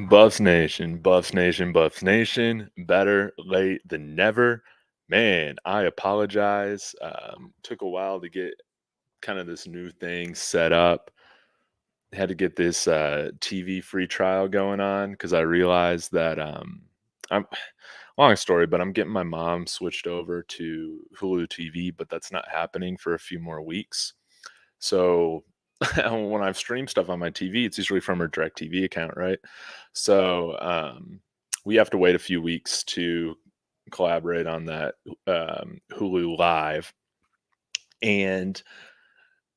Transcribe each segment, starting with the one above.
Buffs Nation, Buffs Nation, Buffs Nation. Better late than never. Man, I apologize. Took a while to get kind of this new thing set up. Had to get this TV free trial going on because I realized that I'm long story, but I'm getting my mom switched over to Hulu TV, but that's not happening for a few more weeks. So when I've streamed stuff on my TV, it's usually from her DirecTV account, right? So we have to wait a few weeks to collaborate on that Hulu Live. And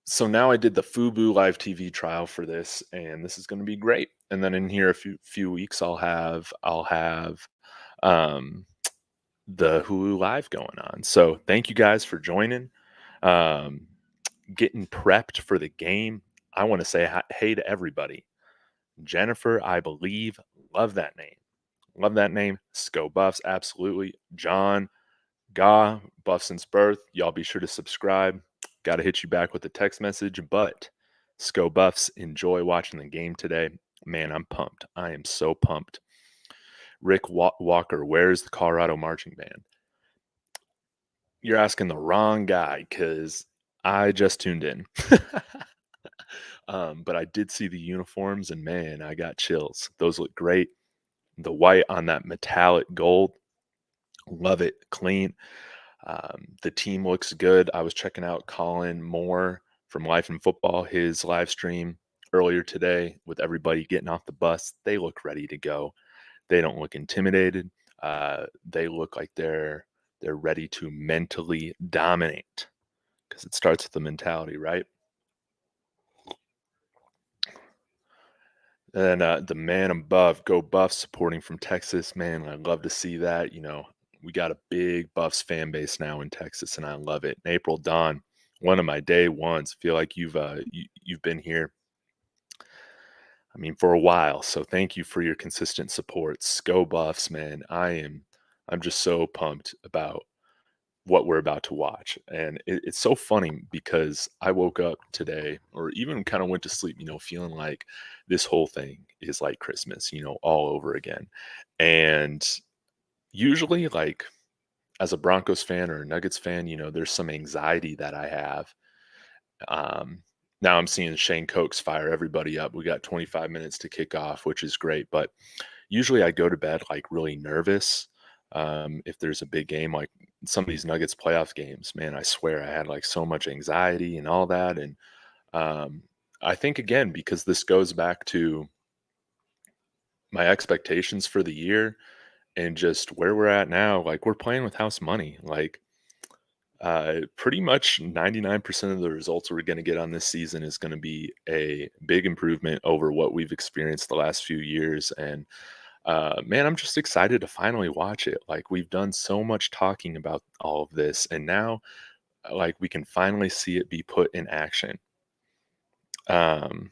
so now I did the Fubu Live TV trial for this, and this is going to be great. And then in here a few weeks, I'll have um, the Hulu Live going on. So thank you guys for joining. Um, Getting prepped for the game. I want to say hey to everybody. Jennifer, I believe, love that name. Love that name. Sco Buffs, absolutely. John, Ga, Buff since birth. Y'all be sure to subscribe. Got to hit you back with a text message. But Sco Buffs, enjoy watching the game today. Man, I'm pumped. I am so pumped. Rick Walker, where's the Colorado marching band? You're asking the wrong guy because I just tuned in. But I did see the uniforms, and man, I got chills. Those look great. The white on that metallic gold, love it. Clean. The team looks good. I was checking out Colin Moore from Life in Football, his live stream earlier today with everybody getting off the bus. They look ready to go. They don't look intimidated. They look like they're ready to mentally dominate because it starts with the mentality, right? And the man above, go Buffs, supporting from Texas. Man, I'd love to see that. We got a big Buffs fan base now in Texas, and I love it. And April Dawn, one of my day ones. Feel like you've been here. I mean, for a while. So thank you for your consistent support. Go Buffs, man. I'm just so pumped about what we're about to watch. And it's so funny because I woke up today or even kind of went to sleep, feeling like this whole thing is like Christmas, all over again. And usually, like as a Broncos fan or a Nuggets fan, there's some anxiety that I have. Um, Now I'm seeing Shane Cokes fire everybody up. We got 25 minutes to kick off, which is great. But usually I go to bed like really nervous. If there's a big game like some of these Nuggets playoff games, man, I swear I had like so much anxiety and all that. And um, I think again, because this goes back to my expectations for the year and just where we're at now, like we're playing with house money. Like pretty much 99% of the results we're going to get on this season is going to be a big improvement over what we've experienced the last few years. And man, I'm just excited to finally watch it. Like we've done so much talking about all of this, and now like we can finally see it be put in action. Um,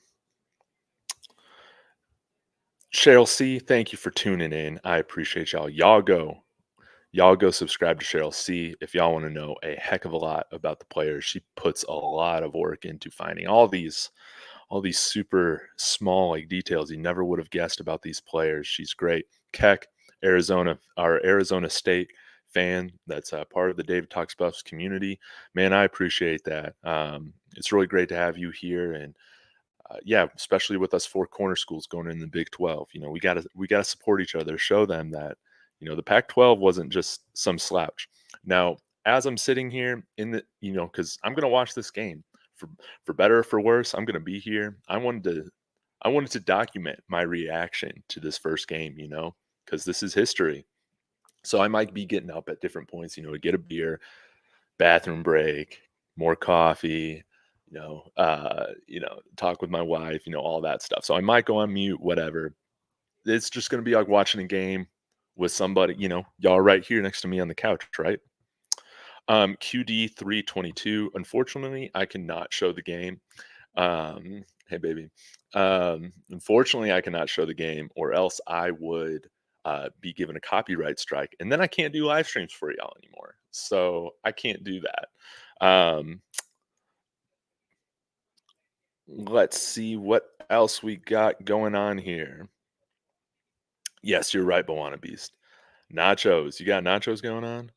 Cheryl C, thank you for tuning in. I appreciate y'all. Y'all go subscribe to Cheryl C if y'all want to know a heck of a lot about the players. She puts a lot of work into finding all these super small like details you never would have guessed about these players. She's great. Keck, Arizona, our Arizona State fan that's part of the David Talks Buffs community. Man, I appreciate that. It's really great to have you here, and yeah, especially with us four corner schools going in the Big 12. We gotta support each other, show them that the Pac-12 wasn't just some slouch. Now, as I'm sitting here in the because I'm gonna watch this game for better or for worse, I'm gonna be here. I wanted to document my reaction to this first game, because this is history. So I might be getting up at different points, to get a beer, bathroom break, more coffee, talk with my wife, all that stuff. So I might go on mute, whatever. It's just gonna be like watching a game with somebody, y'all right here next to me on the couch, right? QD 322. Unfortunately, I cannot show the game. Hey baby. Unfortunately, I cannot show the game, or else I would be given a copyright strike, and then I can't do live streams for y'all anymore. So I can't do that. Let's see what else we got going on here. Yes, you're right, Bawana Beast. Nachos. You got nachos going on?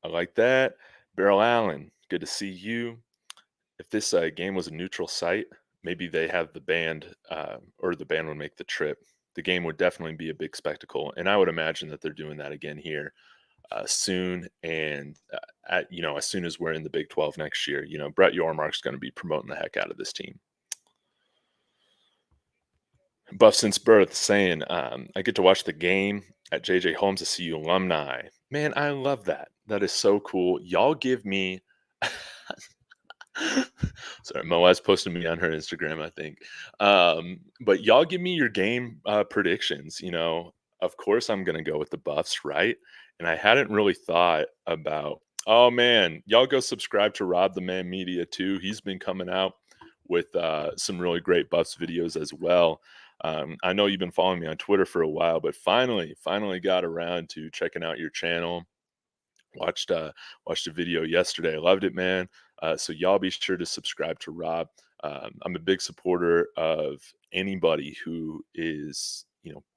I like that. Beryl Allen, good to see you. If this game was a neutral site, maybe they have the band, or the band would make the trip. The game would definitely be a big spectacle, and I would imagine that they're doing that again here soon. And as soon as we're in the Big 12 next year, Brett Yormark's going to be promoting the heck out of this team. Buff since birth saying, I get to watch the game at JJ Holmes to see you alumni. Man, I love that. That is so cool. Y'all give me. Sorry, my wife's posted me on her Instagram, I think. But y'all give me your game predictions. Of course, I'm going to go with the Buffs, right? And I hadn't really thought about, oh man, y'all go subscribe to Rob the Man Media too. He's been coming out with some really great Buffs videos as well. I know you've been following me on Twitter for a while, but finally got around to checking out your channel. Watched a video yesterday. I loved it, man. So y'all be sure to subscribe to Rob. I'm a big supporter of anybody who is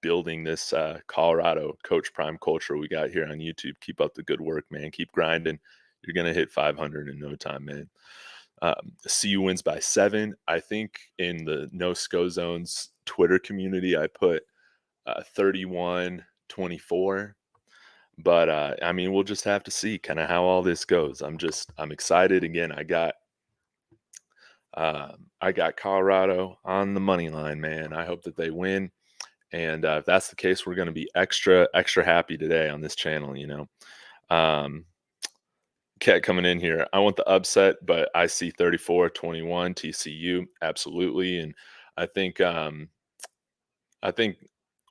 building this Colorado Coach Prime culture we got here on YouTube. Keep up the good work, man. Keep grinding. You're gonna hit 500 in no time, man. CU wins by 7. I think in the No Sco Zones Twitter community, I put 31-24. But I mean, we'll just have to see kind of how all this goes. I'm excited again. I got Colorado on the money line, man. I hope that they win. And if that's the case, we're going to be extra happy today on this channel. Um, Cat coming in here. I want the upset, but I see 34-21 TCU absolutely. And I think I think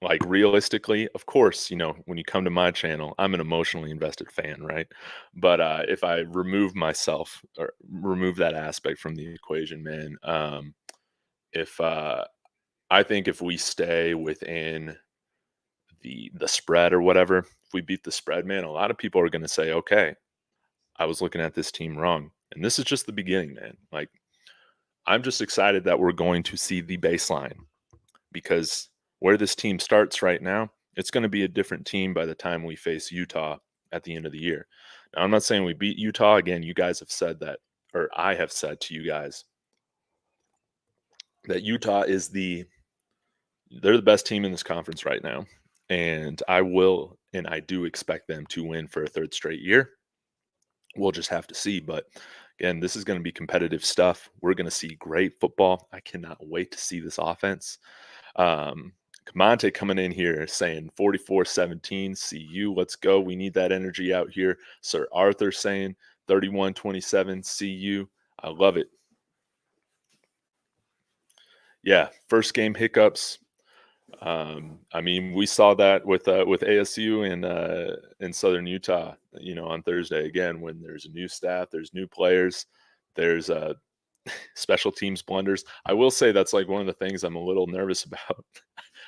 like realistically, of course, when you come to my channel, I'm an emotionally invested fan, right? But if I remove myself or remove that aspect from the equation, man, if I think if we stay within the spread or whatever, if we beat the spread, man, a lot of people are going to say, okay, I was looking at this team wrong. And this is just the beginning, man. Like, I'm just excited that we're going to see the baseline because where this team starts right now, it's going to be a different team by the time we face Utah at the end of the year. Now, I'm not saying we beat Utah. Again, you guys have said that, or I have said to you guys that Utah is they're the best team in this conference right now. And I do expect them to win for a third straight year. We'll just have to see. But again, this is going to be competitive stuff. We're going to see great football. I cannot wait to see this offense. Camonte coming in here saying 44-17 CU. Let's go. We need that energy out here. Sir Arthur saying 31-27 CU. I love it. Yeah, first game hiccups. I mean, we saw that with ASU in Southern Utah, on Thursday again, when there's a new staff, there's new players, there's special teams blunders. I will say that's like one of the things I'm a little nervous about.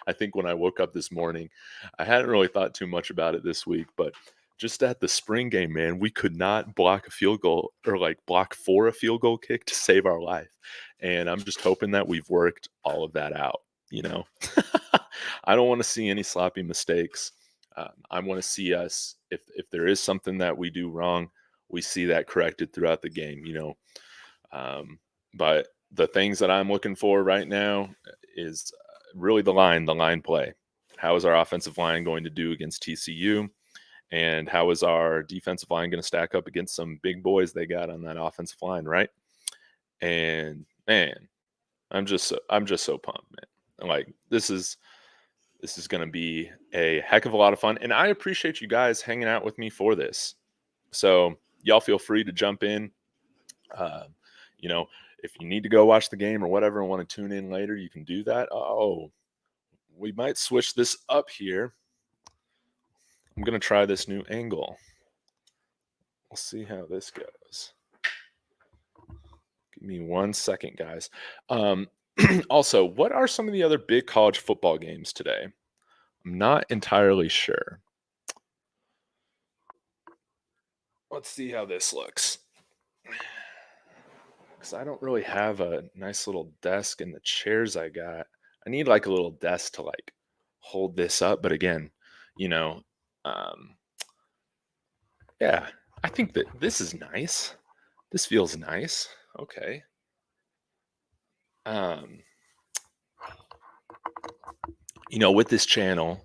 I think when I woke up this morning, I hadn't really thought too much about it this week, but just at the spring game, man, we could not block a field goal or like block for a field goal kick to save our life. And I'm just hoping that we've worked all of that out, I don't want to see any sloppy mistakes. I want to see us, if there is something that we do wrong, we see that corrected throughout the game, but the things that I'm looking for right now is really the line play. How is our offensive line going to do against TCU? And how is our defensive line going to stack up against some big boys they got on that offensive line, right? And man, I'm just so pumped, man. Like this is going to be a heck of a lot of fun, and I appreciate you guys hanging out with me for this. So y'all feel free to jump in. If you need to go watch the game or whatever and want to tune in later, you can do that. Oh, we might switch this up here. I'm going to try this new angle. We'll see how this goes. Give me 1 second, guys. Also, what are some of the other big college football games today? I'm not entirely sure. Let's see how this looks. Because I don't really have a nice little desk, and the chairs I got, I need like a little desk to like hold this up. But again, you know, um, yeah, I think that this is nice. This feels nice. Okay. Um, with this channel,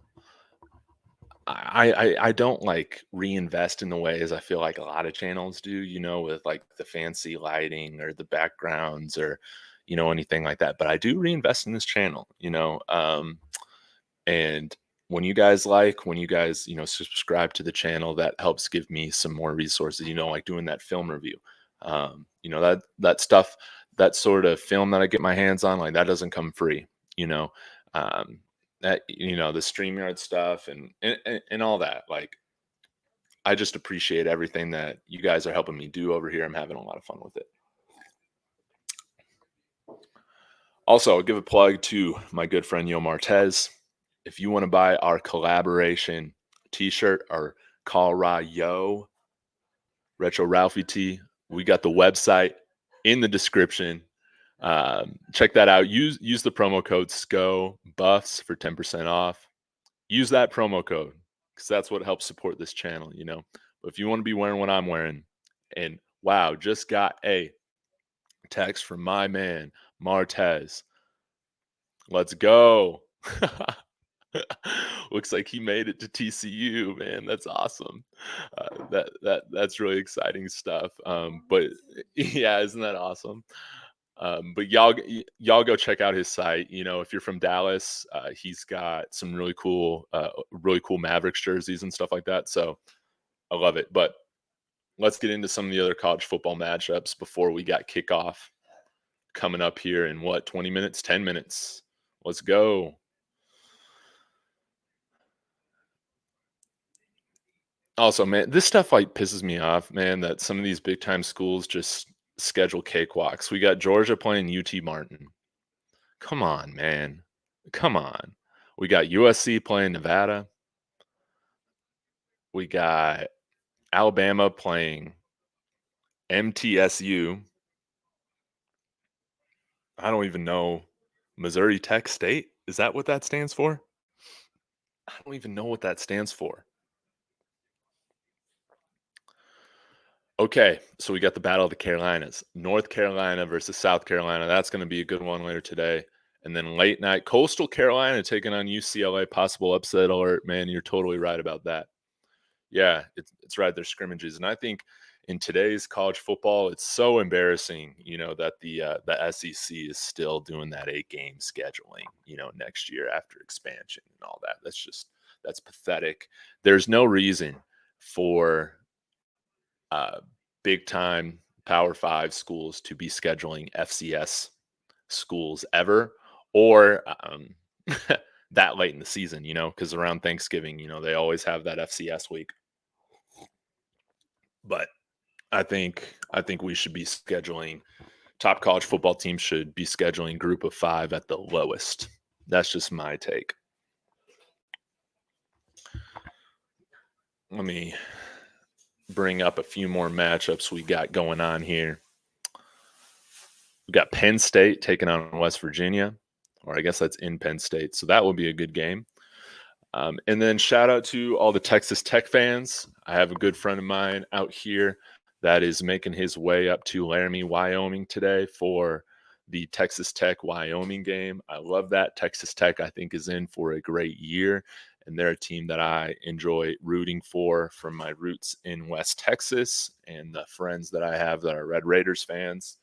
I don't like reinvest in the way as I feel like a lot of channels do, with like the fancy lighting or the backgrounds or anything like that. But I do reinvest in this channel, and when you guys, subscribe to the channel, that helps give me some more resources, like doing that film review. That stuff, that sort of film that I get my hands on, like that doesn't come free, you know. Um, that the StreamYard stuff and all that. Like I just appreciate everything that you guys are helping me do over here. I'm having a lot of fun with it. Also, I'll give a plug to my good friend Yo Martez. If you want to buy our collaboration t-shirt, our Call Ra Yo Retro Ralphie tee, we got the website in the description. Check that out. Use the promo code SCO Buffs for 10% off. Use that promo code because that's what helps support this channel, But if you want to be wearing what I'm wearing, and wow, just got a text from my man Martez. Let's go. Looks like he made it to TCU, man. That's awesome. That's really exciting stuff. But yeah, isn't that awesome? But y'all go check out his site. If you're from Dallas, he's got some really cool Mavericks jerseys and stuff like that. So I love it. But let's get into some of the other college football matchups before we got kickoff coming up here in 20 minutes, 10 minutes. Let's go. Also, man, this stuff like pisses me off, man, that some of these big time schools just schedule cakewalks. We got Georgia playing UT Martin. Come on, man. Come on. We got USC playing Nevada. We got Alabama playing MTSU. I don't even know. Missouri Tech State? Is that what that stands for? I don't even know what that stands for. Okay, so we got the Battle of the Carolinas. North Carolina versus South Carolina. That's going to be a good one later today. And then late night, Coastal Carolina taking on UCLA. Possible upset alert. Man, you're totally right about that. Yeah, it's right. There's scrimmages. And I think in today's college football, it's so embarrassing, that the SEC is still doing that 8-game scheduling, next year after expansion and all that. That's pathetic. There's no reason for big time Power 5 schools to be scheduling FCS schools ever, or that late in the season, because around Thanksgiving, they always have that FCS week. But I think we should be scheduling, top college football teams should be scheduling group of 5 at the lowest. That's just my take. Let me bring up a few more matchups we got going on here. We got Penn State taking on West Virginia, or I guess that's in Penn State. So that will be a good game. And then shout out to all the Texas Tech fans. I have a good friend of mine out here that is making his way up to Laramie, Wyoming today for the Texas Tech Wyoming game. I love that. Texas Tech, I think, is in for a great year, and they're a team that I enjoy rooting for from my roots in West Texas and the friends that I have that are Red Raiders fans.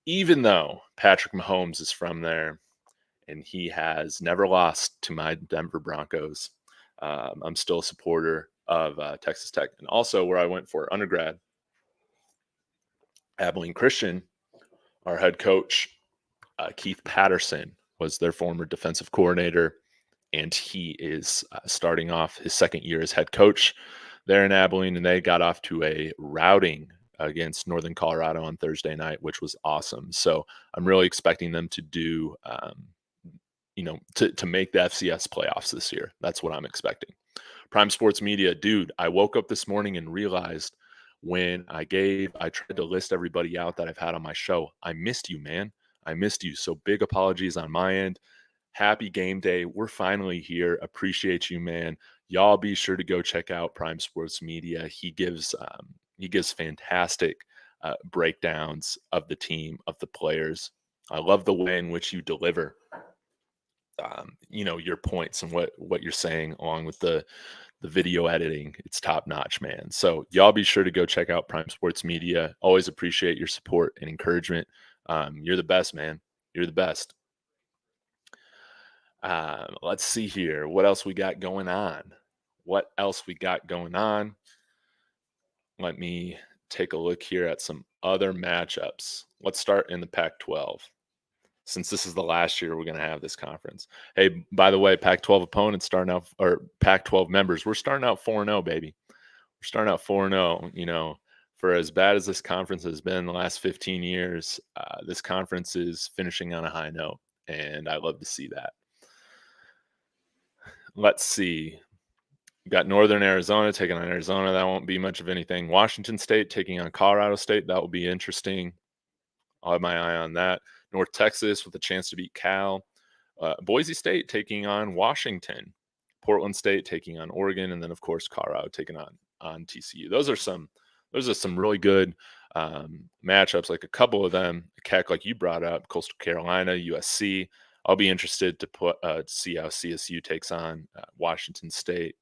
Even though Patrick Mahomes is from there and he has never lost to my Denver Broncos, I'm still a supporter of Texas Tech. And also where I went for undergrad, Abilene Christian, our head coach, Keith Patterson, was their former defensive coordinator, and he is starting off his second year as head coach there in Abilene, and they got off to a routing against Northern Colorado on Thursday night, which was awesome. So I'm really expecting them to do, to make the FCS playoffs this year. That's what I'm expecting. Prime Sports Media, dude, I woke up this morning and realized when I tried to list everybody out that I've had on my show. I missed you, man. I missed you. So big apologies on my end. Happy game day. We're finally here. Appreciate you, man. Y'all be sure to go check out Prime Sports Media. He gives fantastic breakdowns of the team, of the players. I love the way in which you deliver your points and what you're saying along with the video editing. It's top notch, man. So y'all be sure to go check out Prime Sports Media. Always appreciate your support and encouragement. You're the best, man. You're the best. Let's see here. What else we got going on? What else we got going on? Let me take a look here at some other matchups. Let's start in the Pac 12, since this is the last year we're going to have this conference. Hey, by the way, Pac 12 opponents starting out, or Pac 12 members, we're starting out 4-0, baby. We're starting out 4-0. For as bad as this conference has been the last 15 years, this conference is finishing on a high note, and I love to see that. Let's see. We've got Northern Arizona taking on Arizona. That won't be much of anything. Washington State taking on Colorado State. That will be interesting. I'll have my eye on that. North Texas with a chance to beat Cal. Boise State taking on Washington. Portland State taking on Oregon, and then of course Colorado taking on TCU. Those are some really good matchups. Like a couple of them, Keck, like you brought up, Coastal Carolina, USC. I'll be interested to see how CSU takes on Washington State,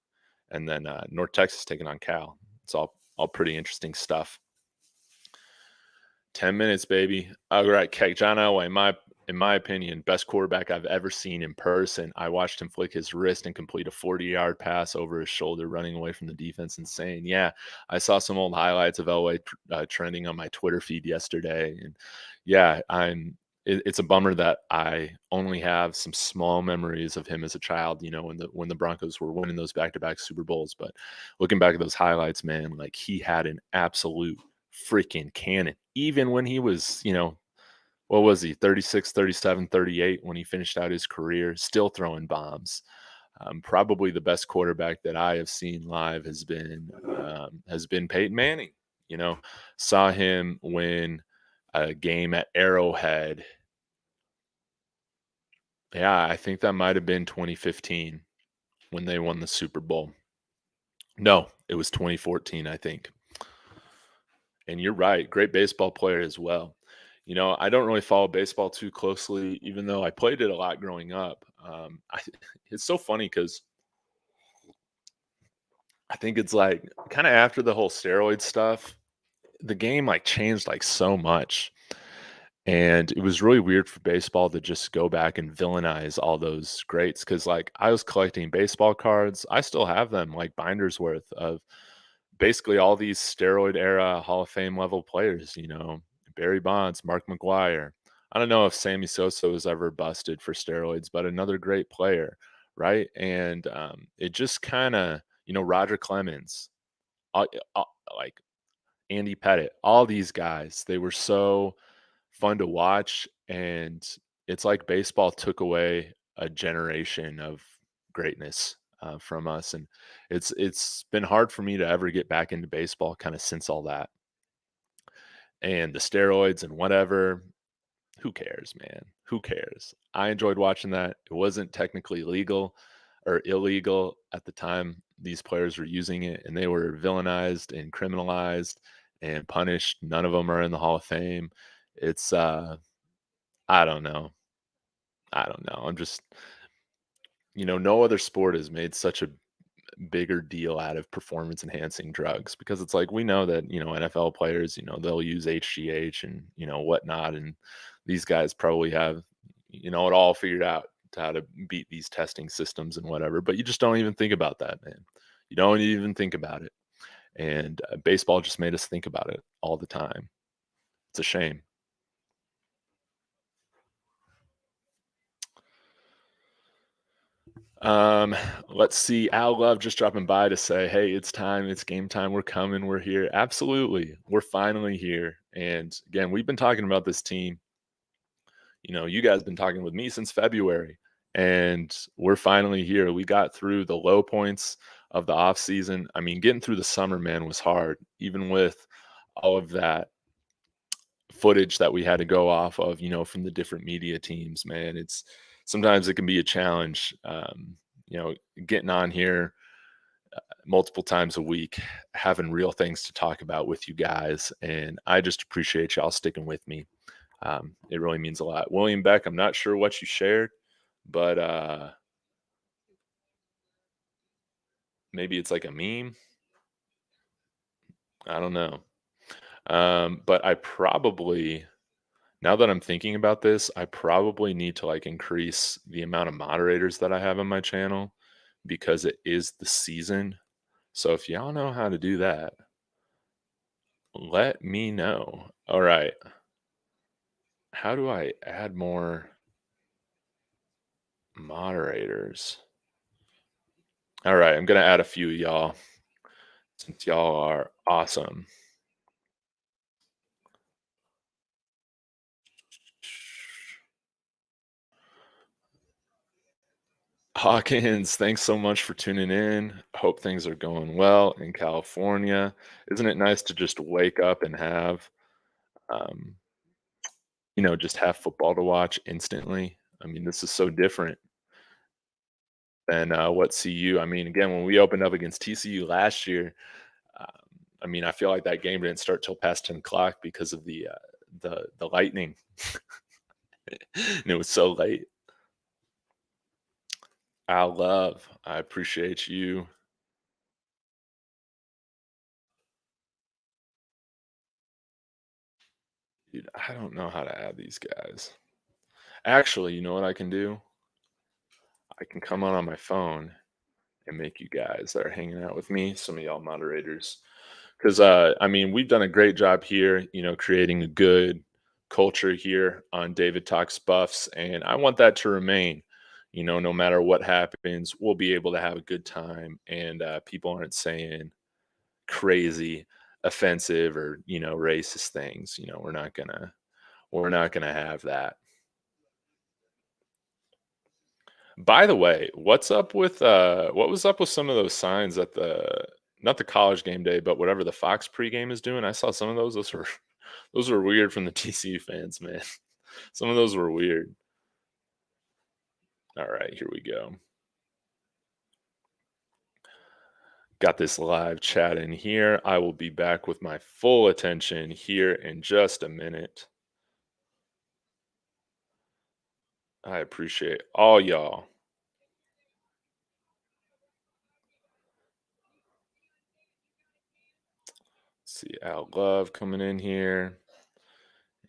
and then North Texas taking on Cal. It's all pretty interesting stuff. 10 minutes, baby. All right, Keck, John Elway, in my opinion, best quarterback I've ever seen in person. I watched him flick his wrist and complete a 40-yard pass over his shoulder, running away from the defense. Insane. Yeah, I saw some old highlights of Elway trending on my Twitter feed yesterday, and yeah, it's a bummer that I only have some small memories of him as a child, when the Broncos were winning those back-to-back Super Bowls. But looking back at those highlights, man, like he had an absolute freaking cannon. Even when he was, what was he, 36, 37, 38 when he finished out his career, still throwing bombs. Probably the best quarterback that I have seen live has been Peyton Manning. Saw him win a game at Arrowhead. Yeah, I think that might have been 2015 when they won the Super Bowl. No, it was 2014, I think. And you're right, great baseball player as well. I don't really follow baseball too closely, even though I played it a lot growing up. It's so funny because I think it's like kind of after the whole steroid stuff, the game like changed like so much. And it was really weird for baseball to just go back and villainize all those greats. Cause like I was collecting baseball cards. I still have them like binders worth of basically all these steroid era Hall of Fame level players, Barry Bonds, Mark McGwire. I don't know if Sammy Sosa was ever busted for steroids, but another great player, right? And it just kind of, Roger Clemens, uh, uh, like Andy Pettit, all these guys, they were so fun to watch. And it's like baseball took away a generation of greatness from us. And it's been hard for me to ever get back into baseball kind of since all that. And the steroids and whatever, who cares, man? Who cares? I enjoyed watching that. It wasn't technically legal or illegal at the time these players were using it, and they were villainized and criminalized and punished. None of them are in the Hall of Fame. It's I don't know. I don't know. I'm just, no other sport has made such a bigger deal out of performance enhancing drugs, because it's like we know that NFL players, they'll use HGH and whatnot, and these guys probably have it all figured out to how to beat these testing systems and whatever, but you just don't even think about that, man. You don't even think about it. And baseball just made us think about it all the time. It's a shame. Let's see. Al Love just dropping by to say, hey, it's time. It's game time. We're coming. We're here. Absolutely. We're finally here. And again, we've been talking about this team. You guys been talking with me since February, and we're finally here. We got through the low points of the off season. I mean, getting through the summer, man, was hard, even with all of that footage that we had to go off of, from the different media teams, man. sometimes it can be a challenge. You know, getting on here multiple times a week, having real things to talk about with you guys, and I just appreciate y'all sticking with me. It really means a lot. William Beck, I'm not sure what you shared, but maybe it's like a meme. I don't know. But I probably, now that I'm thinking about this, I probably need to like increase the amount of moderators that I have on my channel because it is the season. So if y'all know how to do that, let me know. All right. How do I add more moderators? All right, I'm gonna add a few of y'all since y'all are awesome. Hawkins, thanks so much for tuning in. Hope things are going well in California. Isn't it nice to just wake up and have, um, just have football to watch instantly? I mean, this is so different than what CU. I mean, again, when we opened up against TCU last year, um, I mean, I feel like that game didn't start till past 10 o'clock because of the lightning, and it was so late. I appreciate you. Dude, I don't know how to add these guys. Actually, you know what I can do? I can come on my phone and make you guys that are hanging out with me, some of y'all moderators. Because, I mean, we've done a great job here, creating a good culture here on David Talks Buffs. And I want that to remain. No matter what happens, we'll be able to have a good time. And people aren't saying crazy, offensive, or, racist things. We're not gonna have that. By the way, what was up with some of those signs at the not the college game day, but whatever the Fox pregame is doing? I saw some of those. Those were those were weird from the TCU fans, man. Some of those were weird. All right, here we go. Got this live chat in here. I will be back with my full attention here in just a minute. I appreciate all y'all. See Al Love coming in here.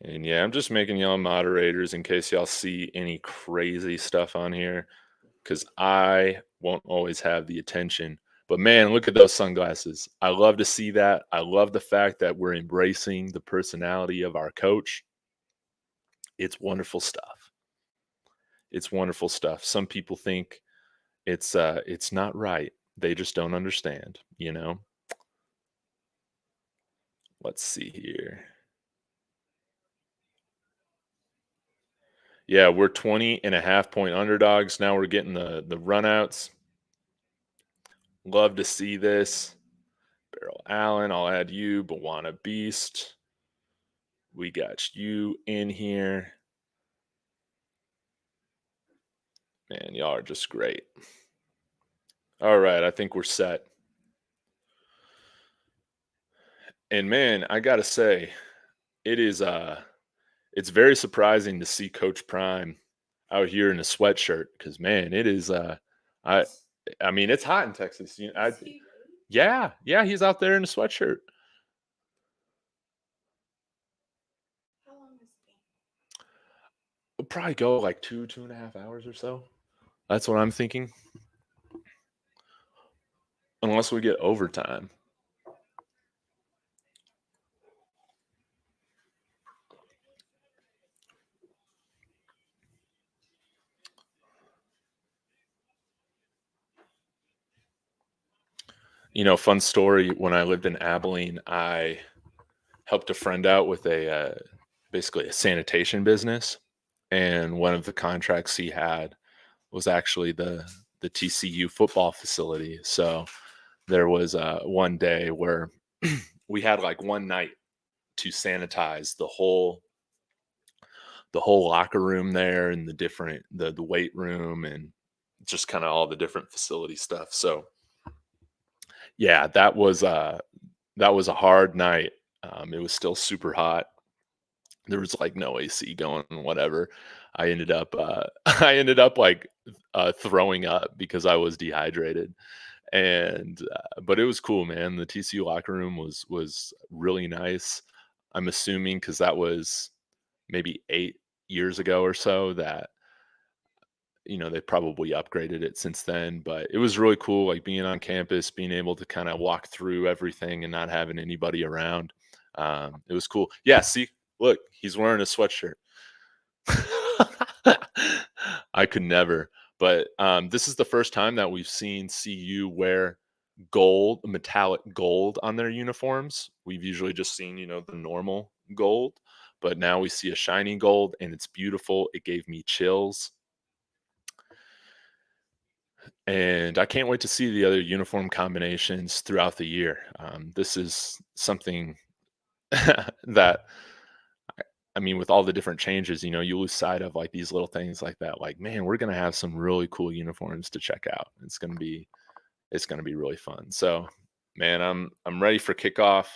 And yeah, I'm just making y'all moderators in case y'all see any crazy stuff on here because I won't always have the attention. But man, look at those sunglasses. I love to see that. I love the fact that we're embracing the personality of our coach. It's wonderful stuff. It's wonderful stuff. Some people think it's not right. They just don't understand. Let's see here. Yeah, we're 20.5 point underdogs. Now we're getting the runouts. Love to see this. Beryl Allen, I'll add you. Bawana Beast. We got you in here. Man, y'all are just great. All right, I think we're set. And man, I gotta say, it is it's very surprising to see Coach Prime out here in a sweatshirt because man, it is I I mean it's hot in Texas. Yeah, he's out there in a sweatshirt. We'll probably go like 2.5 hours or so. That's what I'm thinking. Unless we get overtime. Fun story. When I lived in Abilene, I helped a friend out with basically a sanitation business, and one of the contracts he had was actually the TCU football facility. So there was one day where we had like one night to sanitize the whole locker room there and the weight room and just kind of all the different facility stuff. So yeah, that was a hard night. It was still super hot. There was like no AC going, whatever. I ended up I ended up like throwing up because I was dehydrated. And but it was cool, man. The TCU locker room was really nice. I'm assuming because that was maybe 8 years ago or so that they probably upgraded it since then. But it was really cool, like being on campus, being able to kind of walk through everything and not having anybody around. It was cool. Yeah, see, look, he's wearing a sweatshirt. I could never. But this is the first time that we've seen CU wear gold, metallic gold on their uniforms. We've usually just seen, the normal gold, but now we see a shiny gold and it's beautiful. It gave me chills. And I can't wait to see the other uniform combinations throughout the year. This is something that I mean, with all the different changes, you lose sight of like these little things like that. Like, man, we're gonna have some really cool uniforms to check out. It's gonna be really fun. So, man, I'm ready for kickoff.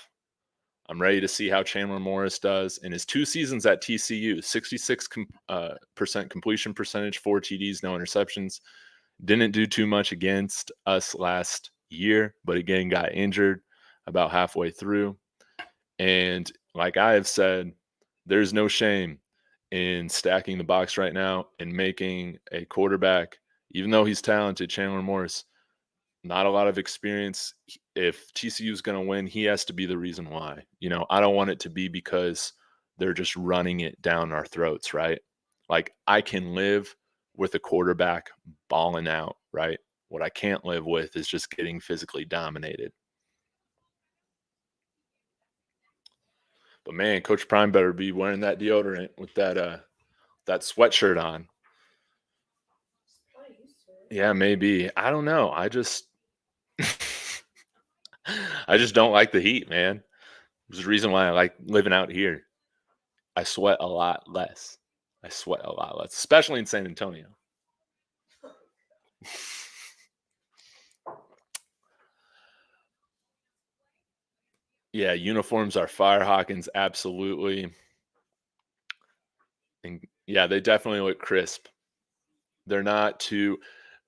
I'm ready to see how Chandler Morris does in his 2 seasons at TCU. 66% completion percentage, 4 TDs, no interceptions. Didn't do too much against us last year, but again got injured about halfway through. And like I have said, there's no shame in stacking the box right now and making a quarterback, even though he's talented, Chandler Morris, not a lot of experience. If TCU is going to win, he has to be the reason why. I don't want it to be because they're just running it down our throats, right? Like I can live with a quarterback balling out, right? What I can't live with is just getting physically dominated. But man, Coach Prime better be wearing that deodorant with that sweatshirt on. Yeah, maybe. I don't know. I just don't like the heat, man. There's a reason why I like living out here. I sweat a lot less. I sweat a lot less, especially in San Antonio. Yeah, uniforms are fire Hawkins, absolutely. And yeah, they definitely look crisp. They're not too,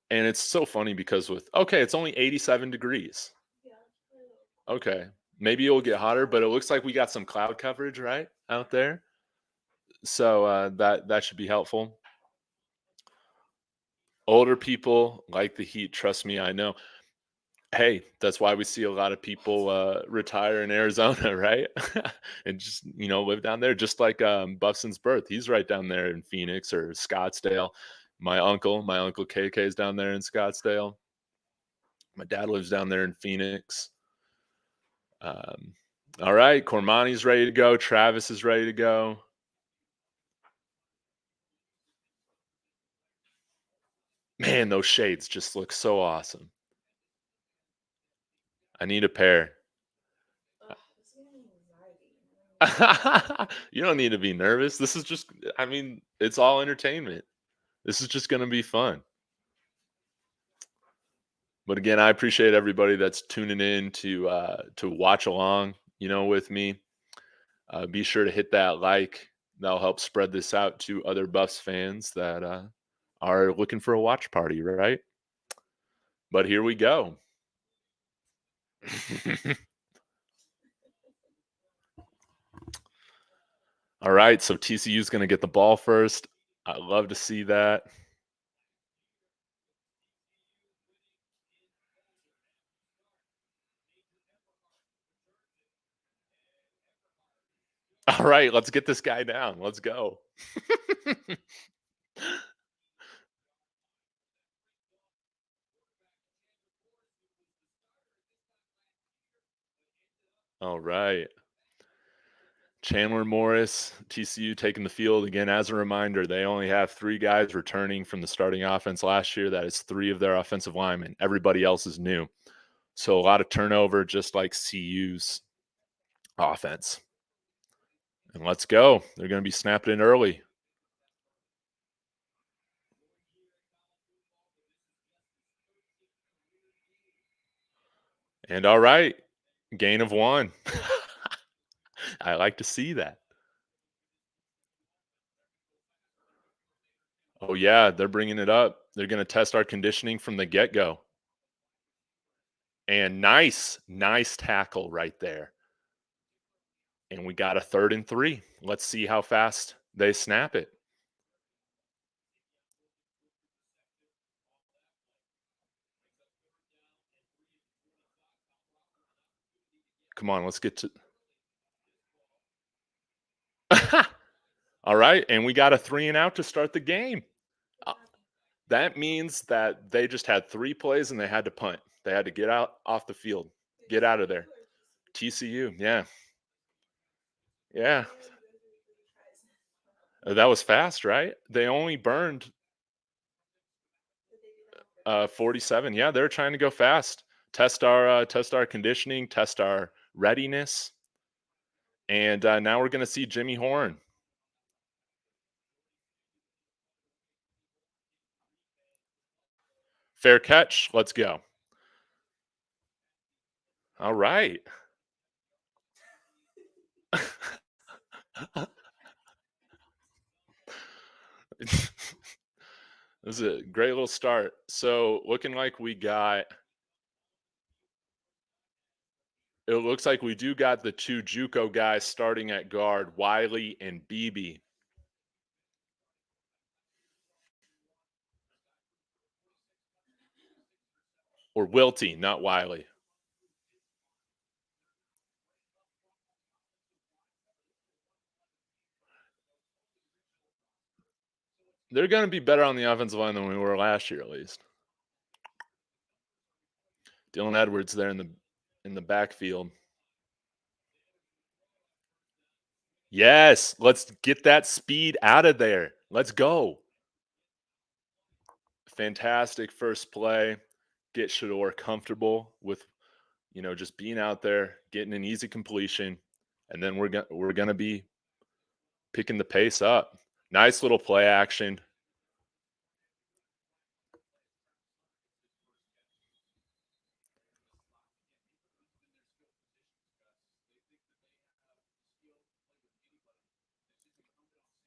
and it's so funny because okay, it's only 87 degrees. Okay. Maybe it'll get hotter, but it looks like we got some cloud coverage, right? Out there. So that should be helpful. Older people like the heat, trust me, I know. Hey, that's why we see a lot of people retire in Arizona, right? And just live down there, just like Buffson's birth. He's right down there in Phoenix or Scottsdale. My uncle KK is down there in Scottsdale. My dad lives down there in Phoenix. All right, Cormani's ready to go. Travis is ready to go. Man, those shades just look so awesome. I need a pair. You don't need to be nervous. This is just, I mean, it's all entertainment. This is just going to be fun. But again, I appreciate everybody that's tuning in to watch along, with me. Be sure to hit that like. That'll help spread this out to other Buffs fans that are looking for a watch party, right? But here we go. All right, so TCU is going to get the ball first. I love to see that. All right, let's get this guy down. Let's go. All right. Chandler Morris, TCU taking the field again. As a reminder, they only have 3 guys returning from the starting offense last year. That is 3 of their offensive linemen. Everybody else is new. So a lot of turnover, just like CU's offense. And let's go. They're going to be snapping in early. And all right, gain of 1. I like to see that. Oh, yeah, they're bringing it up. They're gonna test our conditioning from the get-go. And nice tackle right there. And we got a 3rd and 3. Let's see how fast they snap it. Come on, let's get to All right, and we got a 3 and out to start the game. Uh, that means that they just had 3 plays and they had to punt. They had to get out off the field. Get out of there. TCU, yeah. Yeah. That was fast, right? They only burned 47. Yeah, they're trying to go fast. Test our conditioning, test our readiness. And now we're going to see Jimmy Horn. Fair catch. Let's go. All right. This is a great little start. So looking like it looks like we do got the 2 JUCO guys starting at guard, Wiley and BB. Or Wilty, not Wiley. They're going to be better on the offensive line than we were last year, at least. Dylan Edwards there in the backfield. Yes, let's get that speed out of there. Let's go. Fantastic first play. Get Shador comfortable with, just being out there, getting an easy completion, and then we're going to be picking the pace up. Nice little play action.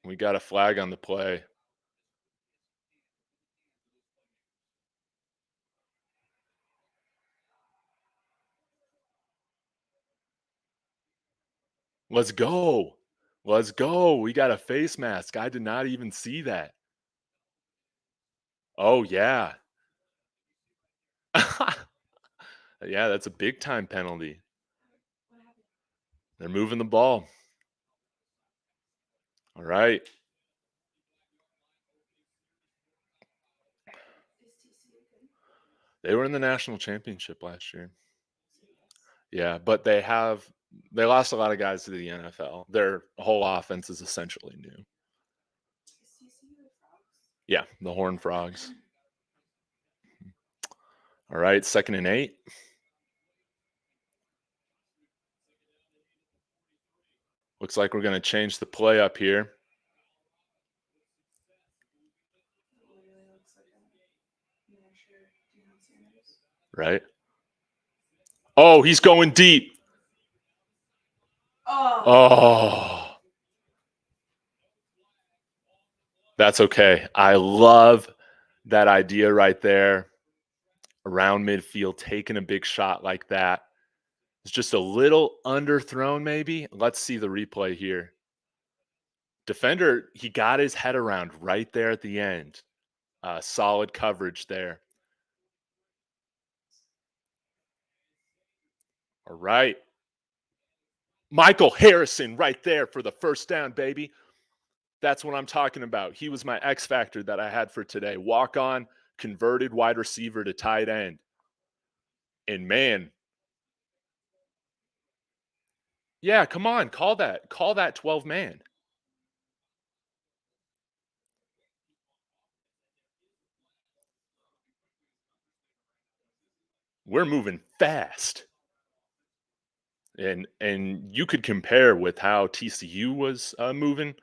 We got a flag on the play. Let's go. Let's go. We got a face mask. I did not even see that. Oh, yeah. Yeah, that's a big time penalty. They're moving the ball. All right. They were in the national championship last year. Yeah, but they lost a lot of guys to the NFL. Their whole offense is essentially new. Yeah, the Horned Frogs. All right, 2nd and 8. Looks like we're going to change the play up here. Right? Oh, he's going deep. Oh. That's okay. I love that idea right there. Around midfield, taking a big shot like that. It's just a little underthrown, maybe. Let's see the replay here. Defender, he got his head around right there at the end. Solid coverage there. All right. Michael Harrison right there for the first down, baby. That's what I'm talking about. He was my X factor that I had for today. Walk on, converted wide receiver to tight end. And man, yeah, come on, call that. Call that 12 man. We're moving fast. And you could compare with how TCU was moving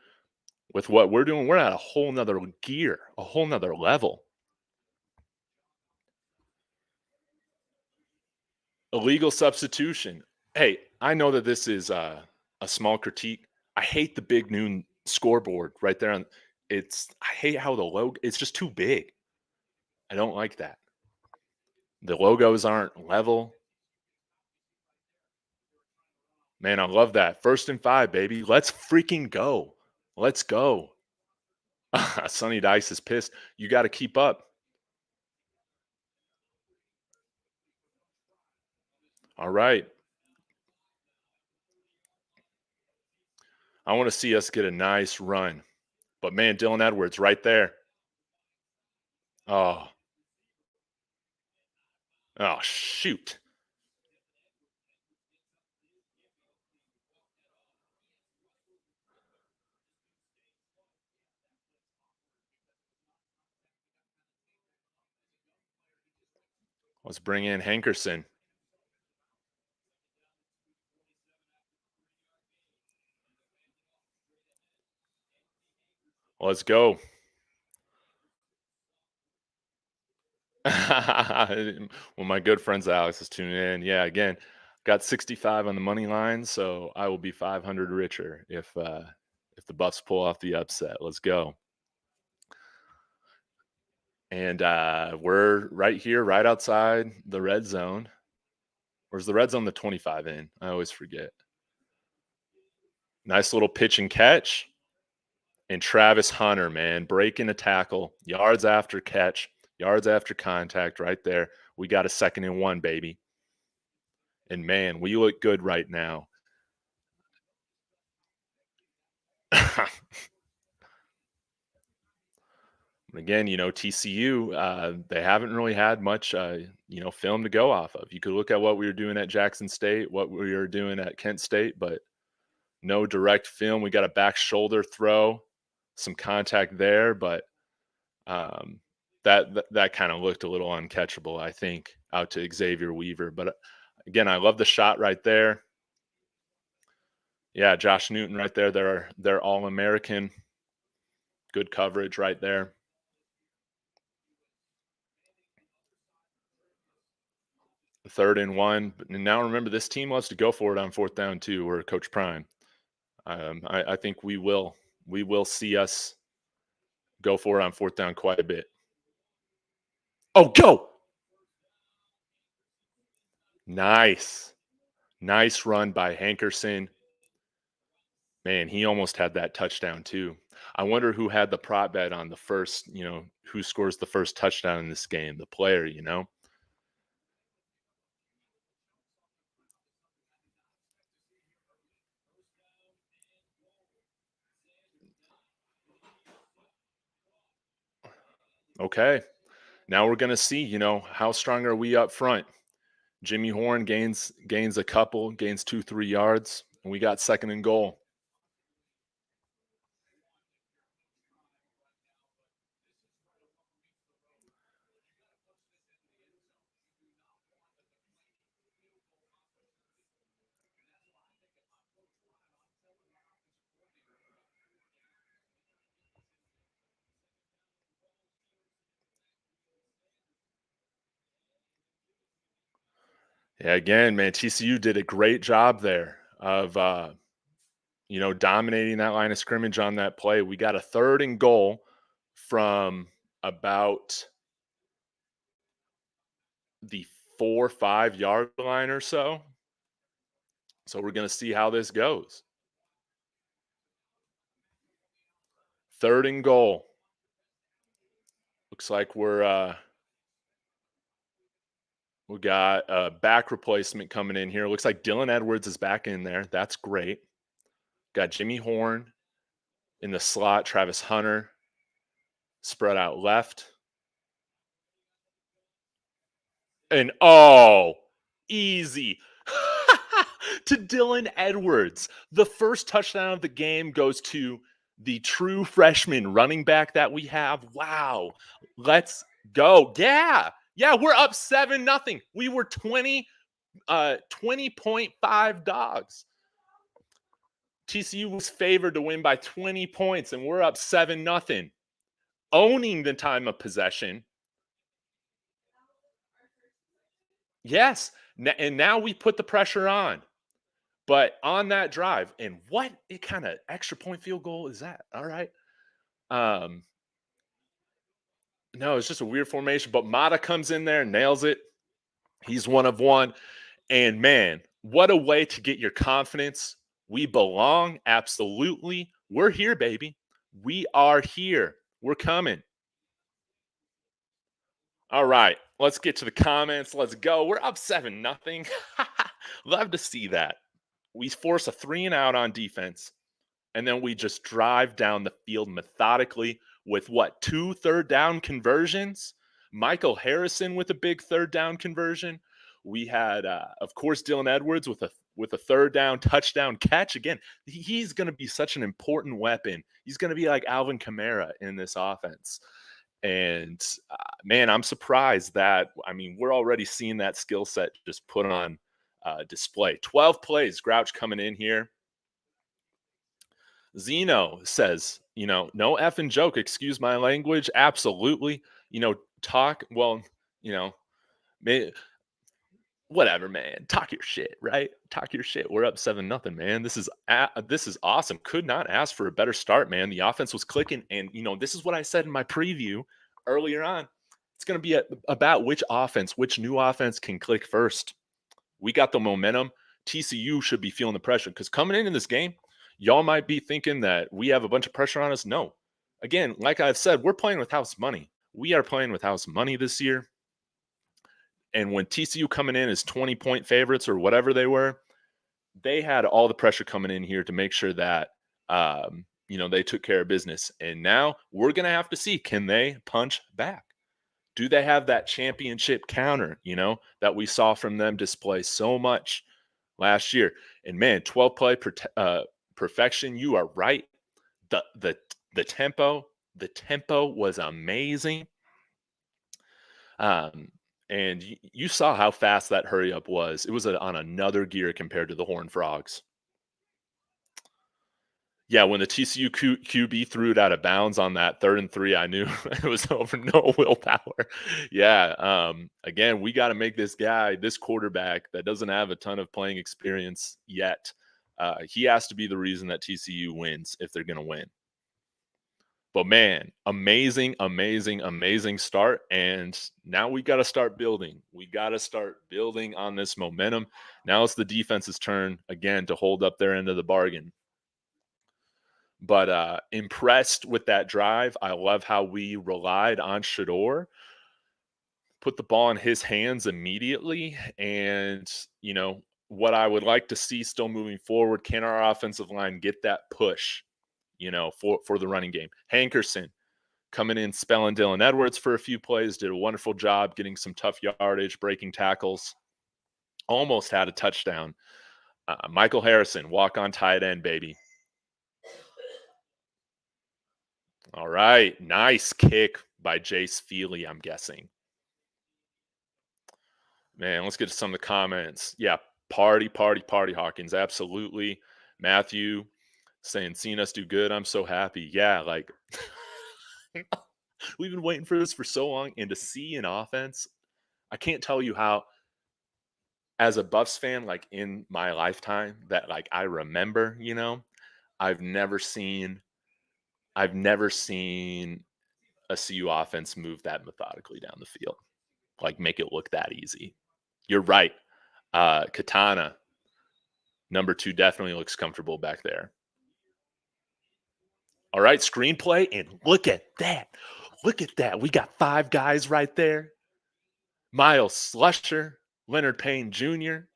with what we're doing. We're at a whole nother gear, a whole nother level. Illegal substitution. Hey, I know that this is a small critique. I hate the big noon scoreboard right there on I hate how the logo it's just too big. I don't like that. The logos aren't level. Man, I love that. 1st and 5, baby. Let's freaking go. Let's go. Sonny Dice is pissed. You got to keep up. All right. I want to see us get a nice run. But man, Dylan Edwards right there. Oh. Oh, shoot. Let's bring in Hankerson. Let's go. Well, my good friends Alex is tuning in. Yeah, again, got 65 on the money line, so I will be 500 richer if the Buffs pull off the upset. Let's go. And we're right here, right outside the red zone. Where's the red zone? The 25 in. I always forget. Nice little pitch and catch. And Travis Hunter, man, breaking a tackle, yards after catch, yards after contact right there. We got a 2nd and 1, baby. And man, we look good right now. Again, TCU, they haven't really had much, film to go off of. You could look at what we were doing at Jackson State, what we were doing at Kent State, but no direct film. We got a back shoulder throw, some contact there, but that kind of looked a little uncatchable, I think, out to Xavier Weaver. But again, I love the shot right there. Yeah, Josh Newton right there. They're All-American. Good coverage right there. Third and 1. But now remember, this team loves to go for it on 4th down too. We're Coach Prime. I think we will see us go for it on 4th down quite a bit. Oh, go! Nice run by Hankerson. Man, he almost had that touchdown too. I wonder who had the prop bet on the first, who scores the first touchdown in this game, the player, Okay. Now we're going to see, how strong are we up front? Jimmy Horn gains a couple, gains 2-3 yards, and we got 2nd and goal. Yeah, again, man, TCU did a great job there of dominating that line of scrimmage on that play. We got a 3rd and goal from about the 4-5 yard line or so. So we're going to see how this goes. 3rd and goal. Looks like we got a back replacement coming in here. Looks like Dylan Edwards is back in there. That's great. Got Jimmy Horn in the slot. Travis Hunter spread out left. And easy to Dylan Edwards. The first touchdown of the game goes to the true freshman running back that we have. Wow. Let's go. Yeah, we're up 7-0. We were 20.5 dogs. TCU was favored to win by 20 points, and we're up 7-0. Owning the time of possession. Yes. And now we put the pressure on. But on that drive, and what kind of extra point field goal is that? All right. Um, no, it's just a weird formation, but Mata comes in there, nails it. He's one of one. And man, what a way to get your confidence. We belong. Absolutely. We're here, baby. We are here. We're coming. All right. Let's get to the comments. Let's go. We're up 7-0. Love to see that. We force a 3-and-out on defense, and then we just drive down the field methodically with what, 2 third-down conversions? Michael Harrison with a big third-down conversion. We had, of course, Dylan Edwards with a third-down touchdown catch. Again, he's going to be such an important weapon. He's going to be like Alvin Kamara in this offense. And man, I'm surprised that, I mean, we're already seeing that skill set just put on display. 12 plays, Grouch coming in here. Zeno says, no effing joke, excuse my language. Absolutely. Talk, well, whatever, man. Talk your shit, right? Talk your shit. We're up 7-0, man. This is awesome. Could not ask for a better start, man. The offense was clicking, and this is what I said in my preview earlier on. It's going to be about which new offense can click first. We got the momentum. TCU should be feeling the pressure because coming into this game, y'all might be thinking that we have a bunch of pressure on us. No. Again, like I've said, we're playing with house money. We are playing with house money this year. And when TCU coming in as 20-point favorites or whatever they were, they had all the pressure coming in here to make sure that, they took care of business. And now we're going to have to see, can they punch back? Do they have that championship counter, that we saw from them display so much last year? And man, 12 play perfection. You are right. The tempo was amazing. And you saw how fast that hurry up was. It was on another gear compared to the Horned Frogs. Yeah, when the TCU QB threw it out of bounds on that 3rd and 3, I knew it was over. No willpower. Yeah. Again, we got to make this quarterback that doesn't have a ton of playing experience yet. He has to be the reason that TCU wins if they're going to win. But man, amazing, amazing, amazing start. And now we got to start building. We got to start building on this momentum. Now it's the defense's turn again to hold up their end of the bargain. But impressed with that drive. I love how we relied on Shador, put the ball in his hands immediately. And, what I would like to see still moving forward, can our offensive line get that push, for the running game? Hankerson coming in, spelling Dylan Edwards for a few plays, did a wonderful job getting some tough yardage, breaking tackles, almost had a touchdown. Michael Harrison, walk-on tight end, baby. All right, nice kick by Jace Feely, I'm guessing. Man, let's get to some of the comments. Yeah, party, Hawkins, absolutely. Matthew saying, seeing us do good, I'm so happy. Yeah, like we've been waiting for this for so long, and to see an offense, I can't tell you how, as a Buffs fan, like in my lifetime that like I remember, I've never seen a CU offense move that methodically down the field, like make it look that easy. You're right. Katana, number 2, definitely looks comfortable back there. All right, screenplay, and look at that. Look at that. We got 5 guys right there. Miles Slusher, Leonard Payne Jr.,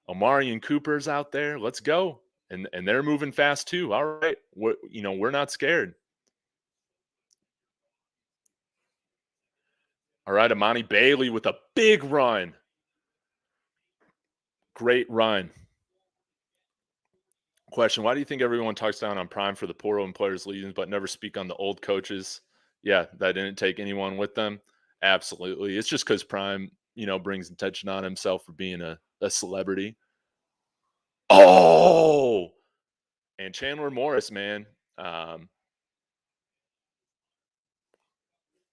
Omarion Cooper's out there. Let's go. And they're moving fast too. All right. We're not scared. All right, Amani Bailey with a big run. Great run. Question, why do you think everyone talks down on Prime for the poor old players leaving, but never speak on the old coaches? Yeah, that didn't take anyone with them. Absolutely. It's just because Prime, brings attention on himself for being a celebrity. Oh! And Chandler Morris, man.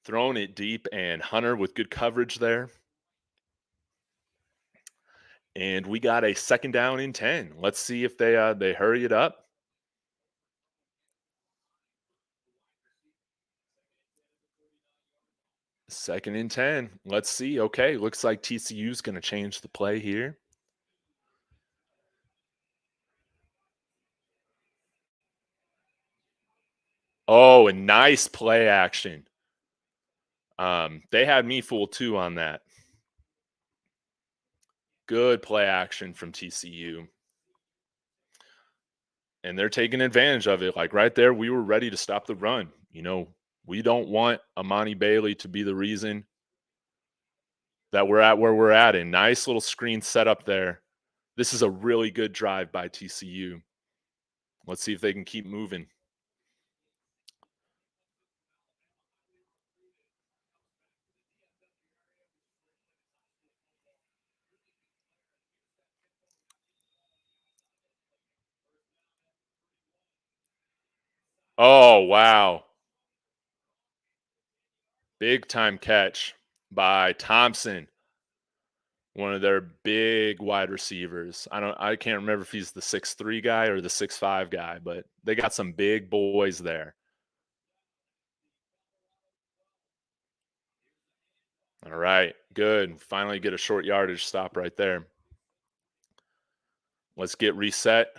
Throwing it deep, and Hunter with good coverage there. And we got a 2nd down and 10. Let's see if they hurry it up. 2nd and 10. Let's see. Okay, looks like TCU's going to change the play here. Oh, a nice play action. They had me fooled too on that. Good play action from TCU. And they're taking advantage of it. Like right there, we were ready to stop the run. We don't want Amani Bailey to be the reason that we're at where we're at. And nice little screen set up there. This is a really good drive by TCU. Let's see if they can keep moving. Oh, wow. Big time catch by Thompson, one of their big wide receivers. I can't remember if he's the 6'3" guy or the 6'5" guy, but they got some big boys there. All right, good. Finally get a short yardage stop right there. Let's get reset.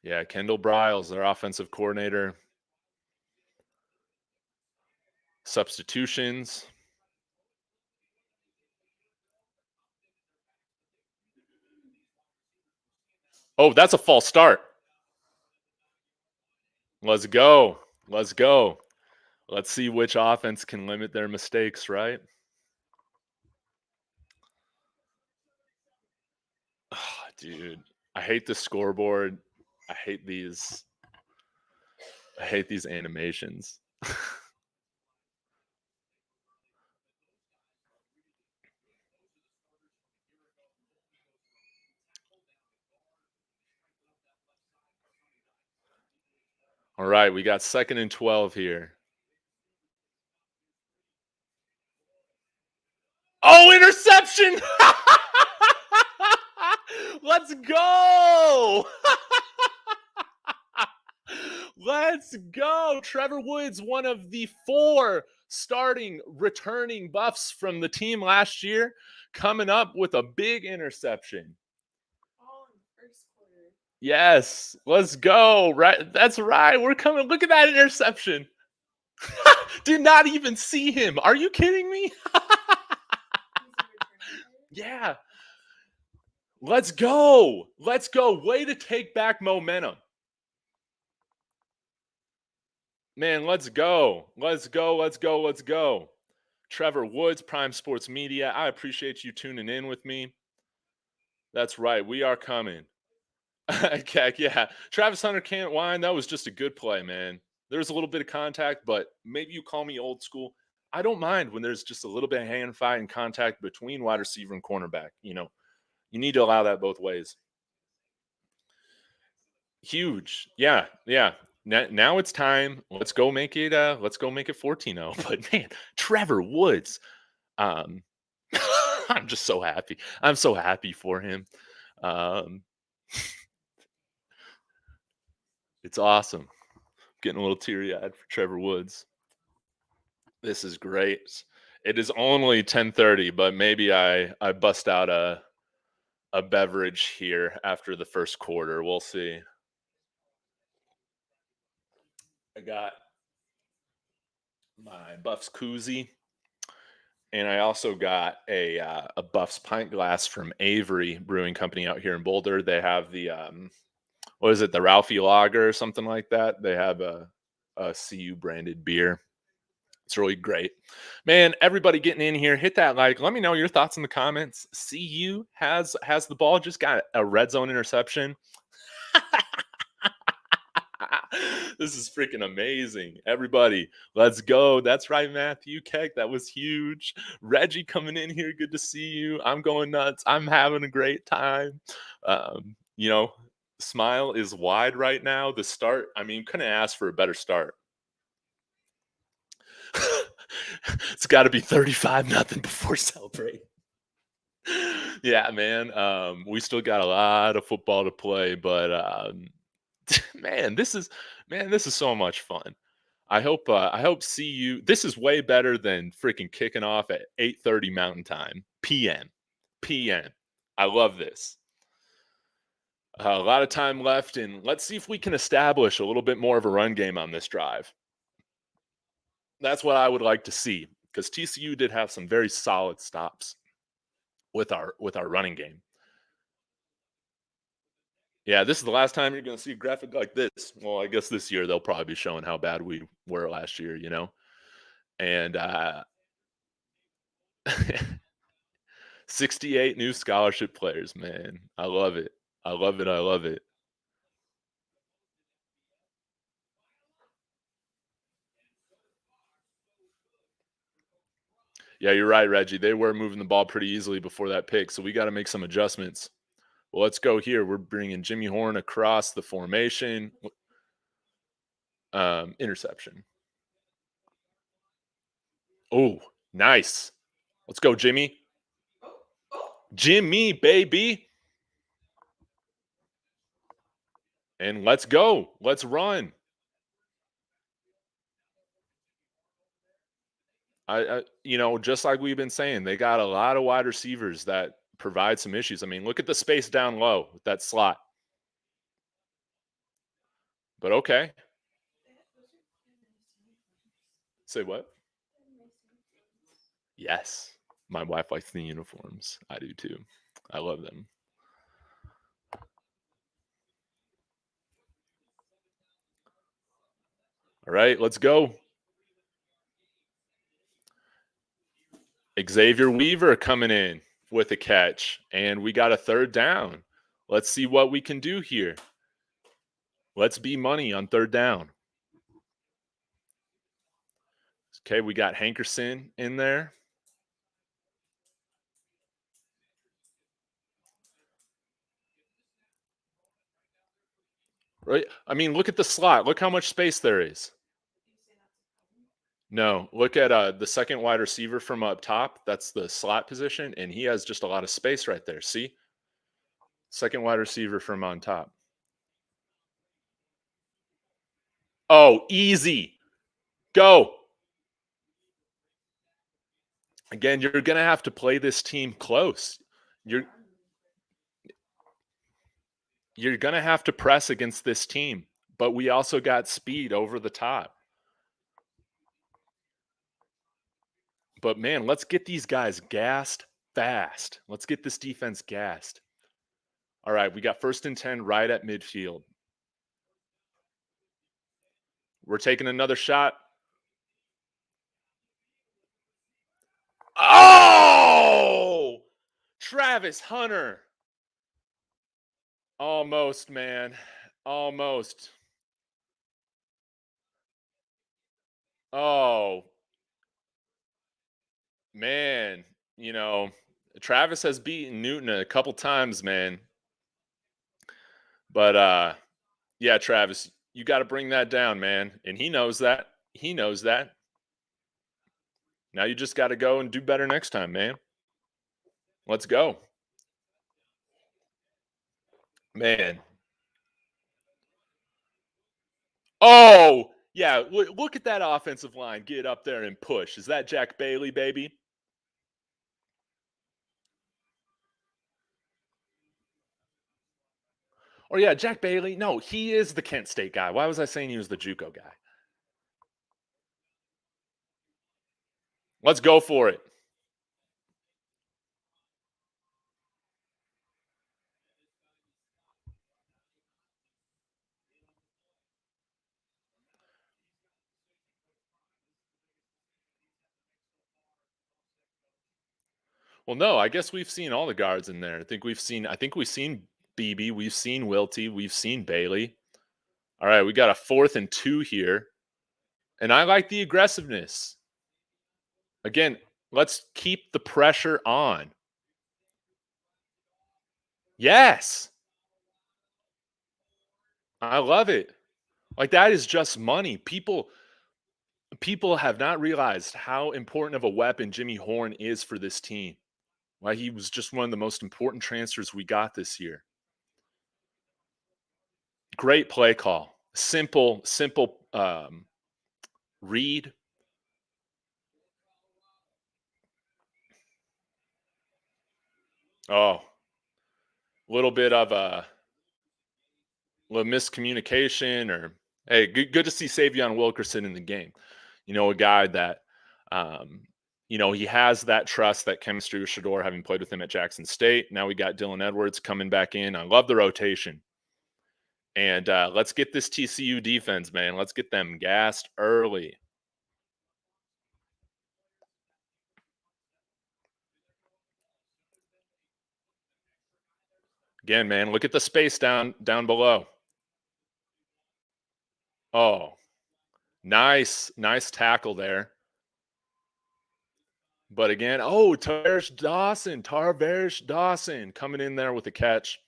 Yeah, Kendall Briles, their offensive coordinator. Substitutions. Oh, that's a false start. Let's go. Let's go. Let's see which offense can limit their mistakes, right? Oh, dude, I hate the scoreboard. I hate these animations. All right, we got 2nd and 12 here. Oh, interception! Let's go! Let's go! Trevor Woods, one of the 4 starting returning buffs from the team last year, coming up with a big interception. Yes, let's go. Right, that's right. We're coming. Look at that interception. Did not even see him. Are you kidding me? Yeah. Let's go. Let's go. Way to take back momentum. Man, let's go. Let's go. Let's go. Let's go. Trevor Woods, Prime Sports Media. I appreciate you tuning in with me. That's right. We are coming. Heck yeah. Travis Hunter can't whine. That was just a good play, man. There's a little bit of contact, but maybe you call me old school. I don't mind when there's just a little bit of hand fight and contact between wide receiver and cornerback. You need to allow that both ways. Huge. Yeah. Yeah. Now it's time. Let's go make it 14-0. But man, Trevor Woods. Um I'm just so happy. I'm so happy for him. Um it's awesome. Getting a little teary-eyed for Trevor Woods. This is great. It is only 10:30, but maybe I bust out a beverage here after the first quarter. We'll see. I got my Buffs koozie, and I also got a Buffs pint glass from Avery Brewing Company out here in Boulder. They have the what is it, the Ralphie Lager or something like that. They have a CU branded beer. It's really great. Man, everybody getting in here, hit that like. Let me know your thoughts in the comments. CU has the ball, just got a red zone interception. This is freaking amazing. Everybody, let's go. That's right, Matthew Keck. That was huge. Reggie coming in here. Good to see you. I'm going nuts. I'm having a great time. Um, you know, smile is wide right now. The start, I mean, couldn't ask for a better start. It's got to be 35-0 before celebrating. Yeah, man. We still got a lot of football to play, but man, this is so much fun. I hope see you. This is way better than freaking kicking off at 8:30 Mountain Time PM. PM. I love this. A lot of time left, and let's see if we can establish a little bit more of a run game on this drive. That's what I would like to see because TCU did have some very solid stops with our running game. Yeah, this is the last time you're going to see a graphic like this. Well, I guess this year they'll probably be showing how bad we were last year, you know. And 68 new scholarship players, man. I love it. I love it. I love it. Yeah, you're right, Reggie. They were moving the ball pretty easily before that pick, so we got to make some adjustments. Well, let's go here. We're bringing Jimmy Horn across the formation. Interception. Oh, nice. Let's go, Jimmy. Jimmy, baby. And let's go. Let's run. Just like we've been saying, they got a lot of wide receivers that provide some issues. I mean, look at the space down low with that slot. But okay. Say what? Yes. My wife likes the uniforms. I do too. I love them. All right, let's go. Xavier Weaver coming in with a catch, and we got a third down. Let's see what we can do here. Let's be money on third down. Okay, we got Hankerson in there. Right? I mean, look at the slot. Look how much space there is. No, look at the second wide receiver from up top. That's the slot position, and he has just a lot of space right there. See? Second wide receiver from on top. Oh, easy. Go. Again, you're going to have to play this team close. You're you're going to have to press against this team, but we also got speed over the top. But man, let's get these guys gassed fast. Let's get this defense gassed. All right, we got 1st and 10 right at midfield. We're taking another shot. Oh! Travis Hunter. Almost, man. Almost. Oh, man. Travis has beaten Newton a couple times, man. But yeah, Travis, you got to bring that down, man. And he knows that. He knows that. Now you just got to go and do better next time, man. Let's go. Man. Oh, yeah. Look at that offensive line. Get up there and push. Is that Jack Bailey, baby? Or yeah, Jack Bailey. No, he is the Kent State guy. Why was I saying he was the JUCO guy? Let's go for it. Well, no, I guess we've seen all the guards in there. I think we've seen BB, we've seen Wilty, we've seen Bailey. All right, we got a 4th and 2 here. And I like the aggressiveness. Again, let's keep the pressure on. Yes. I love it. Like that is just money. People People have not realized how important of a weapon Jimmy Horn is for this team. Why he was just one of the most important transfers we got this year. Great play call. Simple read. Oh, a little bit of a little miscommunication, or hey, good to see Savion Wilkerson in the game. A guy that, um, he has that trust, that chemistry with Shador, having played with him at Jackson State. Now we got Dylan Edwards coming back in. I love the rotation. And let's get this TCU defense, man. Let's get them gassed early. Again, man, look at the space down below. Oh, nice tackle there. But again, Tarvarish Dawson coming in there with a catch,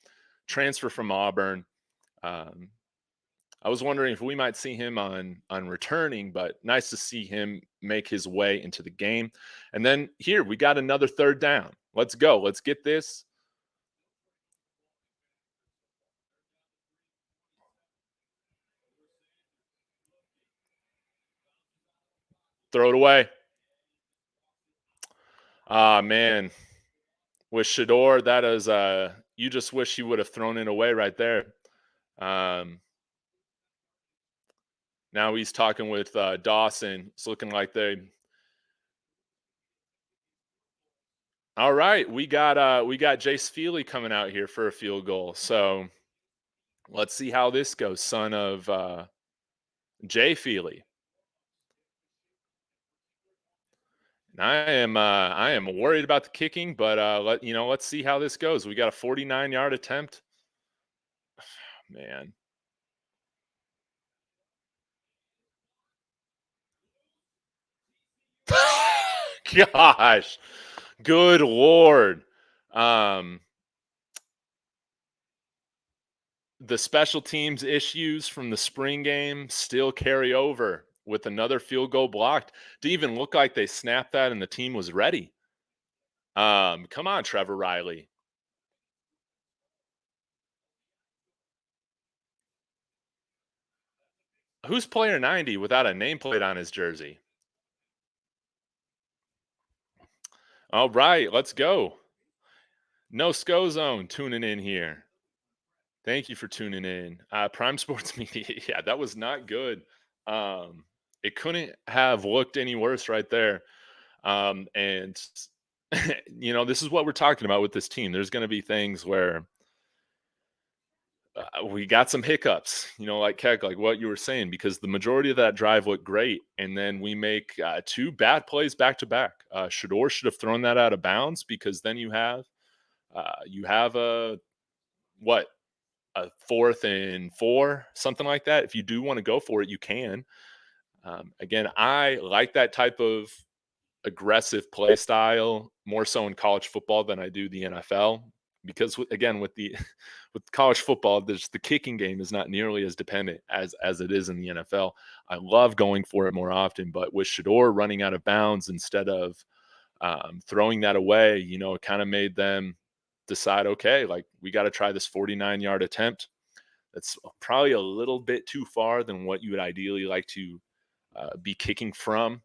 transfer from Auburn. Um, I was wondering if we might see him on returning, but nice to see him make his way into the game. And then here we got another third down. Let's go. Let's get this. Throw it away. Ah, man. With Shador, that is you just wish you would have thrown it away right there. Now he's talking with Dawson. It's looking like they. All right, we got Jace Feely coming out here for a field goal. So let's see how this goes, son of Jay Feely. And I am worried about the kicking, but let's see how this goes. We got a 49-yard attempt. Man. Gosh. Good Lord. The special teams issues from the spring game still carry over with another field goal blocked. Didn't even look like they snapped that and the team was ready. Come on, Trevor Riley. Who's player 90 without a nameplate on his jersey? All right, let's go. No SCO Zone tuning in here. Thank you for tuning in. Prime Sports Media. Yeah, that was not good. It couldn't have looked any worse right there. And this is what we're talking about with this team. There's going to be things where we got some hiccups, like Keck, like what you were saying, because the majority of that drive looked great. And then we make two bad plays back to back. Shador should have thrown that out of bounds, because then you have a 4th and 4, something like that. If you do want to go for it, you can. Again, I like that type of aggressive play style more so in college football than I do the NFL, because again, with college football, the kicking game is not nearly as dependent as it is in the NFL. I love going for it more often, but with Shador running out of bounds instead of throwing that away, it kind of made them decide, okay, like we got to try this 49-yard attempt. That's probably a little bit too far than what you would ideally like to be kicking from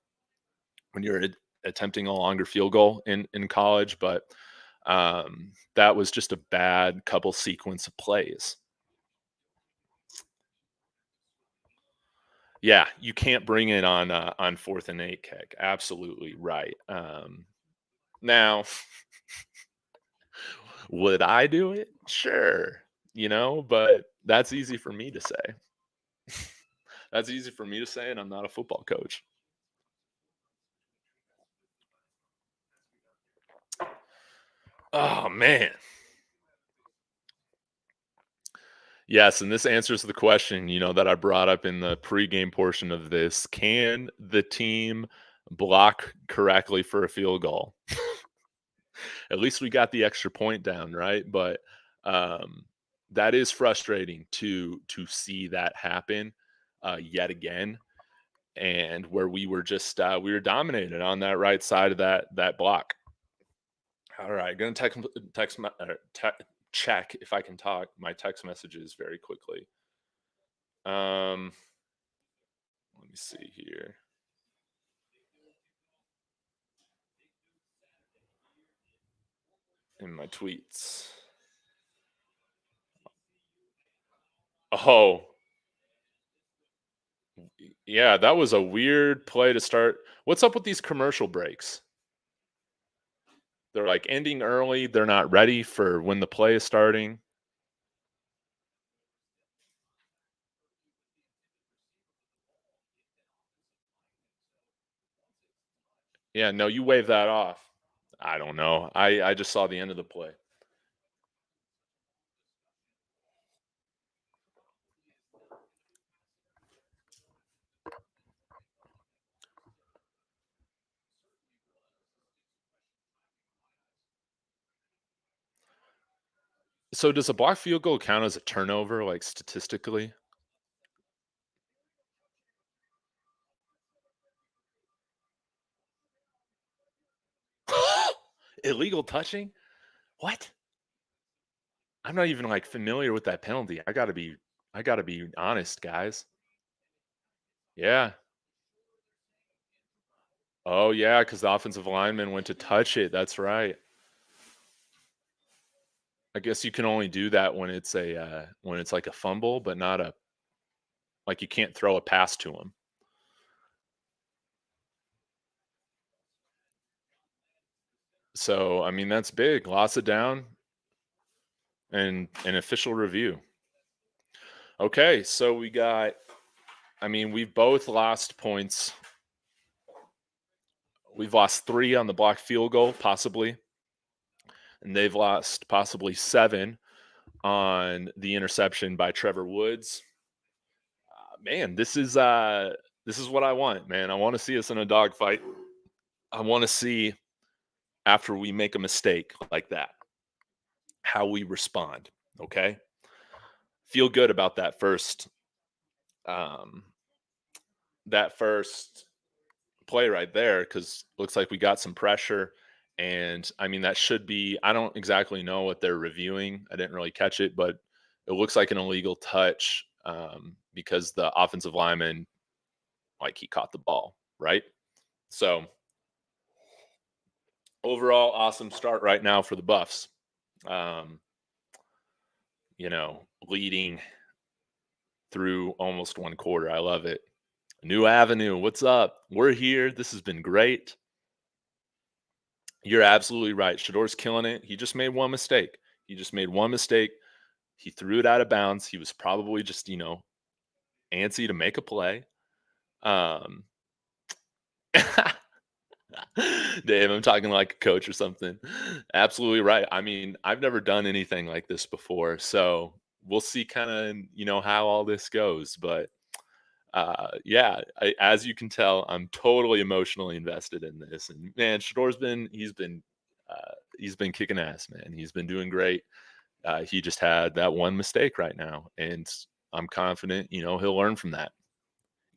when you're attempting a longer field goal in college. But that was just a bad couple sequence of plays. Yeah, you can't bring it on 4th and 8 kick. Absolutely right. Now, would I do it? Sure, but that's easy for me to say. That's easy for me to say, and I'm not a football coach. Oh, man. Yes, and this answers the question, that I brought up in the pregame portion of this. Can the team block correctly for a field goal? At least we got the extra point down, right? But that is frustrating to see that happen yet again. and where we were just we were dominated on that right side of that block. All right, gonna check if I can talk my text messages very quickly. Let me see here. In my tweets. Oh, yeah, that was a weird play to start. What's up with these commercial breaks? They're like ending early. They're not ready for when the play is starting. Yeah, no, you wave that off. I don't know. I just saw the end of the play. So does a block field goal count as a turnover, like statistically? Illegal touching? What? I'm not even like familiar with that penalty. I gotta be honest, guys. Yeah. Oh yeah, because the offensive lineman went to touch it. That's right. I guess you can only do that when it's like a fumble, but not a like you can't throw a pass to him. So I mean that's big. Loss it down and an official review. Okay, so we got. I mean we've both lost points. We've lost 3 on the blocked field goal, possibly, and they've lost possibly 7 on the interception by Trevor Woods. Man, this is what I want, man. I want to see us in a dogfight. I want to see after we make a mistake like that, how we respond. Okay, feel good about um, that first play right there because looks like we got some pressure. And I mean, that should be, I don't exactly know what they're reviewing. I didn't really catch it, but it looks like an illegal touch because the offensive lineman, like he caught the ball, right? So overall, awesome start right now for the Buffs. Um, leading through almost one quarter. I love it. New Avenue, what's up? We're here. This has been great. You're absolutely right. Shador's killing it. He just made one mistake. He just made one mistake. He threw it out of bounds. He was probably just, antsy to make a play. Um, Dave, I'm talking like a coach or something. Absolutely right. I mean, I've never done anything like this before. So we'll see kind of, how all this goes. But yeah, as you can tell, I'm totally emotionally invested in this. And man, Shador's he's been kicking ass, man. He's been doing great. He just had that one mistake right now, and I'm confident, he'll learn from that.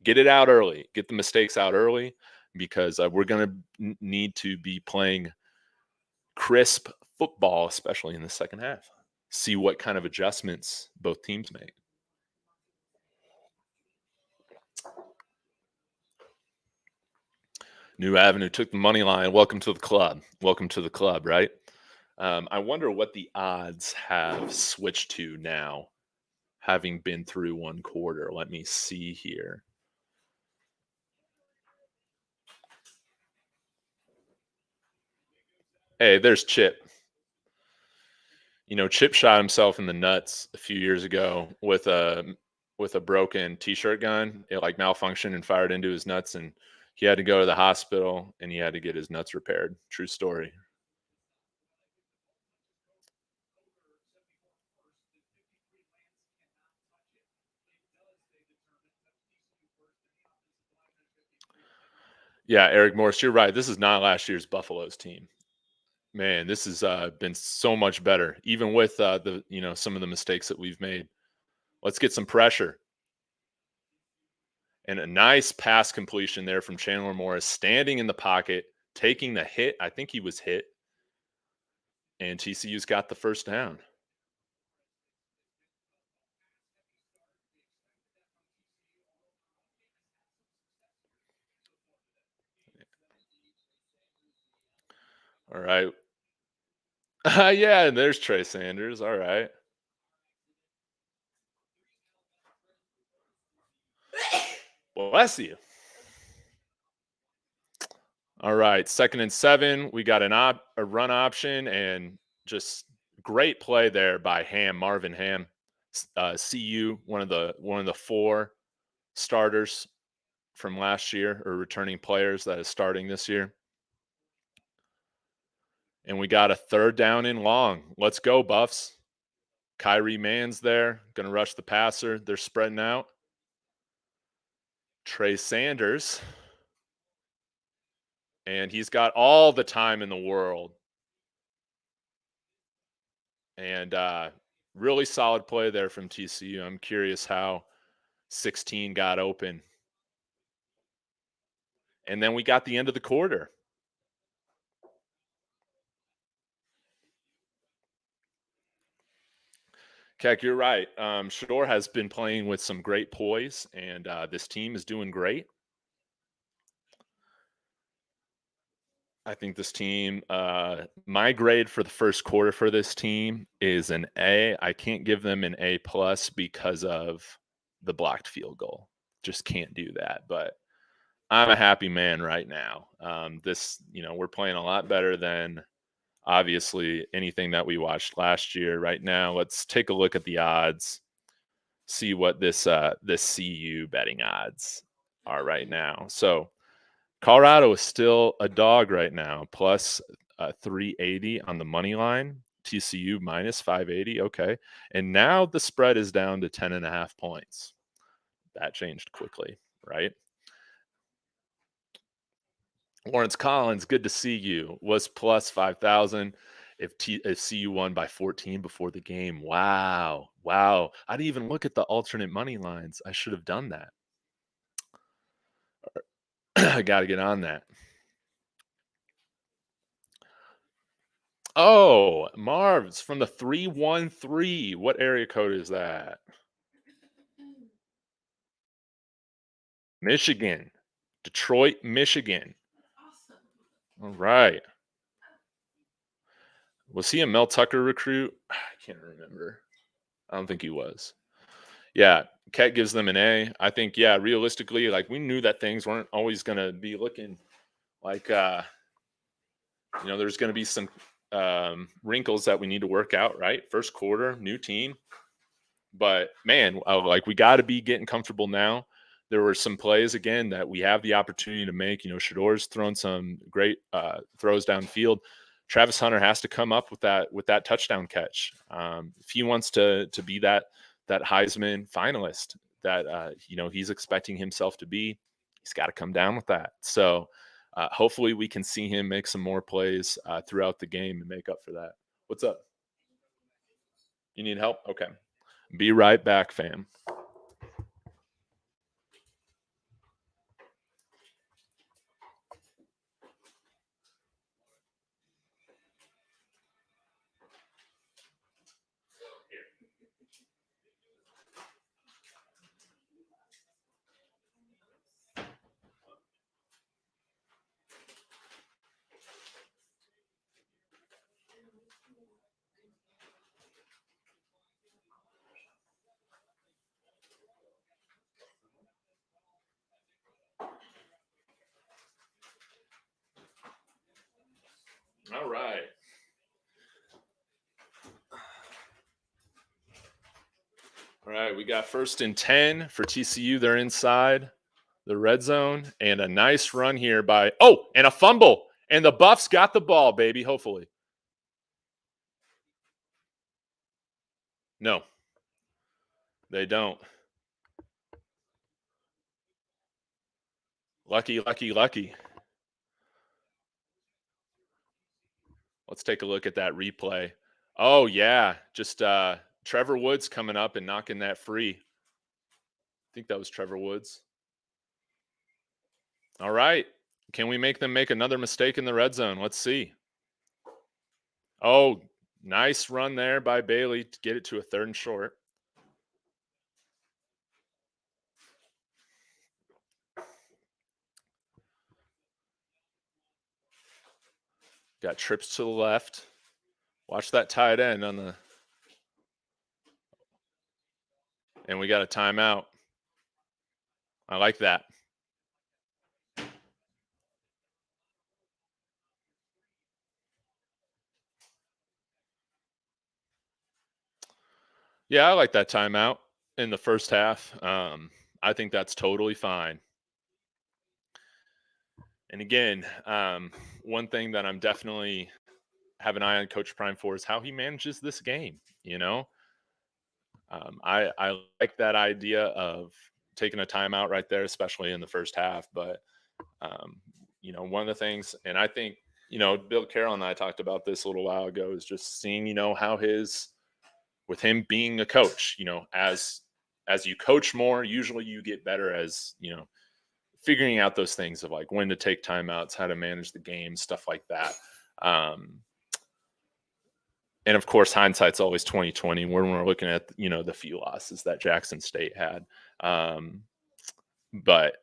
Get it out early. Get the mistakes out early because we're going to need to be playing crisp football, especially in the second half. See what kind of adjustments both teams make. New Avenue took the money line. Welcome to the club. Welcome to the club, right? I wonder what the odds have switched to now, having been through one quarter. Let me see here. Hey, there's Chip. Chip shot himself in the nuts a few years ago with a broken t-shirt gun. It like malfunctioned and fired into his nuts, and he had to go to the hospital and he had to get his nuts repaired. True story. Yeah, Eric Morris, you're right. This is not last year's Buffalo's team. Man, this has been so much better, even with the some of the mistakes that we've made. Let's get some pressure. And a nice pass completion there from Chandler Morris, standing in the pocket, taking the hit. I think he was hit. And TCU's got the first down. All right. Yeah, there's Trey Sanders. All right. Bless you. All right. 2nd and 7. We got a run option and just great play there by Marvin Ham. CU, one of the 4 starters from last year, or returning players that is starting this year. And we got a 3rd down and long. Let's go, Buffs. Kyrie Mann's there, going to rush the passer. They're spreading out. Trey Sanders, and he's got all the time in the world. And really solid play there from TCU. I'm curious how 16 got open. And then we got the end of the quarter. Keck, you're right. Shore has been playing with some great poise, and this team is doing great. I think this team, my grade for the first quarter for this team is an A. I can't give them an A plus because of the blocked field goal. Just can't do that. But I'm a happy man right now. We're playing a lot better than obviously anything that we watched last year. Right now, let's take a look at the odds, see what this CU betting odds are right now. So Colorado is still a dog right now, plus 380 on the money line. TCU minus 580. Okay. And now the spread is down to 10.5 points. That changed quickly, right? Lawrence Collins, good to see you, was plus 5,000 if CU won by 14 before the game. Wow. I didn't even look at the alternate money lines. I should have done that. I got to get on that. Oh, Marv's from the 313. What area code is that? Michigan. Detroit, Michigan. All right. Was he a Mel Tucker recruit? I can't remember. I don't think he was. Yeah, Ket gives them an A. I think, yeah, realistically, like we knew that things weren't always going to be looking like, there's going to be some wrinkles that we need to work out, right? First quarter, new team. But man, like we got to be getting comfortable now. There were some plays again that we have the opportunity to make. Shador's thrown some great throws downfield. Travis Hunter has to come up with that touchdown catch if he wants to be that Heisman finalist that he's expecting himself to be. He's got to come down with that. So hopefully we can see him make some more plays throughout the game and make up for that. What's up? You need help? Okay. Be right back, fam. All right. All right, we got 1st and 10 for TCU. They're inside the red zone, and a nice run here and a fumble. And the Buffs got the ball, baby, hopefully. No, they don't. Lucky. Let's take a look at that replay. Oh, yeah, just Trevor Woods coming up and knocking that free. I think that was Trevor Woods. All right. Can we make them make another mistake in the red zone? Let's see. Oh, nice run there by Bailey to get it to a 3rd and short. Got trips to the left. Watch that tight end on the, and we got a timeout. I like that. Yeah, I like that timeout in the first half. I think that's totally fine. And again, one thing that I'm definitely have an eye on Coach Prime for is how he manages this game. I like that idea of taking a timeout right there, especially in the first half. But um, one of the things, and I think Bill Carroll and I talked about this a little while ago, is just seeing how his with him being a coach, as you coach more, usually you get better as figuring out those things of like when to take timeouts, how to manage the game, stuff like that. Um, and of course, hindsight's always 2020 when we're looking at the few losses that Jackson State had. Um, but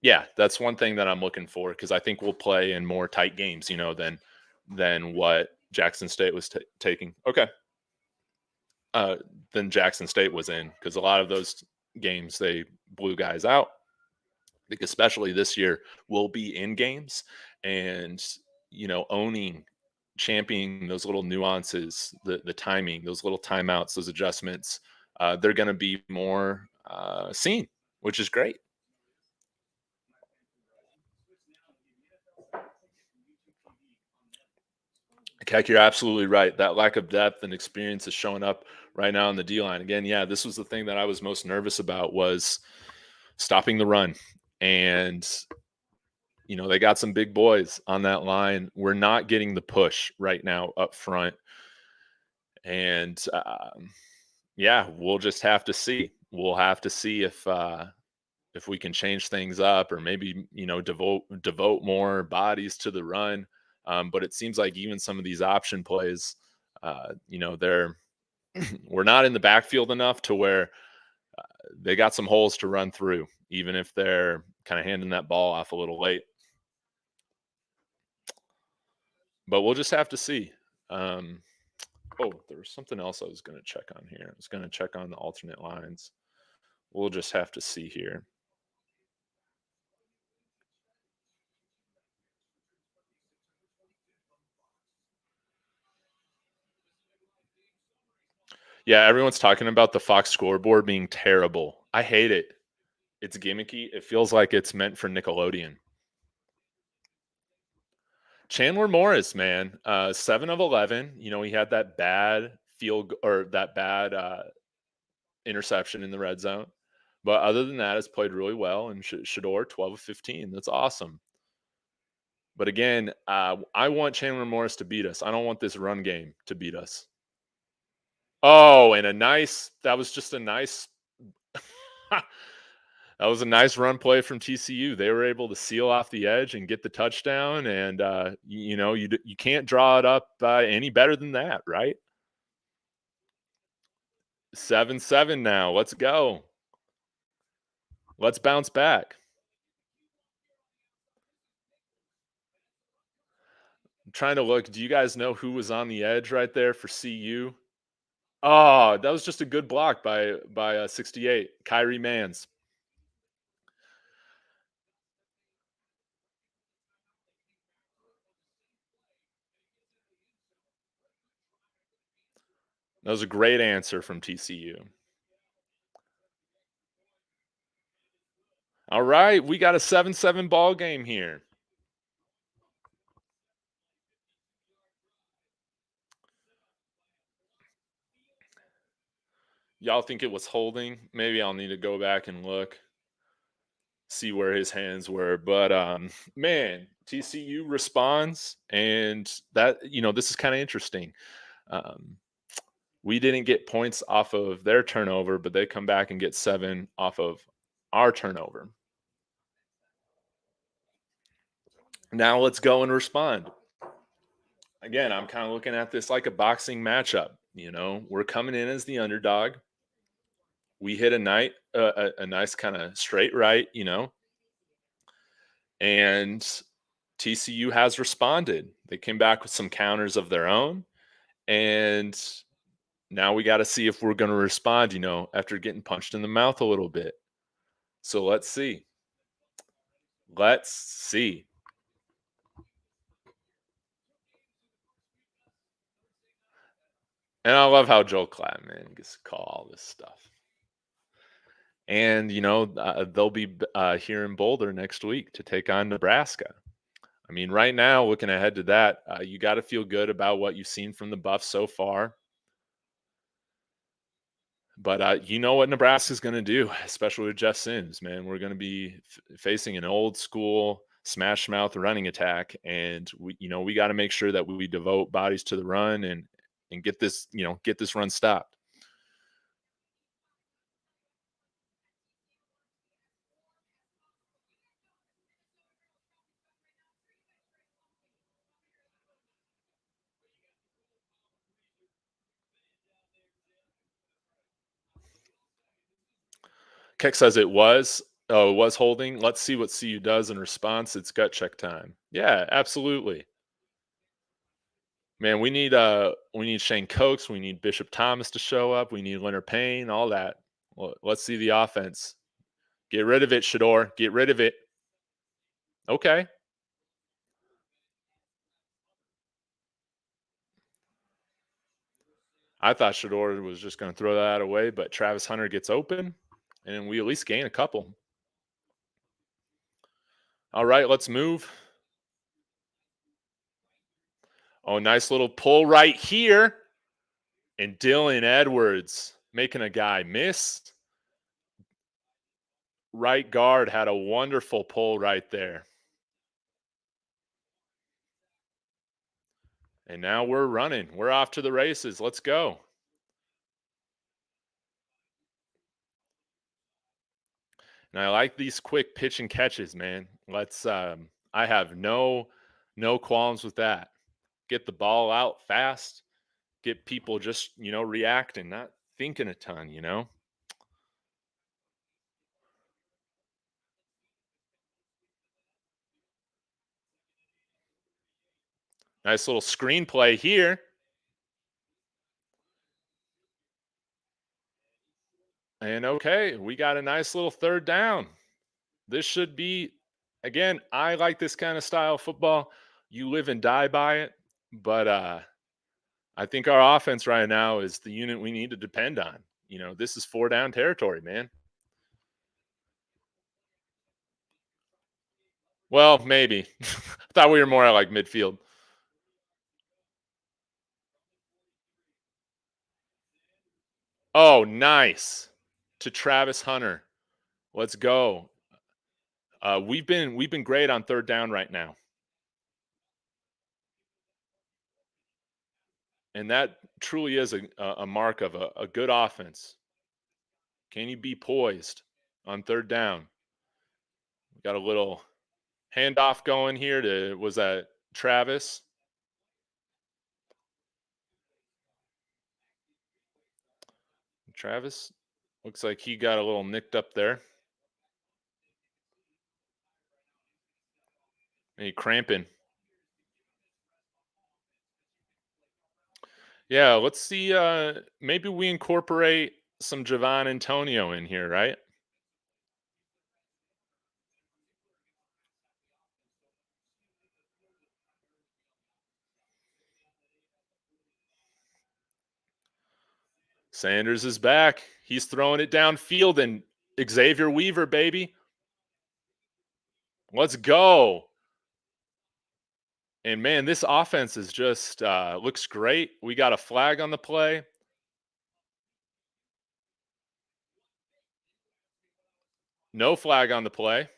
yeah, that's one thing that I'm looking for because I think we'll play in more tight games, than what Jackson State was taking. Okay, uh, than Jackson State was in because a lot of those games they blew guys out. I think especially this year will be in games and owning championing those little nuances, the timing, those little timeouts, those adjustments. They're going to be more seen, which is great. Keck, you're absolutely right. That lack of depth and experience is showing up right now on the D line. Again, yeah, this was the thing that I was most nervous about was stopping the run. And they got some big boys on that line. We're not getting the push right now up front. And yeah, we'll just have to see. We'll have to see if we can change things up or maybe devote more bodies to the run. But it seems like even some of these option plays, they're we're not in the backfield enough to where they got some holes to run through, even if they're kind of handing that ball off a little late. But we'll just have to see. Um, oh, there was something else I was going to check on here. I was going to check on the alternate lines. We'll just have to see here. Yeah, everyone's talking about the Fox scoreboard being terrible. I hate it. It's gimmicky. It feels like it's meant for Nickelodeon. Chandler Morris, man, 7 of 11. He had that bad field or that bad interception in the red zone, but other than that, has played really well. And Shador, 12 of 15. That's awesome. But again, I want Chandler Morris to beat us. I don't want this run game to beat us. Oh, and that was just a nice that was a nice run play from TCU. They were able to seal off the edge and get the touchdown, and you can't draw it up any better than that, right? 7-7 now. Let's go. Let's bounce back. I'm trying to look. Do you guys know who was on the edge right there for CU? Oh, that was just a good block by 68, Kyrie Mans. That was a great answer from TCU. All right, we got a 7-7 ball game here. Y'all think it was holding? Maybe I'll need to go back and look, see where his hands were. But man, TCU responds, and that this is kind of interesting. Um, we didn't get points off of their turnover, but they come back and get 7 off of our turnover. Now let's go and respond. Again, I'm kind of looking at this like a boxing matchup. We're coming in as the underdog. We hit a nice kind of straight right, and TCU has responded. They came back with some counters of their own, and now we got to see if we're going to respond, after getting punched in the mouth a little bit. So let's see. Let's see. And I love how Joe Clattman gets to call all this stuff. And, they'll be here in Boulder next week to take on Nebraska. I mean, right now, looking ahead to that, you got to feel good about what you've seen from the Buffs so far. But you know what Nebraska's going to do, especially with Jeff Sims, man. We're going to be facing an old school smash mouth running attack, and we got to make sure that we devote bodies to the run and get this run stopped. Keck says it was. Oh, it was holding. Let's see what CU does in response. It's gut check time. Yeah, absolutely. Man, we need Shane Cokes, we need Bishop Thomas to show up, we need Leonard Payne, all that. Well, let's see the offense. Get rid of it, Shador. Get rid of it. Okay. I thought Shador was just going to throw that away, but Travis Hunter gets open, and we at least gain a couple. All right, let's move. Oh, nice little pull right here. And Dylan Edwards making a guy miss. Right guard had a wonderful pull right there. And now we're running. We're off to the races. Let's go. And I like these quick pitch and catches, man. I have no qualms with that. Get the ball out fast, get people just, reacting, not thinking a ton. Nice little screenplay here. And okay, we got a nice little third down. This should be, again, I like this kind of style of football. You live and die by it. But I think our offense right now is the unit we need to depend on. This is 4 down territory, man. Well, maybe. I thought we were more like midfield. Oh, nice. To Travis Hunter. Let's go. We've been great on third down right now. And that truly is a mark of a good offense. Can you be poised on third down? We got a little handoff going here was that Travis? Travis looks like he got a little nicked up there. And he cramping. Yeah, let's see. Maybe we incorporate some Javon Antonio in here, right? Sanders is back. He's throwing it downfield, and Xavier Weaver, baby. Let's go. And man, this offense is just looks great. We got a flag on the play. No flag on the play.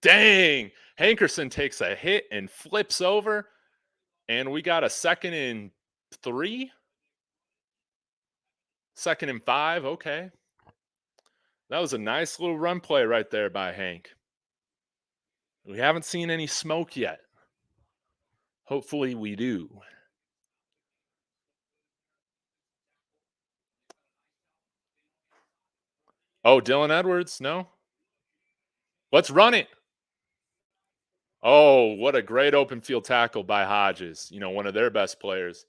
Dang. Hankerson takes a hit and flips over. And we got a 2nd and 3. 2nd and 5. Okay. That was a nice little run play right there by Hank. We haven't seen any smoke yet. Hopefully we do. Oh, Dylan Edwards? No? Let's run it. Oh, what a great open field tackle by Hodges. One of their best players.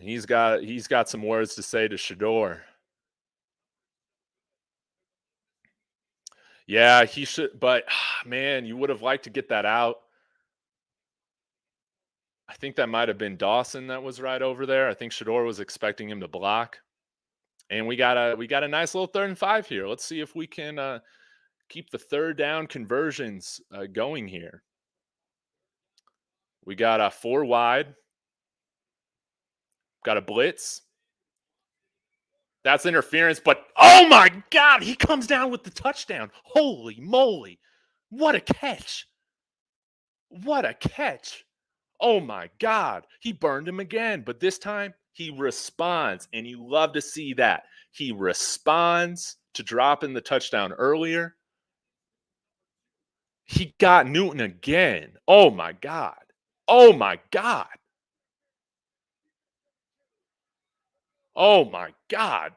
He's got some words to say to Shador. Yeah, he should, but man, you would have liked to get that out. I think that might have been Dawson that was right over there. I think Shador was expecting him to block. And we got a nice little 3rd and 5 here. Let's see if we can keep the 3rd down conversions going here. We got a 4 wide. Got a blitz. That's interference, but oh my God, he comes down with the touchdown. Holy moly. What a catch. What a catch. Oh my God. He burned him again, but this time he responds, and you love to see that. He responds to dropping the touchdown earlier. He got Newton again. Oh my God. Oh my God. Oh my God.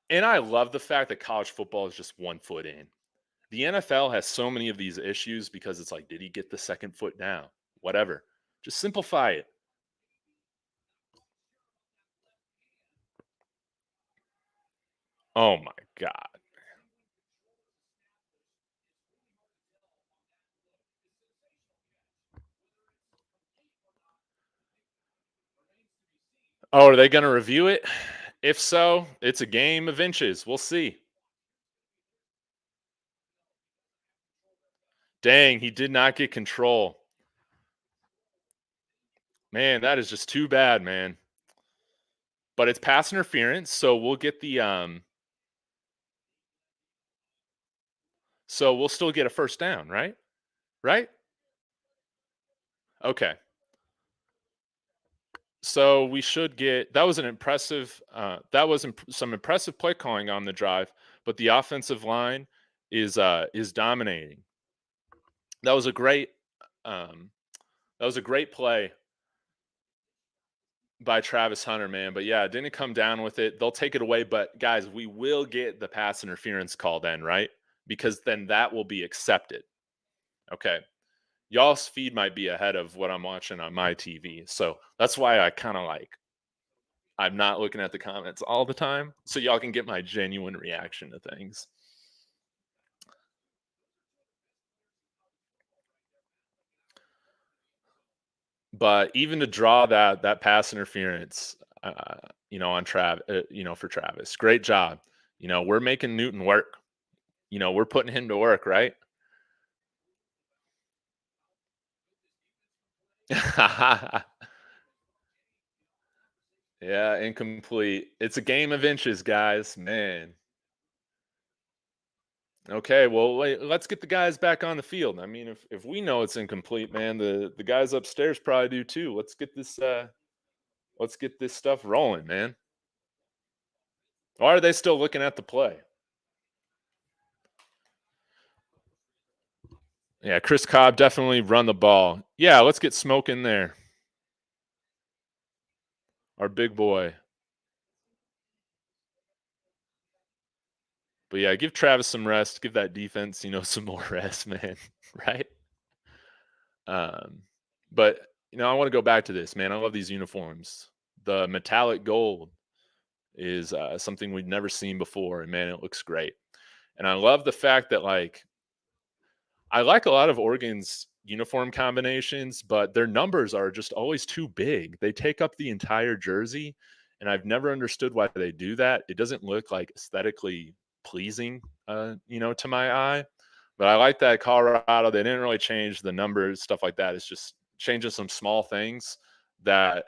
And I love the fact that college football is just 1 foot in. The NFL has so many of these issues because it's like, did he get the 2nd foot down? Whatever. Just simplify it. Oh my God. Oh, are they going to review it? If so, it's a game of inches. We'll see. Dang, he did not get control. Man, that is just too bad, man. But it's pass interference, so we'll get so we'll still get a 1st down, right? Right? Okay. So we should get that was an impressive some impressive play calling on the drive, but the offensive line is dominating. That was a great um that was a great play by Travis Hunter, man. But yeah, didn't come down with it. They'll take it away, but guys, we will get the pass interference call then, right? Because then that will be accepted. Okay. Y'all's feed might be ahead of what I'm watching on my TV. So that's why I kind of like I'm not looking at the comments all the time, so y'all can get my genuine reaction to things. But even to draw that pass interference, on for Travis, great job. We're making Newton work. We're putting him to work, right? Yeah, incomplete. It's a game of inches, guys. Man. Okay, well, let's get the guys back on the field. I mean, if we know it's incomplete, man, the guys upstairs probably do too. Let's get this stuff rolling, man. Or are they still looking at the play? Yeah, Chris Cobb definitely run the ball. Yeah, let's get Smoke in there. Our big boy. But yeah, give Travis some rest. Give that defense, some more rest, man. Right? Um, but I want to go back to this, man. I love these uniforms. The metallic gold is something we've never seen before, and man, it looks great. And I love the fact that I like a lot of Oregon's uniform combinations, but their numbers are just always too big. They take up the entire jersey, and I've never understood why they do that. It doesn't look like aesthetically pleasing, to my eye. But I like that Colorado. They didn't really change the numbers, stuff like that. It's just changing some small things that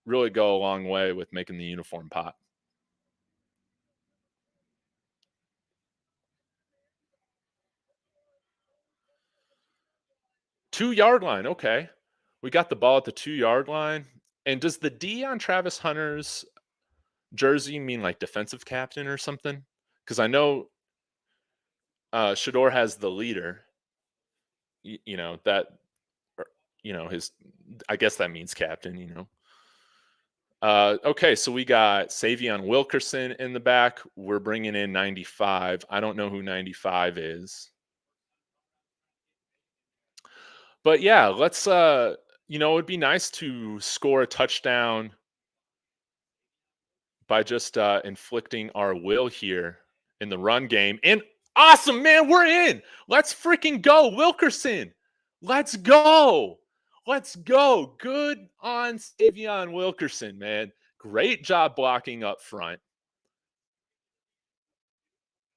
really go a long way with making the uniform pop. 2 yard line. Okay. We got the ball at the 2 yard line. And does the D on Travis Hunter's jersey mean like defensive captain or something? Because I know Shador has the leader. You know that, or, his. I guess that means captain. Okay, so we got Sy'veon Wilkerson in the back. We're bringing in 95. I don't know who 95 is. But yeah, let's it'd be nice to score a touchdown by just inflicting our will here in the run game. And awesome, man, we're in. Let's freaking go, Wilkerson. Let's go. Let's go. Good on Sy'veon Wilkerson, man. Great job blocking up front.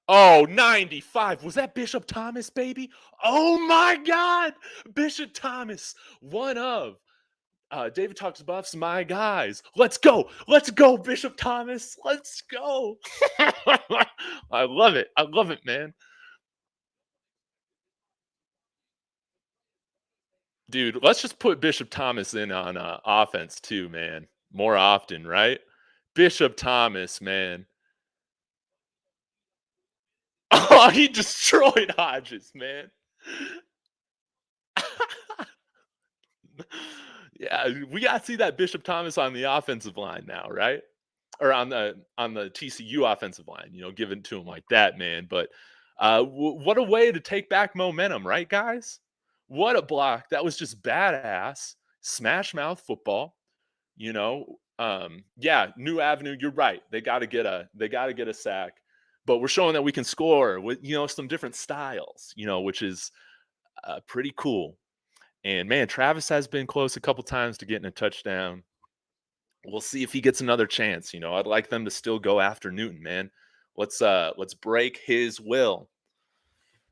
Oh, 95. Was that Bishop Thomas, baby? Oh my God. Bishop Thomas, one of David Talks Buffs, my guys. Let's go. Let's go, Bishop Thomas. Let's go. I love it. I love it, man. Dude, let's just put Bishop Thomas in on offense too, man. More often, right? Bishop Thomas, man. Oh, he destroyed Hodges, man. Yeah, we got to see that Bishop Thomas on the offensive line now, right? Or on the TCU offensive line, give it to him like that, man. But what a way to take back momentum, right, guys? What a block! That was just badass, smash mouth football. Yeah, new avenue. You're right. They got to get a sack, but we're showing that we can score with some different styles, which is pretty cool. And man, Travis has been close a couple times to getting a touchdown. We'll see if he gets another chance. I'd like them to still go after Newton, man. Let's break his will.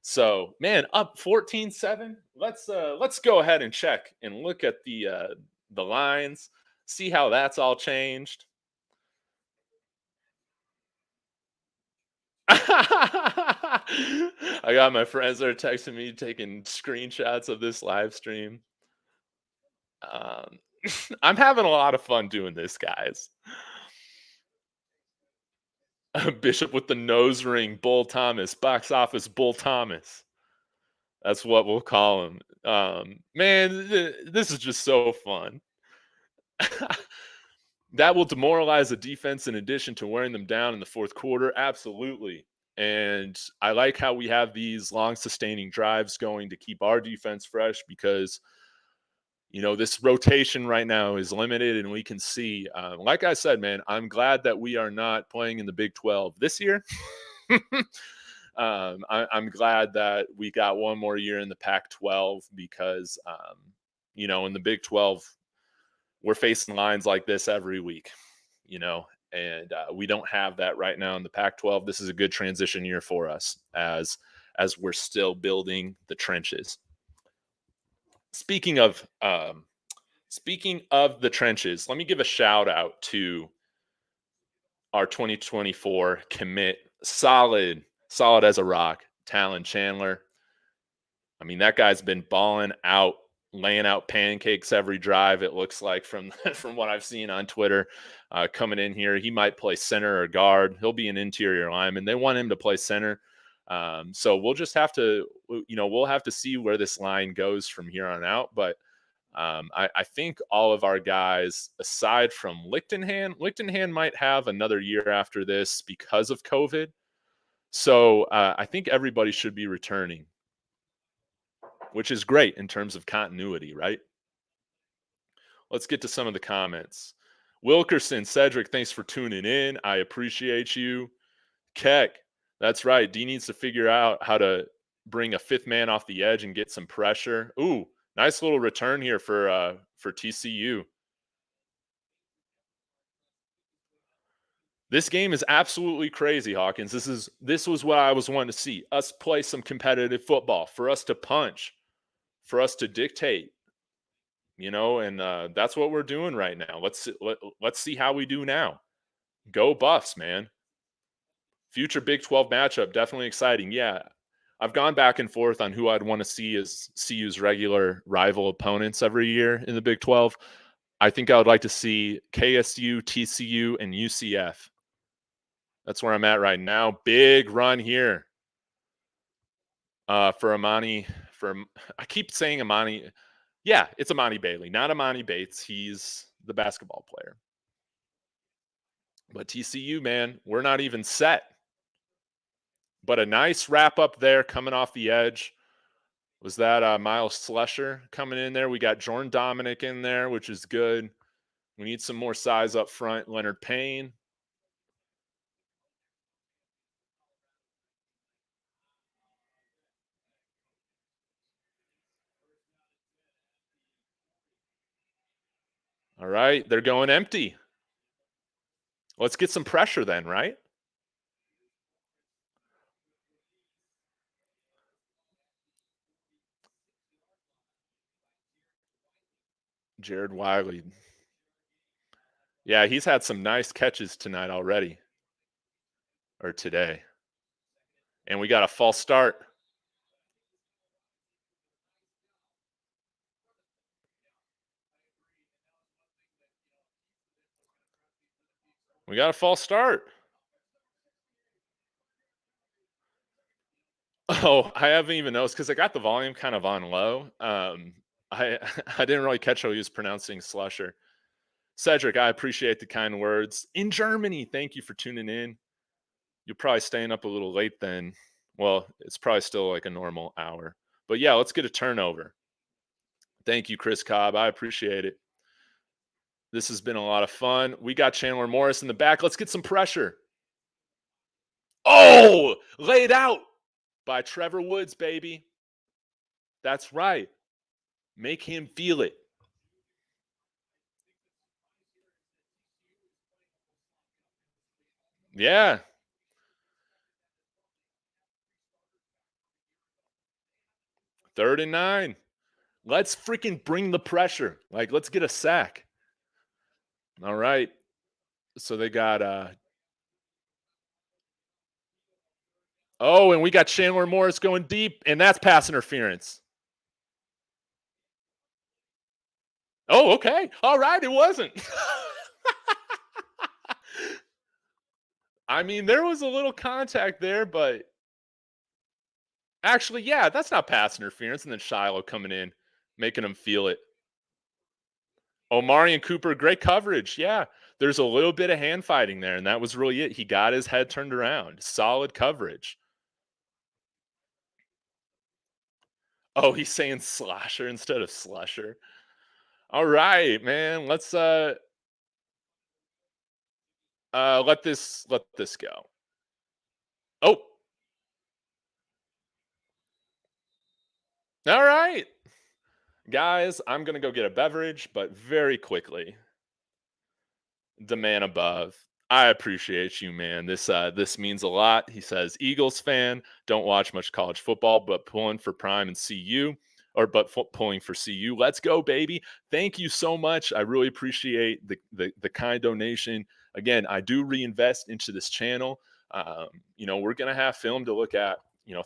So, man, up 14-7. Let's go ahead and check and look at the lines, see how that's all changed. I got my friends that are texting me, taking screenshots of this live stream. Um, I'm having a lot of fun doing this, guys. Bishop with the nose ring, Bull Thomas, box office Bull Thomas. That's what we'll call him. Man, this is just so fun. That will demoralize the defense in addition to wearing them down in the fourth quarter. Absolutely. And I like how we have these long sustaining drives going to keep our defense fresh because this rotation right now is limited, and we can see, like I said, man, I'm glad that we are not playing in the Big 12 this year. I'm glad that we got one more year in the Pac-12 because, in the Big 12, we're facing lines like this every week, and we don't have that right now in the Pac-12. This is a good transition year for us as we're still building the trenches. Speaking of the trenches, let me give a shout out to our 2024 commit, solid as a rock, Talon Chandler. I mean, that guy's been balling out, laying out pancakes every drive. It looks like from what I've seen on Twitter, coming in here, he might play center or guard. He'll be an interior lineman. They want him to play center. So we'll just have to, we'll have to see where this line goes from here on out. But I think all of our guys, aside from Lichtenhan might have another year after this because of COVID. So I think everybody should be returning, which is great in terms of continuity, right? Let's get to some of the comments. Wilkerson, Cedric, thanks for tuning in. I appreciate you. Keck, that's right. D needs to figure out how to bring a fifth man off the edge and get some pressure. Ooh, nice little return here for TCU. This game is absolutely crazy, Hawkins. This was what I was wanting to see. Us play some competitive football, for us to punch, for us to dictate. And that's what we're doing right now. Let's see how we do now. Go Buffs, man. Future Big 12 matchup, definitely exciting. Yeah, I've gone back and forth on who I'd want to see as CU's regular rival opponents every year in the Big 12. I think I would like to see KSU, TCU, and UCF. That's where I'm at right now. Big run here for Amani. I keep saying Amani. Yeah, it's Amani Bailey, not Amani Bates. He's the basketball player. But TCU, man, we're not even set. But a nice wrap up there coming off the edge. Was that Miles Slusher coming in there? We got Jordan Dominic in there, which is good. We need some more size up front. Leonard Payne. All right, they're going empty. Let's get some pressure then, right? Jared Wiley. Yeah, he's had some nice catches tonight already, or today. And we got a false start. We got a false start. Oh, I haven't even noticed because I got the volume kind of on low. I I didn't really catch how he was pronouncing Slusher. Cedric, I appreciate the kind words. In Germany, thank you for tuning in. You're probably staying up a little late then. Well, it's probably still like a normal hour. But yeah, let's get a turnover. Thank you, Chris Cobb. I appreciate it. This has been a lot of fun. We got Chandler Morris in the back. Let's get some pressure. Oh, laid out by Trevor Woods, baby. That's right. Make him feel it. Yeah. 3rd and 9. Let's freaking bring the pressure. Like, let's get a sack. All right. So they got oh, and we got Chandler Morris going deep, and that's pass interference. Oh, okay. All right, it wasn't. I mean, there was a little contact there, but actually, yeah, that's not pass interference. And then Shiloh coming in, making him feel it. Omari and Cooper, great coverage. Yeah, there's a little bit of hand fighting there, and that was really it. He got his head turned around. Solid coverage. Oh, he's saying slasher instead of slusher. All right, man. Let's let this go. Oh, all right. Guys, I'm gonna go get a beverage, but very quickly. The man above. I appreciate you, man. This means a lot. He says, Eagles fan, don't watch much college football, but pulling for Prime and CU, or pulling for CU. Let's go, baby. Thank you so much. I really appreciate the kind donation. Again, I do reinvest into this channel. We're gonna have film to look at,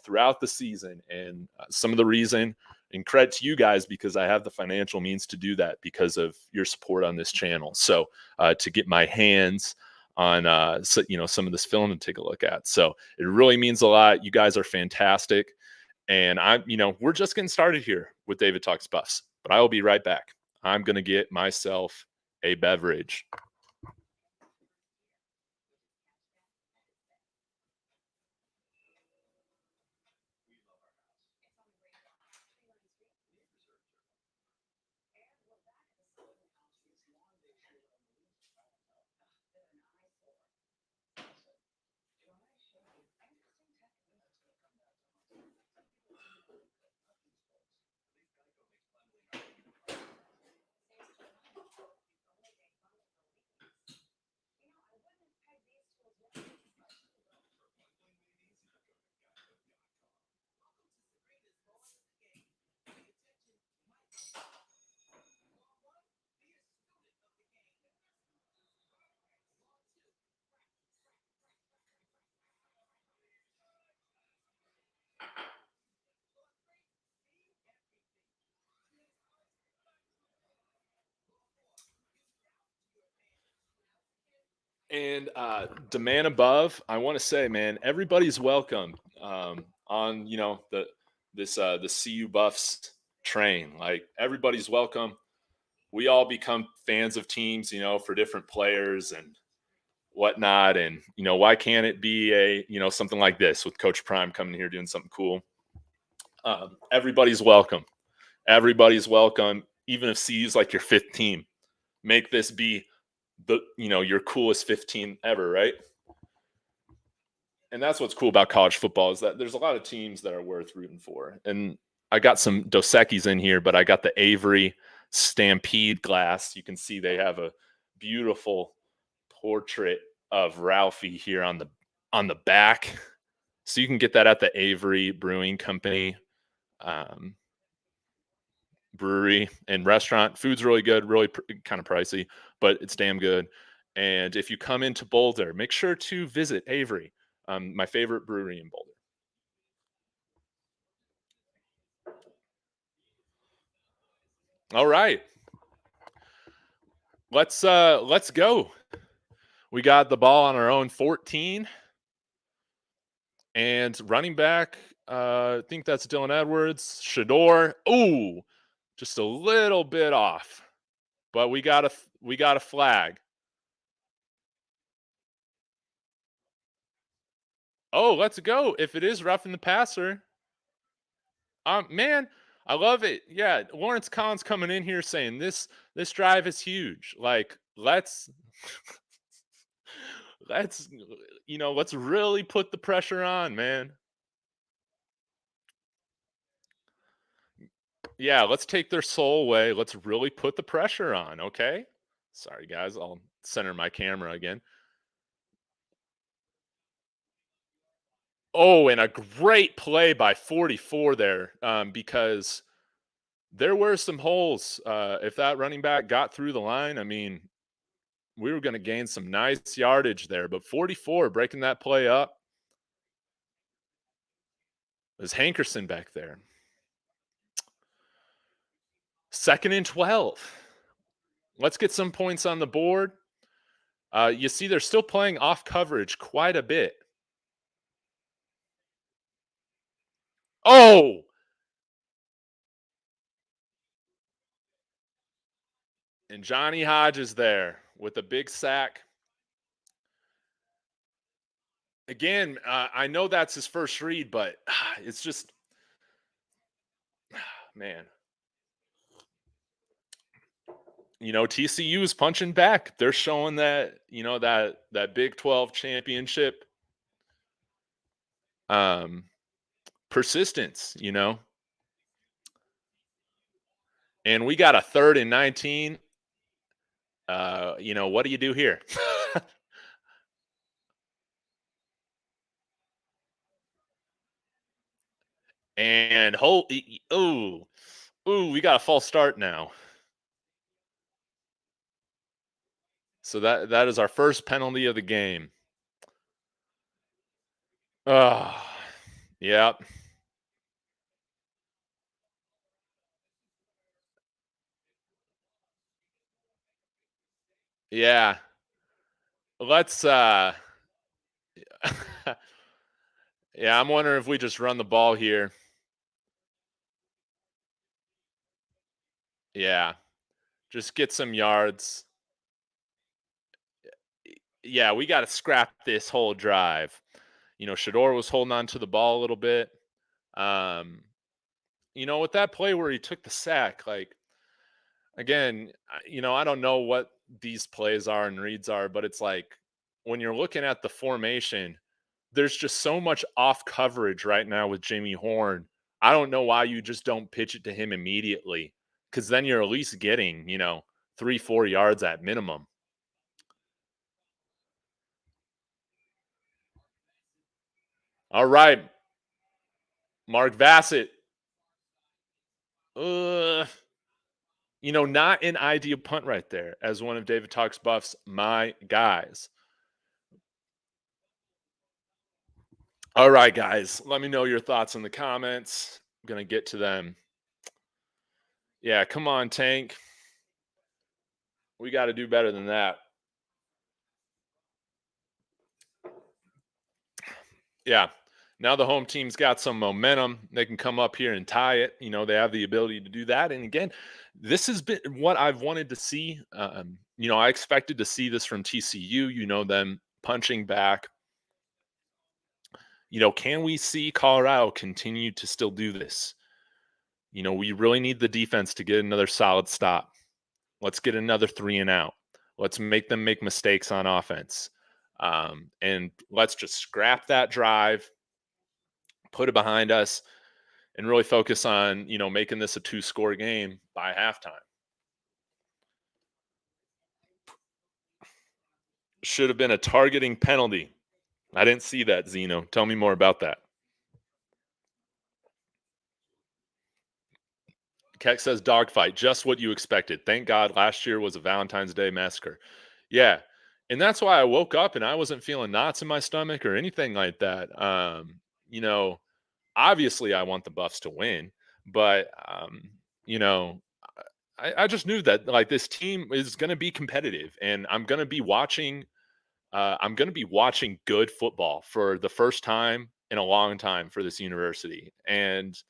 throughout the season, and some of the reason. And credit to you guys because I have the financial means to do that because of your support on this channel. So to get my hands on some of this film to take a look at. So it really means a lot. You guys are fantastic. And we're just getting started here with David Talks Buffs, but I will be right back. I'm going to get myself a beverage. And demand above, I want to say, man, everybody's welcome on the CU Buffs train. Like everybody's welcome. We all become fans of teams, for different players and whatnot. And why can't it be something like this with Coach Prime coming here doing something cool? Everybody's welcome. Everybody's welcome. Even if CU's like your fifth team, make this be your coolest 15 ever, right? And that's what's cool about college football is that there's a lot of teams that are worth rooting for. And I got some Dos Equis in here, but I got the Avery Stampede glass. You can see they have a beautiful portrait of Ralphie here on the back. So you can get that at the Avery Brewing Company brewery and restaurant. Food's really good, really kind of pricey, but it's damn good. And if you come into Boulder, make sure to visit Avery, my favorite brewery in Boulder. All right, let's go. We got the ball on our own 14, and running back. I think that's Dylan Edwards. Shador. Ooh, just a little bit off, but we got a flag. Oh, let's go. If it is roughing the passer, man, I love it. Yeah, Lawrence Collins coming in here saying this drive is huge. Like, let's let's really put the pressure on, man. Yeah, let's take their soul away. Let's really put the pressure on, okay? Sorry guys, I'll center my camera again. Oh, and a great play by 44 there, because there were some holes. If that running back got through the line, I mean, we were going to gain some nice yardage there. But 44 breaking that play up was Hankerson back there. 2nd and 12. Let's get some points on the board. You see, they're still playing off coverage quite a bit. Oh, and Johnny Hodges there with a big sack. Again, I know that's his first read, but it's just, man. TCU is punching back. They're showing that, that Big 12 championship persistence, And we got a 3rd and 19. What do you do here? And we got a false start now. So that is our first penalty of the game. Yeah. Yeah. Let's yeah, I'm wondering if we just run the ball here. Yeah. Just get some yards. Yeah, we got to scrap this whole drive. Shador was holding on to the ball a little bit. With that play where he took the sack, like, again, I don't know what these plays are and reads are, but it's like when you're looking at the formation, there's just so much off coverage right now with Jimmy Horn. I don't know why you just don't pitch it to him immediately, because then you're at least getting, 3-4 yards at minimum. All right. Mark Bassett. Not an ideal punt right there as one of David Talks Buff's my guys. All right, guys. Let me know your thoughts in the comments. I'm going to get to them. Yeah, come on, Tank. We got to do better than that. Yeah. Now the home team's got some momentum. They can come up here and tie it. They have the ability to do that. And again, this has been what I've wanted to see. I expected to see this from TCU, them punching back. Can we see Colorado continue to still do this? We really need the defense to get another solid stop. Let's get another 3 and out. Let's make them make mistakes on offense. And let's just scrap that drive, put it behind us, and really focus on, making this a 2-score game by halftime. Should have been a targeting penalty. I didn't see that, Zeno. Tell me more about that. Keck says dogfight, just what you expected. Thank God last year was a Valentine's Day massacre. Yeah. And that's why I woke up and I wasn't feeling knots in my stomach or anything like that. You know, Obviously I want the Buffs to win, but you know, I just knew that like this team is gonna be competitive and I'm gonna be watching good football for the first time in a long time for this university. And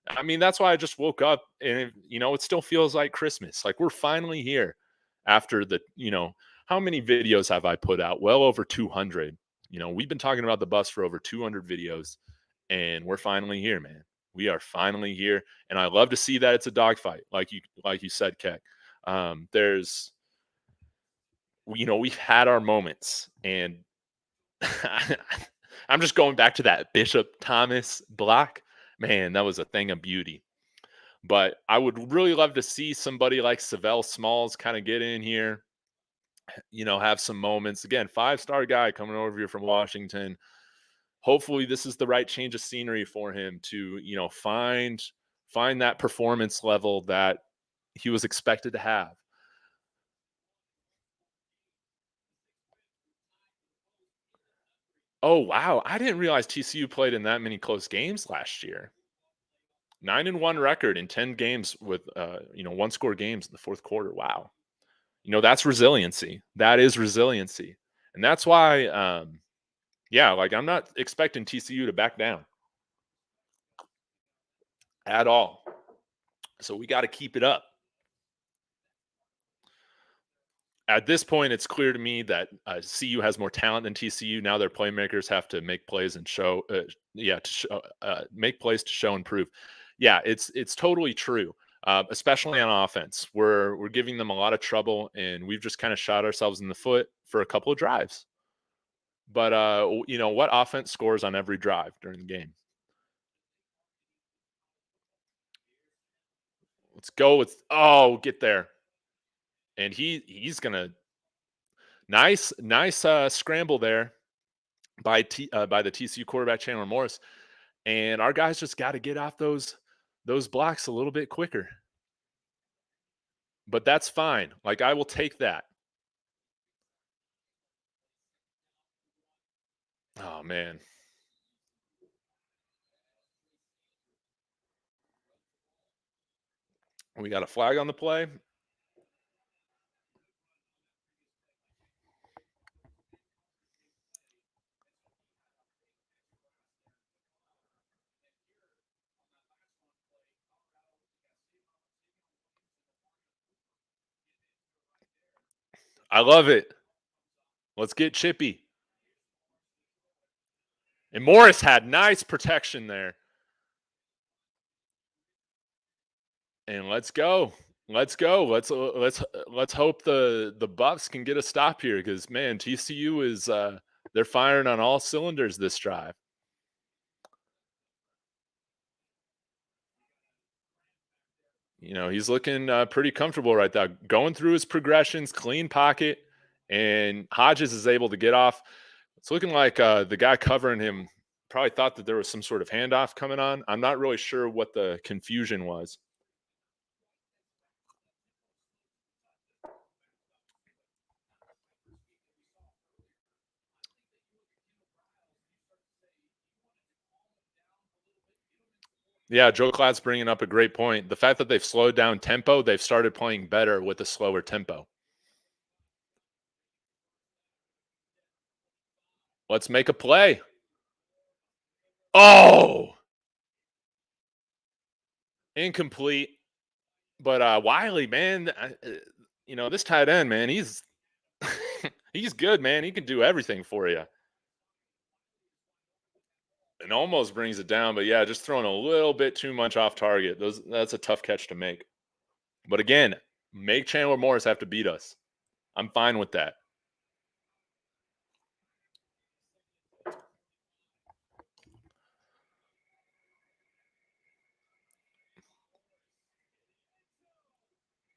I mean, that's why I just woke up and it still feels like Christmas. Like we're finally here after how many videos have I put out? Well over 200. We've been talking about the bus for over 200 videos and we're finally here, man. We are finally here. And I love to see that it's a dogfight. Like you said, Keck. There's, we've had our moments and I'm just going back to that Bishop Thomas block. Man, that was a thing of beauty. But I would really love to see somebody like Savell Smalls kind of get in here, have some moments. Again, 5-star guy coming over here from Washington. Hopefully this is the right change of scenery for him to, find that performance level that he was expected to have. Oh, wow. I didn't realize TCU played in that many close games last year. 9-1 record in 10 games with 1-score games in the fourth quarter. Wow. That's resiliency. That is resiliency. And that's why yeah, like I'm not expecting TCU to back down at all. So we got to keep it up. At this point, it's clear to me that CU has more talent than TCU. Now their playmakers have to make plays and show, make plays to show and prove. Yeah, it's totally true. Especially on offense, we're giving them a lot of trouble, and we've just kind of shot ourselves in the foot for a couple of drives. But what offense scores on every drive during the game? Let's go with get there. And he's gonna nice scramble there by the TCU quarterback Chandler Morris. And our guys just got to get off those blocks a little bit quicker. But that's fine. Like I will take that. Oh man. We got a flag on the play. I love it. Let's get chippy. And Morris had nice protection there. And let's go. Let's go. Let's hope the Buffs can get a stop here because man, TCU is they're firing on all cylinders this drive. He's looking pretty comfortable right now, going through his progressions, clean pocket, and Hodges is able to get off. It's looking like the guy covering him probably thought that there was some sort of handoff coming on. I'm not really sure what the confusion was. Yeah, Joe Clad's bringing up a great point. The fact that they've slowed down tempo, they've started playing better with a slower tempo. Let's make a play. Oh, incomplete. But Wiley, man, this tight end, man, he's he's good, man. He can do everything for you. And almost brings it down, but yeah, just throwing a little bit too much off target. That's a tough catch to make. But again, make Chandler Morris have to beat us. I'm fine with that.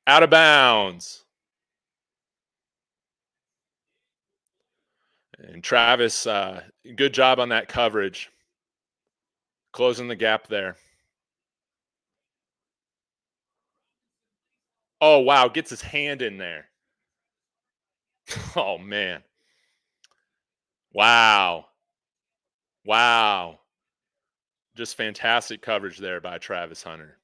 Out of bounds. And Travis, good job on that coverage. Closing the gap there. Oh, wow. Gets his hand in there. Oh, man. Wow. Wow. Just fantastic coverage there by Travis Hunter.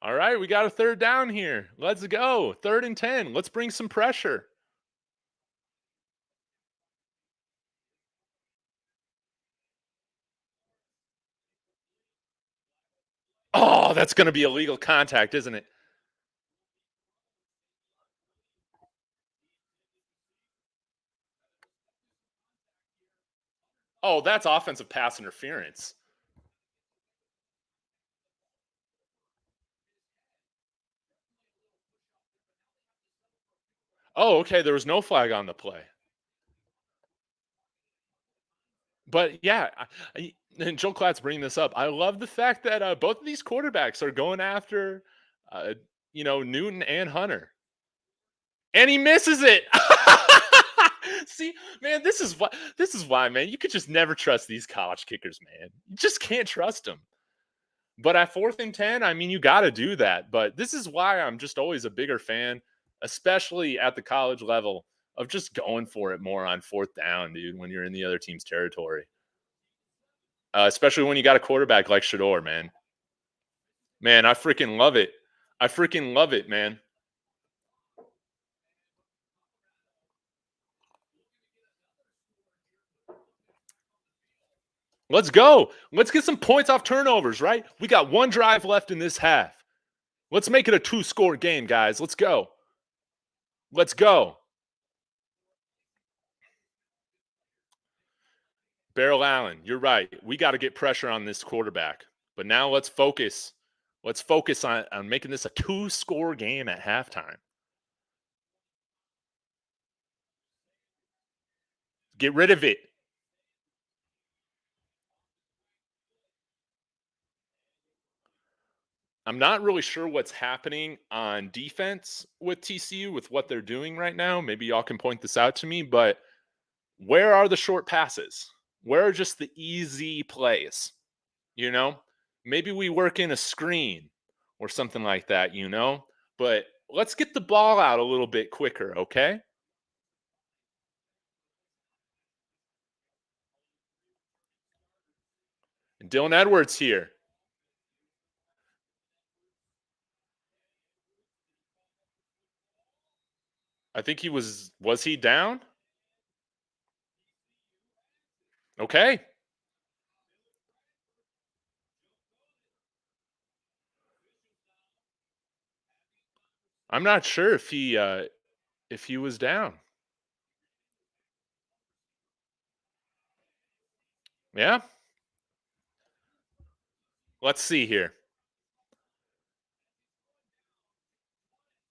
All right, we got a third down here. Let's go. 3rd and 10. Let's bring some pressure. Oh, that's going to be illegal contact, isn't it? Oh, that's offensive pass interference. Oh, okay. There was no flag on the play. But yeah, and Joe Klatt's bringing this up. I love the fact that both of these quarterbacks are going after, uh, Newton and Hunter, and he misses it. See, man, this is why, man. You could just never trust these college kickers, man. You just can't trust them. But at 4th and 10, I mean, you got to do that. But this is why I'm just always a bigger fan, especially at the college level, of just going for it more on 4th down, dude, when you're in the other team's territory. Especially when you got a quarterback like Shador, man. Man, I freaking love it. I freaking love it, man. Let's go. Let's get some points off turnovers, right? We got one drive left in this half. Let's make it a 2-score game, guys. Let's go. Let's go. Barrel Allen, you're right. We got to get pressure on this quarterback. But now let's focus. Let's focus on making this a 2-score game at halftime. Get rid of it. I'm not really sure what's happening on defense with TCU with what they're doing right now. Maybe y'all can point this out to me, but where are the short passes? Where are just the easy plays? You know, maybe we work in a screen or something like that, but let's get the ball out a little bit quicker, okay? And Dylan Edwards here. I think was he down? Okay. I'm not sure if he was down. Yeah. Let's see here.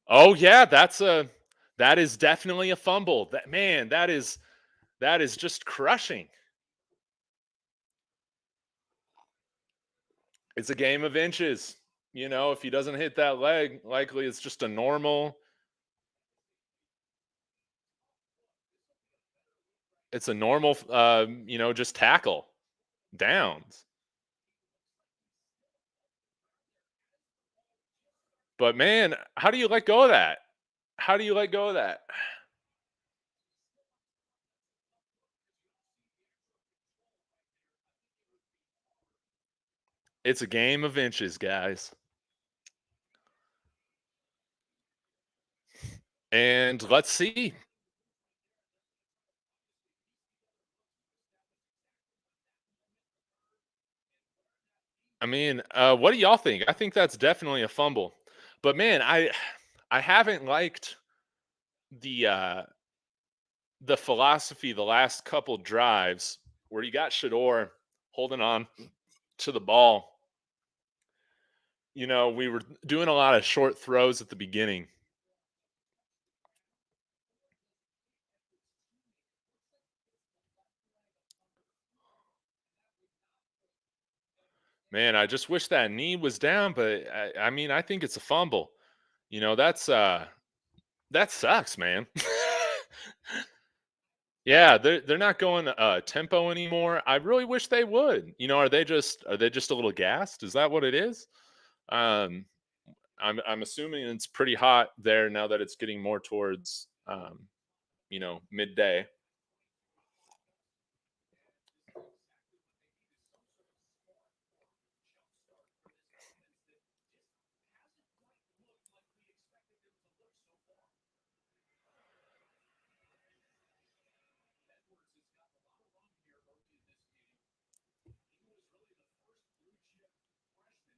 Oh yeah, that is definitely a fumble. That is just crushing. It's a game of inches. If he doesn't hit that leg, likely it's just a normal. It's a normal, just tackle downs. But man, how do you let go of that? How do you let go of that? It's a game of inches, guys. And let's see. I mean, what do y'all think? I think that's definitely a fumble. But man, I haven't liked the uh the philosophy the last couple drives where you got Shador holding on to the ball. You know, we were doing a lot of short throws at the beginning. Man, I just wish that knee was down, but I mean, I think it's a fumble. You know, that sucks, man. Yeah, they're not going tempo anymore. I really wish they would. You know, are they just a little gassed? Is that what it is? Um, I'm assuming it's pretty hot there now that it's getting more towards midday.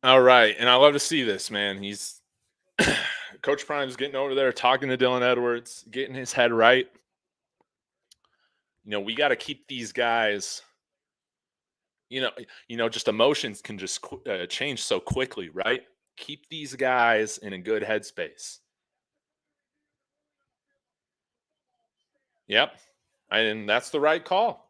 All right, and I love to see this, man. He's Coach Prime's getting over there, talking to Dylan Edwards, getting his head right. You know, we got to keep these guys. Just emotions can just change so quickly, right? Keep these guys in a good headspace. Yep, and that's the right call.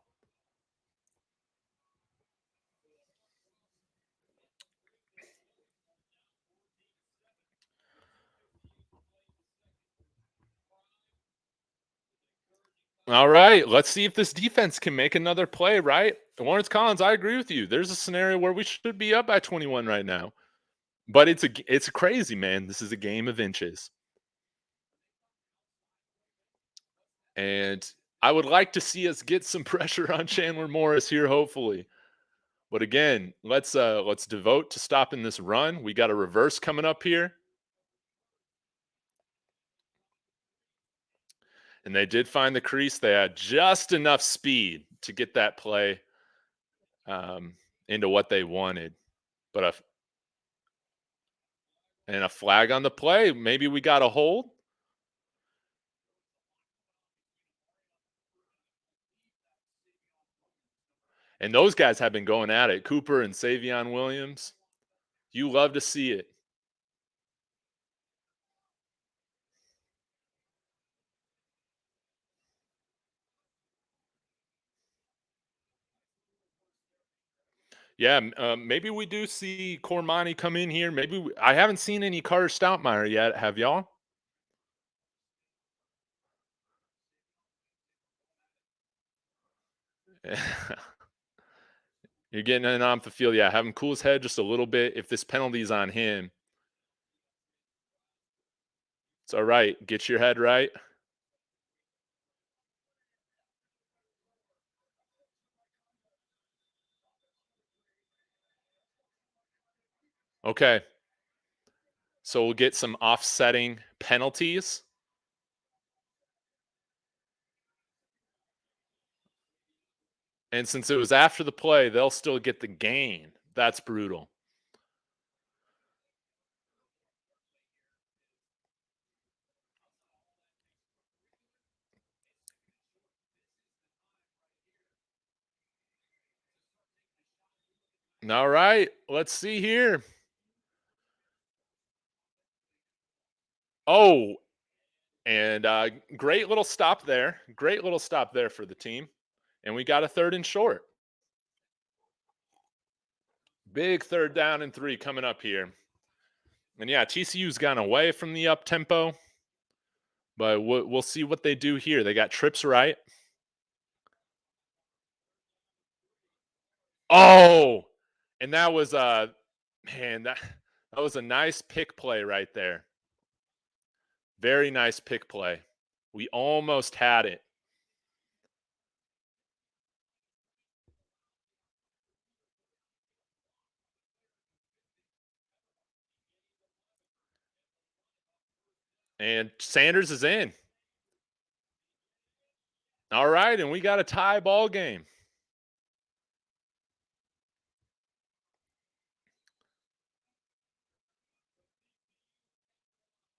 All right, let's see if this defense can make another play, right? Lawrence Collins, I agree with you. There's a scenario where we should be up by 21 right now. But it's crazy, man. This is a game of inches. And I would like to see us get some pressure on Chandler Morris here, hopefully. But again, let's devote to stopping this run. We got a reverse coming up here. And they did find the crease. They had just enough speed to get that play um, into what they wanted. But a flag on the play. Maybe we got a hold. And those guys have been going at it. Cooper and Sy'veon Williams. You love to see it. Yeah, maybe we do see Cormani come in here. I haven't seen any Carter Stoutmeyer yet. Have y'all? You're getting in off the field. Yeah, have him cool his head just a little bit. If this penalty's on him, it's all right. Get your head right. Okay. So we'll get some offsetting penalties. And since it was after the play, they'll still get the gain. That's brutal. All right. Let's see here. Oh, and great little stop there. Great little stop there for the team. And we got a third and short. Big third down and 3 coming up here. And yeah, TCU's gone away from the up tempo, but we'll see what they do here. They got trips right. Oh, and that was man, that was a nice pick play right there. Very nice pick play. We almost had it. And Sanders is in. All right, and we got a tie ball game.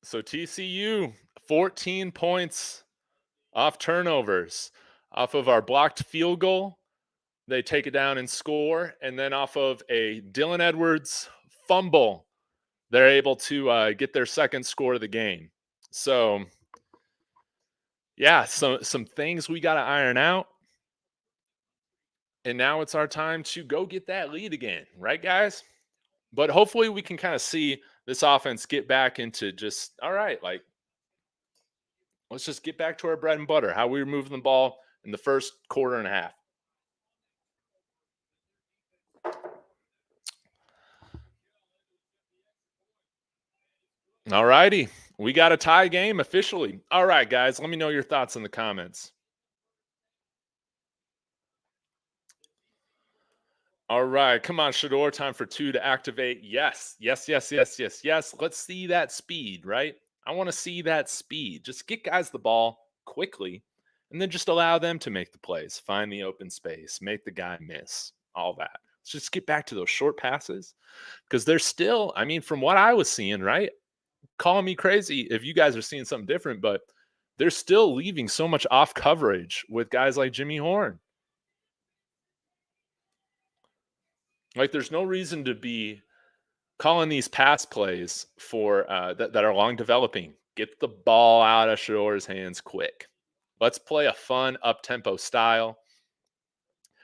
So TCU, 14 points off turnovers, off of our blocked field goal. They take it down and score. And then off of a Dylan Edwards fumble, they're able to get their second score of the game. So, yeah, some things we got to iron out. And now it's our time to go get that lead again, right, guys? But hopefully we can kind of see this offense get back into just, all right, like, let's just get back to our bread and butter, how we were moving the ball in the first quarter and a half. All righty. We got a tie game officially. All right, guys, let me know your thoughts in the comments. All right, come on, Shador. Time for 2 to activate. Yes, yes, yes, yes, yes, yes. Let's see that speed, right? I want to see that speed. Just get guys the ball quickly and then just allow them to make the plays, find the open space, make the guy miss, all that. Let's just get back to those short passes because they're still, I mean, from what I was seeing, right? Call me crazy if you guys are seeing something different, but they're still leaving so much off coverage with guys like Jimmy Horn. Like, there's no reason to be calling these pass plays for that are long developing. Get the ball out of Shador's hands quick. Let's play a fun up tempo style.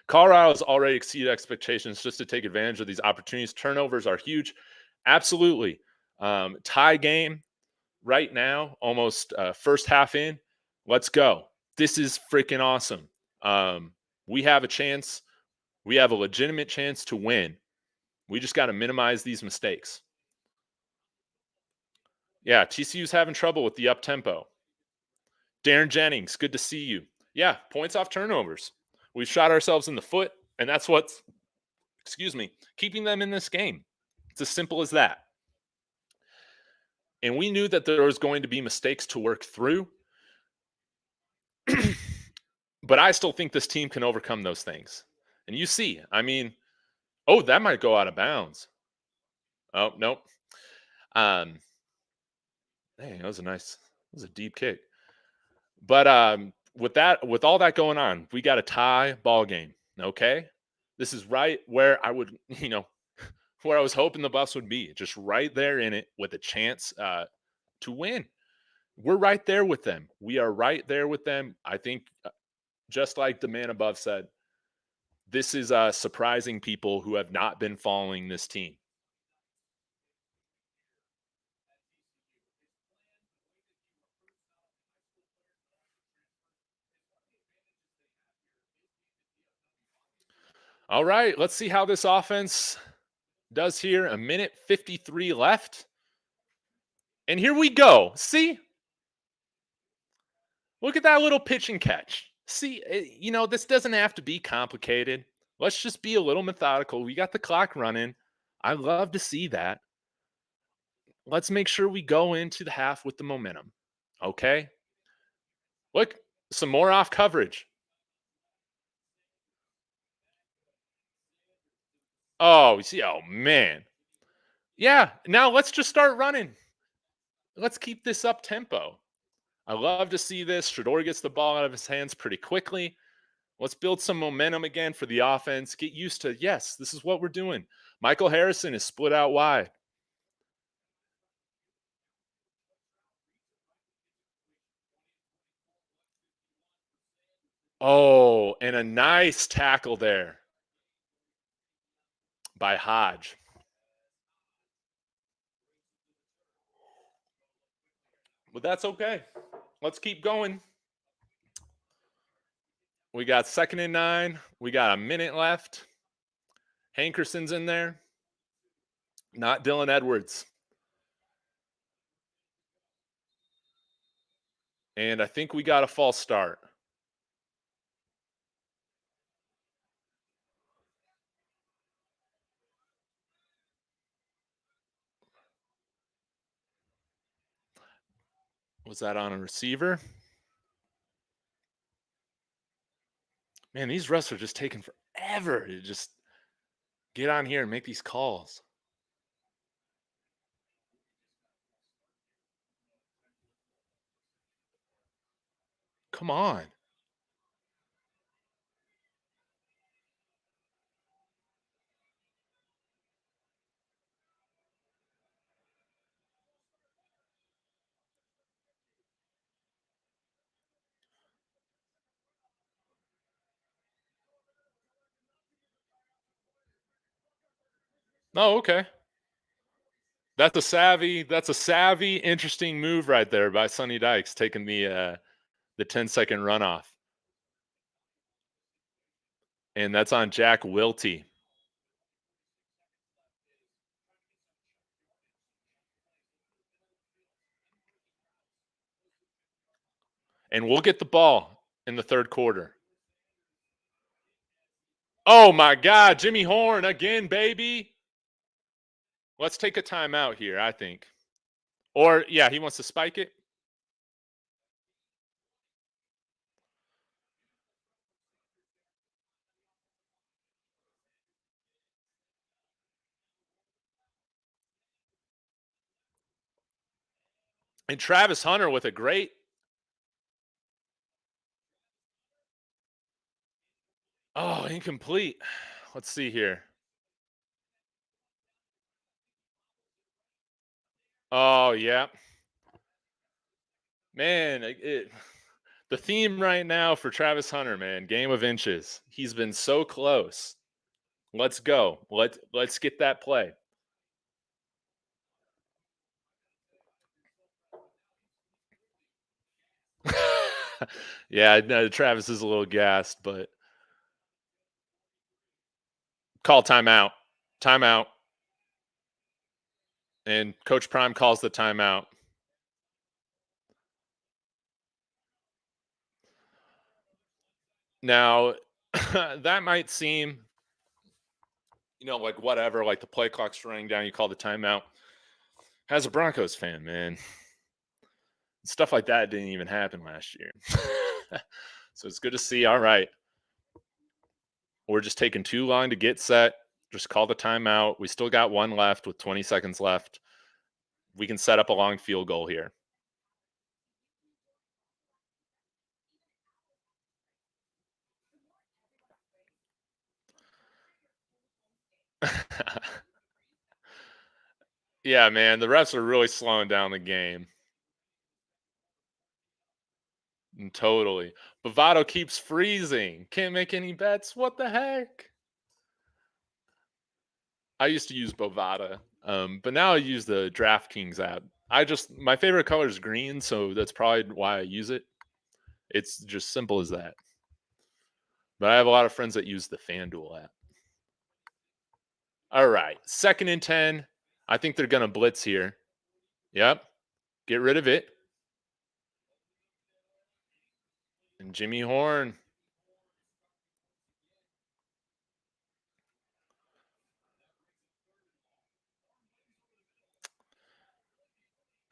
Colorado's already exceeded expectations just to take advantage of these opportunities. Turnovers are huge, absolutely. Tie game right now, almost first half in. Let's go. This is freaking awesome. We have a chance. We have a legitimate chance to win. We just got to minimize these mistakes. Yeah, TCU's having trouble with the up tempo. Darren Jennings, good to see you. Yeah, points off turnovers. We've shot ourselves in the foot, and that's what's, keeping them in this game. It's as simple as that. And we knew that there was going to be mistakes to work through. But I still think this team can overcome those things. And you see, I mean, oh, that might go out of bounds. Oh, nope. Hey, that was a deep kick. But with all that going on, we got a tie ball game. Okay. This is right where I would, where I was hoping the Buffs would be, just right there in it with a chance to win. We're right there with them. We are right there with them. I think, just like the man above said, this is surprising people who have not been following this team. All right, let's see how this offense does here. A minute 53 left. And here we go. See? Look at that little pitch and catch. See, this doesn't have to be complicated. Let's just be a little methodical. We got the clock running. I love to see that. Let's make sure we go into the half with the momentum. Okay? Look, some more off coverage. Oh, you see, oh man. Yeah, now let's just start running. Let's keep this up tempo. I love to see this. Shador gets the ball out of his hands pretty quickly. Let's build some momentum again for the offense. Get used to, yes, this is what we're doing. Michael Harrison is split out wide. Oh, and a nice tackle there by Hodge. But that's okay. Let's keep going. We got 2nd and 9. We got a minute left. Hankerson's in there. Not Dylan Edwards. And I think we got a false start. Was that on a receiver? Man, these refs are just taking forever to just get on here and make these calls. Come on. Oh, okay. That's a savvy, interesting move right there by Sonny Dykes, taking the 10-second runoff. And that's on Jack Wilty. And we'll get the ball in the third quarter. Oh my God, Jimmy Horn again, baby. Let's take a timeout here, I think. Or, yeah, he wants to spike it. And Travis Hunter with a great. Oh, incomplete. Let's see here. Oh, yeah. Man, the theme right now for Travis Hunter, man, game of inches. He's been so close. Let's go. Let's get that play. Yeah, no, Travis is a little gassed, but call timeout. Timeout. And Coach Prime calls the timeout. Now, that might seem, like whatever, like the play clock's running down, you call the timeout. As a Broncos fan, man, stuff like that didn't even happen last year. So it's good to see. All right. We're just taking too long to get set. Just call the timeout. We still got one left with 20 seconds left. We can set up a long field goal here. Yeah, man, the refs are really slowing down the game. Totally. Bovado keeps freezing. Can't make any bets. What the heck? I used to use Bovada, but now I use the DraftKings app. My favorite color is green, so that's probably why I use it. It's just simple as that. But I have a lot of friends that use the FanDuel app. All right, 2nd and 10. I think they're going to blitz here. Yep. Get rid of it. And Jimmy Horn.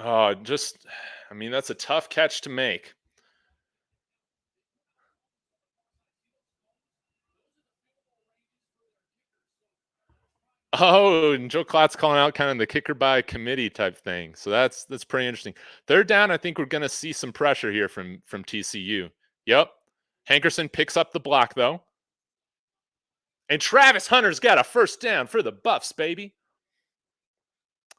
Oh, that's a tough catch to make. Oh, and Joe Klott's calling out kind of the kicker by committee type thing. So that's pretty interesting. 3rd down, I think we're going to see some pressure here from TCU. Yep. Hankerson picks up the block though. And Travis Hunter's got a 1st down for the Buffs, baby.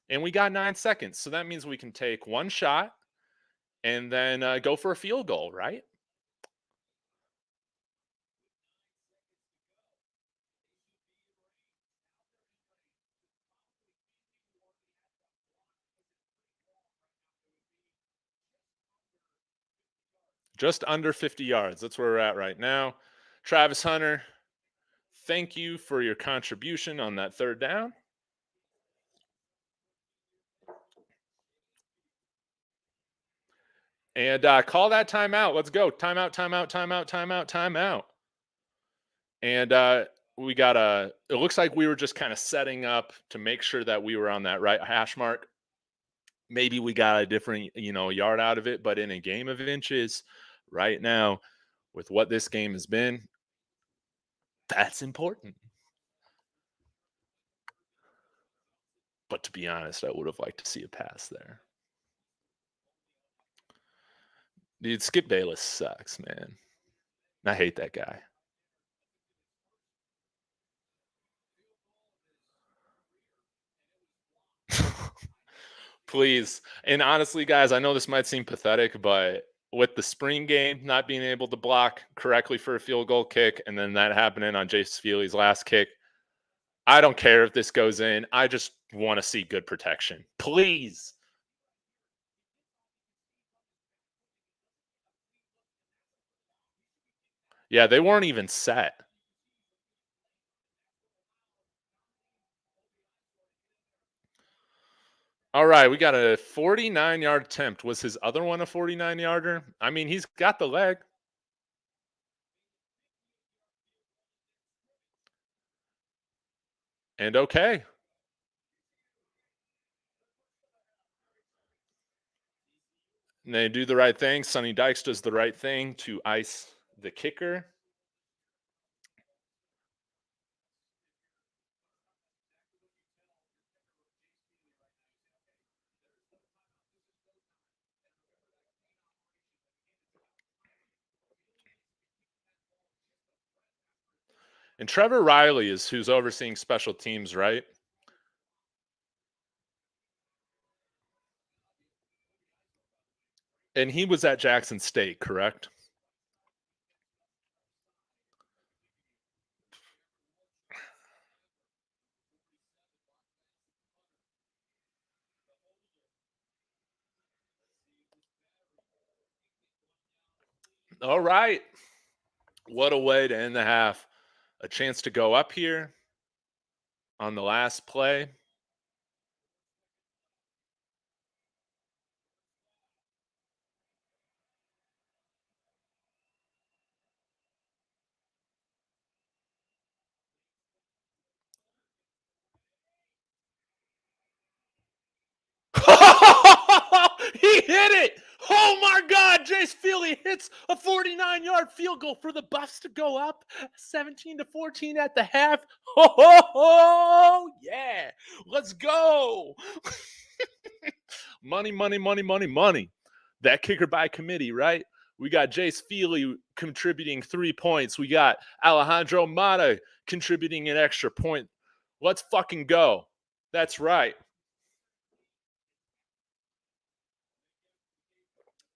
And we got 9 seconds. So that means we can take one shot and then go for a field goal, right? Just under 50 yards. That's where we're at right now. Travis Hunter, thank you for your contribution on that 3rd down. And call that timeout. Let's go. Timeout, timeout, timeout, timeout, timeout. And it looks like we were just kind of setting up to make sure that we were on that right hash mark. Maybe we got a different, yard out of it, but in a game of inches right now, with what this game has been, that's important. But to be honest, I would have liked to see a pass there. Dude, Skip Bayless sucks, man. I hate that guy. Please. And honestly, guys, I know this might seem pathetic, but with the spring game not being able to block correctly for a field goal kick, and then that happening on Jace Feely's last kick, I don't care if this goes in. I just want to see good protection. Please. Yeah, they weren't even set. All right, we got a 49-yard attempt. Was his other one a 49-yarder? I mean, he's got the leg. And okay. And they do the right thing. Sonny Dykes does the right thing to ice the kicker. And Trevor Riley is who's overseeing special teams, right? And he was at Jackson State, correct? All right. What a way to end the half. A chance to go up here on the last play. He hit it. Oh my God. Jace Feely hits a 49-yard field goal for the Buffs to go up 17-14 at the half. Oh, yeah. Let's go. Money, money, money, money, money. That kicker by committee, right? We got Jace Feely contributing 3 points. We got Alejandro Mata contributing an extra point. Let's fucking go. That's right.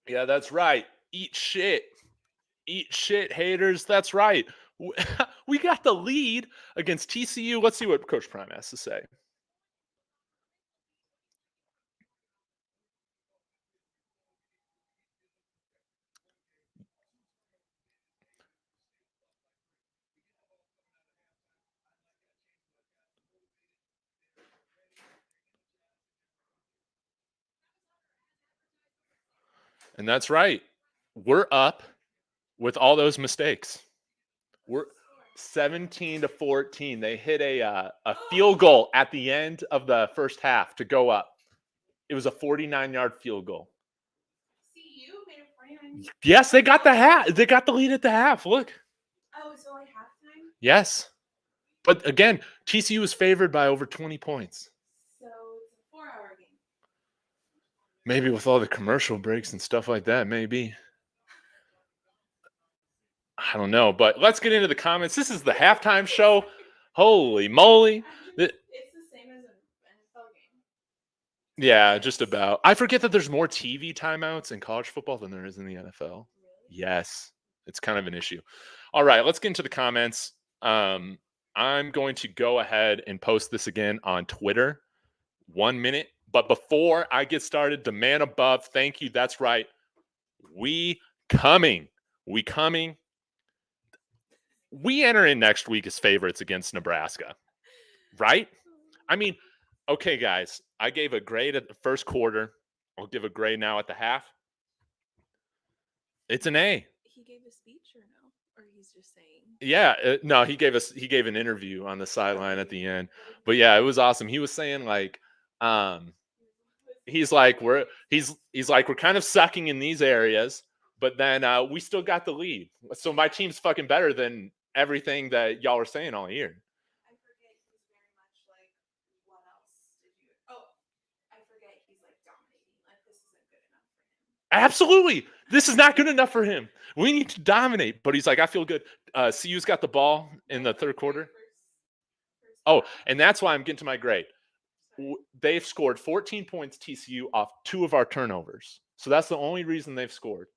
Yeah, that's right. Eat shit. Eat shit, haters. That's right. We got the lead against TCU. Let's see what Coach Prime has to say. And that's right. We're up with all those mistakes. We're 17-14. They hit a field goal at the end of the first half to go up. It was a 49-yard field goal. Yes, they got the half. They got the lead at the half. Look. Oh, it's only halftime? Yes. But again, TCU was favored by over 20 points. So it's a 4-hour game. Maybe with all the commercial breaks and stuff like that, maybe. I don't know, but let's get into the comments. This is the halftime show. Holy moly. It's the same as an NFL game. Yeah, just about. I forget that there's more TV timeouts in college football than there is in the NFL. Really? Yes, it's kind of an issue. All right, let's get into the comments. I'm going to go ahead and post this again on Twitter. 1 minute. But before I get started, the man above, thank you. That's right. We coming. We enter in next week as favorites against Nebraska, right? I mean, okay, guys, I gave a grade at the first quarter. I'll give a grade now at the half. It's an A. He gave a speech or no? Or he's just saying? Yeah, no, he gave an interview on the sideline at the end. But yeah, it was awesome. He was saying like, he's like we're kind of sucking in these areas, but then we still got the lead. So my team's fucking better than everything that y'all are saying all year. I forget he's very much like, what else did you? Oh, I forget he's like dominating. Like this isn't good enough for him. Absolutely. This is not good enough for him. We need to dominate. But he's like, I feel good. CU's got the ball in the third quarter. Oh, and that's why I'm getting to my grade. They've scored 14 points, TCU, off 2 of our turnovers. So that's the only reason they've scored.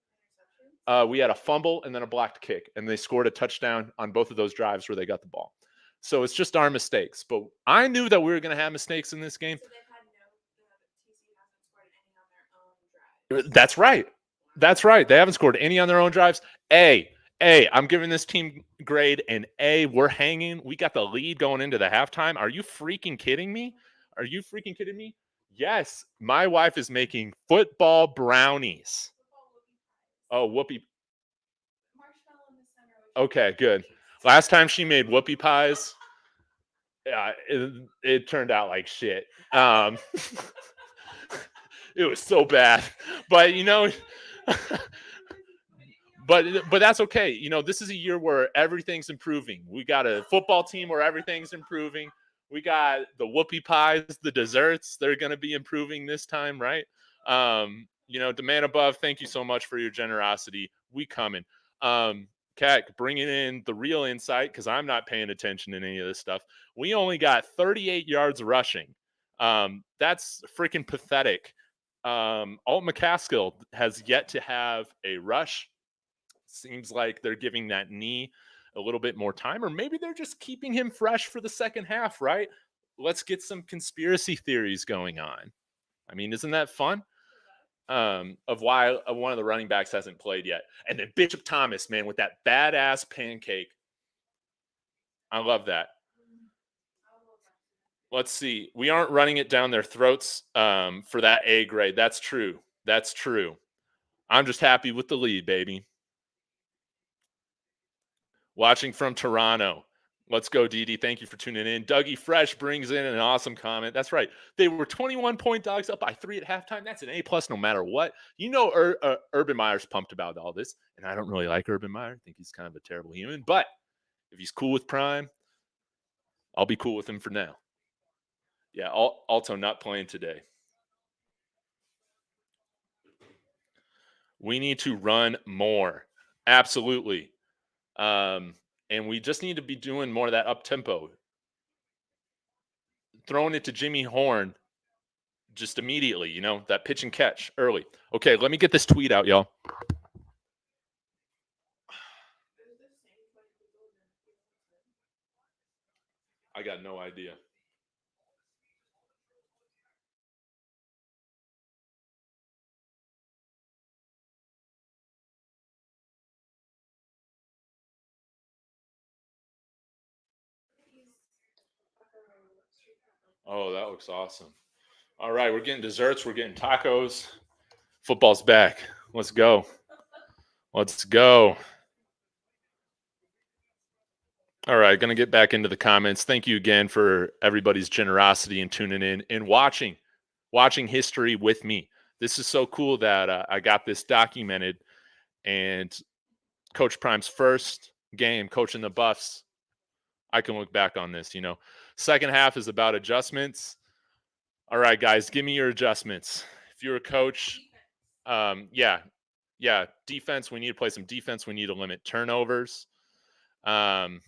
We had a fumble and then a blocked kick, and they scored a touchdown on both of those drives where they got the ball. So it's just our mistakes. But I knew that we were going to have mistakes in this game. So they've had TCU hasn't scored any on their own drive. That's right. That's right. They haven't scored any on their own drives. I'm giving this team grade an A. We're hanging. We got the lead going into the halftime. Are you freaking kidding me? Are you freaking kidding me? Yes, my wife is making football brownies. Oh, whoopie. Marshmallow in the center. Okay, good. Last time she made whoopie pies, it turned out like shit. It was so bad, but but that's okay. This is a year where everything's improving. We got a football team where everything's improving. We got the whoopie pies, the desserts. They're going to be improving this time, right? Demand above. Thank you so much for your generosity. We coming. Kat, bringing in the real insight because I'm not paying attention to any of this stuff. We only got 38 yards rushing. That's freaking pathetic. Alt McCaskill has yet to have a rush. Seems like they're giving that knee a little bit more time, or maybe they're just keeping him fresh for the second half, right? Let's get some conspiracy theories going on. I mean, isn't that fun? Of why one of the running backs hasn't played yet. And then Bishop Thomas, man, with that badass pancake. I love that. Let's see. We aren't running it down their throats for that A grade. That's true. That's true. I'm just happy with the lead, baby. Watching from Toronto. Let's go, Didi. Thank you for tuning in. Dougie Fresh brings in an awesome comment. That's right. They were 21-point dogs up by 3 at halftime. That's an A+ no matter what. Urban Meyer's pumped about all this, and I don't really like Urban Meyer. I think he's kind of a terrible human. But if he's cool with Prime, I'll be cool with him for now. Yeah, Alto not playing today. We need to run more. Absolutely. And we just need to be doing more of that up tempo. Throwing it to Jimmy Horn just immediately, that pitch and catch early. Okay, let me get this tweet out, y'all. I got no idea. Oh, that looks awesome. All right, we're getting desserts. We're getting tacos. Football's back. Let's go. Let's go. All right, going to get back into the comments. Thank you again for everybody's generosity and tuning in and watching history with me. This is so cool that I got this documented, and Coach Prime's first game coaching the Buffs. I can look back on this, Second half is about adjustments. All right, guys, give me your adjustments. If you're a coach, defense, we need to play some defense. We need to limit turnovers. Let's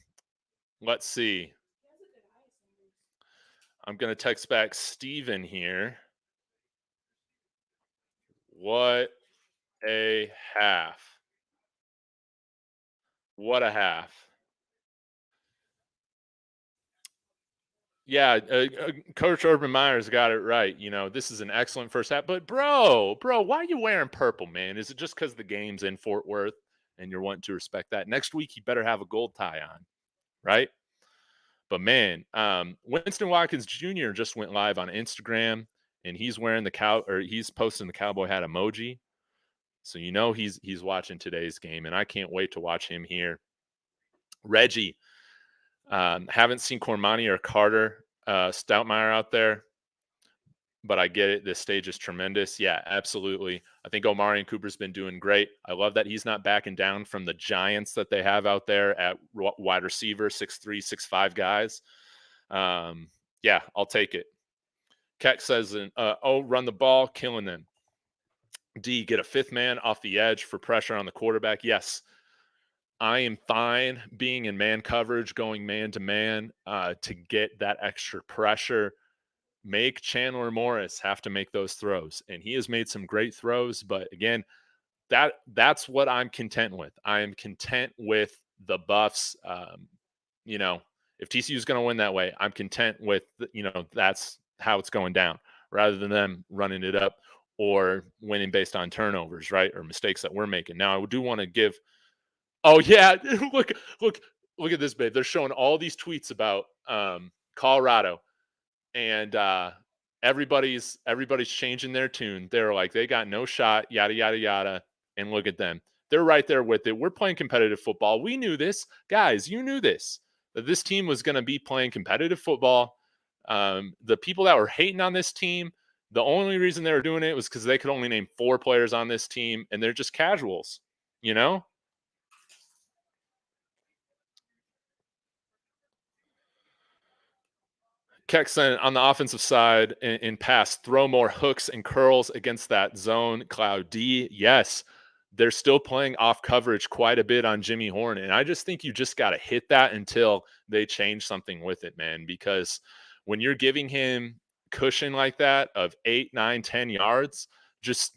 see. I'm going to text back Steven here. What a half. What a half. Yeah, Coach Urban Meyer's got it right. This is an excellent first half. But, bro, why are you wearing purple, man? Is it just because the game's in Fort Worth and you're wanting to respect that? Next week, you better have a gold tie on, right? But, man, Winston Watkins Jr. just went live on Instagram, and he's wearing he's posting the cowboy hat emoji. So, he's watching today's game, and I can't wait to watch him here. Reggie. Haven't seen Cormani or Carter Stoutmeyer out there, but I get it. This stage is tremendous. Yeah, absolutely. I think Omarion Cooper's been doing great. I love that he's not backing down from the giants that they have out there at wide receiver, 6'3", 6'5" guys. Yeah, I'll take it. Keck says, run the ball, killing them. D, get a fifth man off the edge for pressure on the quarterback. Yes, I am fine being in man coverage, going man to man to get that extra pressure. Make Chandler Morris have to make those throws, and he has made some great throws. But again, that's what I'm content with. I am content with the Buffs. You know, if TCU is going to win that way, I'm content with that's how it's going down, rather than them running it up or winning based on turnovers, right, or mistakes that we're making. Now, I do want to give. Oh yeah, look look at this, babe. They're showing all these tweets about Colorado, and everybody's changing their tune. They're like, they got no shot, yada yada yada. And look at them. They're right there with it. We're playing competitive football. We knew this. Guys, you knew this. That this team was going to be playing competitive football. The people that were hating on this team, the only reason they were doing it was because they could only name 4 players on this team, and they're just casuals, you know? Kexon on the offensive side in pass, throw more hooks and curls against that zone. Cloud D, yes, they're still playing off coverage quite a bit on Jimmy Horn. And I just think you just got to hit that until they change something with it, man. Because when you're giving him cushion like that of 8, 9, 10 yards, just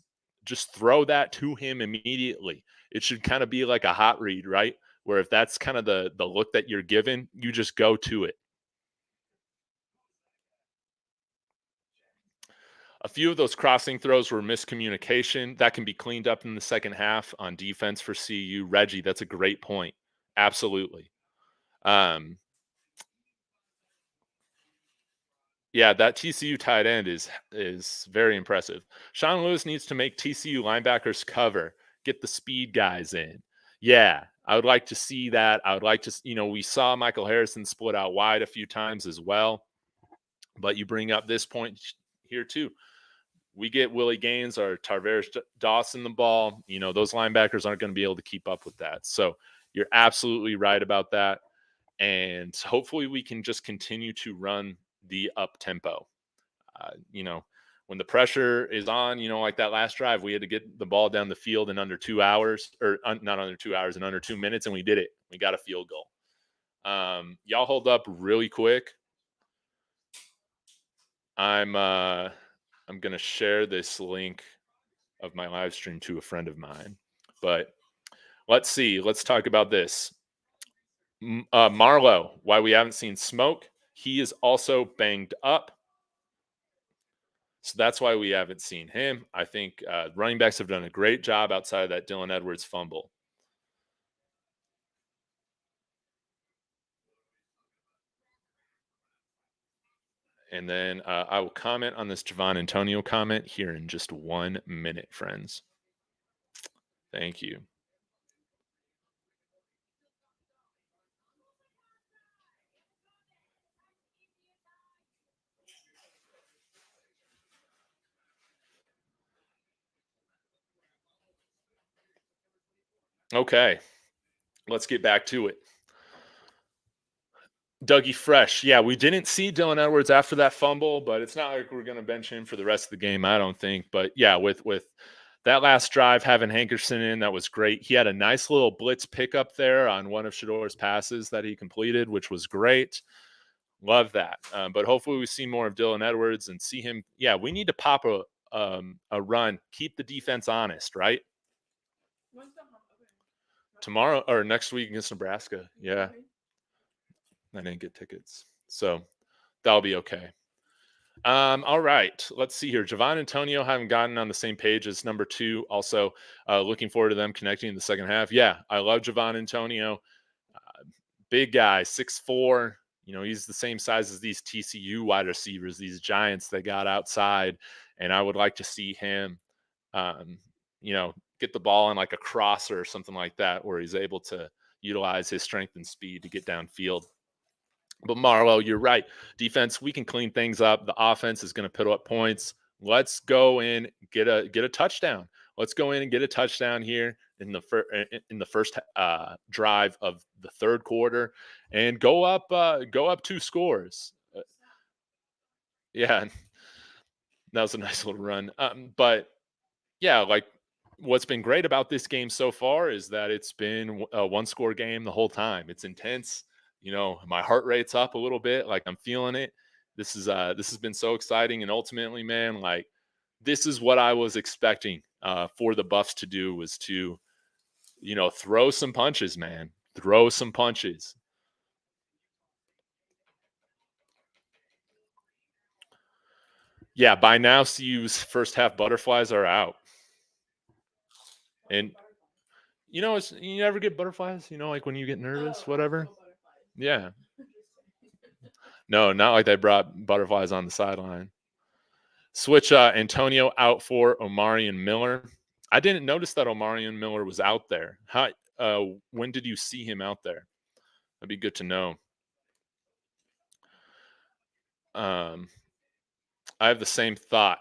throw that to him immediately. It should kind of be like a hot read, right? Where if that's kind of the look that you're given, you just go to it. A few of those crossing throws were miscommunication. That can be cleaned up in the second half on defense for CU. Reggie, that's a great point. Absolutely. Yeah, that TCU tight end is very impressive. Sean Lewis needs to make TCU linebackers cover, get the speed guys in. Yeah, I would like to see that. I would like to, we saw Michael Harrison split out wide a few times as well. But you bring up this point here too. We get Willie Gaines or Tarveris Dawson the ball, those linebackers aren't going to be able to keep up with that. So you're absolutely right about that. And hopefully we can just continue to run the up tempo. When the pressure is on, like that last drive, we had to get the ball down the field in under 2 hours, or not under 2 hours, in under 2 minutes, and we did it. We got a field goal. Y'all hold up really quick. I'm going to share this link of my live stream to a friend of mine. But let's see. Let's talk about this. Marlowe, why we haven't seen Smoke. He is also banged up. So that's why we haven't seen him. I think running backs have done a great job outside of that Dylan Edwards fumble. And then I will comment on this Javon Antonio comment here in just 1 minute, friends. Thank you. Okay, let's get back to it. Dougie Fresh. Yeah, we didn't see Dylan Edwards after that fumble, but it's not like we're going to bench him for the rest of the game, I don't think. But yeah, with that last drive, having Hankerson in, that was great. He had a nice little blitz pickup there on one of Shador's passes that he completed, which was great. Love that. But hopefully we see more of Dylan Edwards and see him. Yeah, we need to pop a run, keep the defense honest, right? Tomorrow or next week against Nebraska. Yeah. I didn't get tickets. So that'll be okay. All right. Let's see here. Javon Antonio haven't gotten on the same page as number 2. Also, looking forward to them connecting in the second half. Yeah, I love Javon Antonio. Big guy, 6'4". He's the same size as these TCU wide receivers, these giants they got outside. And I would like to see him, get the ball in like a crosser or something like that, where he's able to utilize his strength and speed to get downfield. But Marlo, you're right. Defense, we can clean things up. The offense is going to put up points. Let's go in, get a touchdown. Let's go in and get a touchdown here in the first drive of the third quarter, and go up 2 scores. Yeah, that was a nice little run. But yeah, like what's been great about this game so far is that it's been a one-score game the whole time. It's intense. My heart rate's up a little bit. Like I'm feeling it. This has been so exciting, and ultimately, man, like this is what I was expecting for the Buffs to do was to, throw some punches, man. Throw some punches. Yeah, by now, CU's first half butterflies are out. And you never get butterflies, like when you get nervous, whatever. Yeah. No, not like they brought butterflies on the sideline. Switch Antonio out for Omarion Miller. I didn't notice that Omarion Miller was out there. When did you see him out there? That'd be good to know. I have the same thought.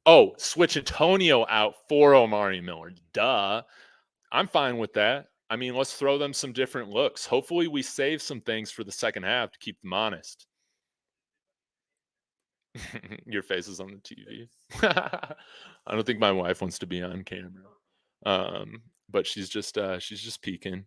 Oh, switch Antonio out for Omarion Miller. Duh. I'm fine with that. I mean, let's throw them some different looks. Hopefully, we save some things for the second half to keep them honest. Your face is on the TV. I don't think my wife wants to be on camera, but she's just peeking.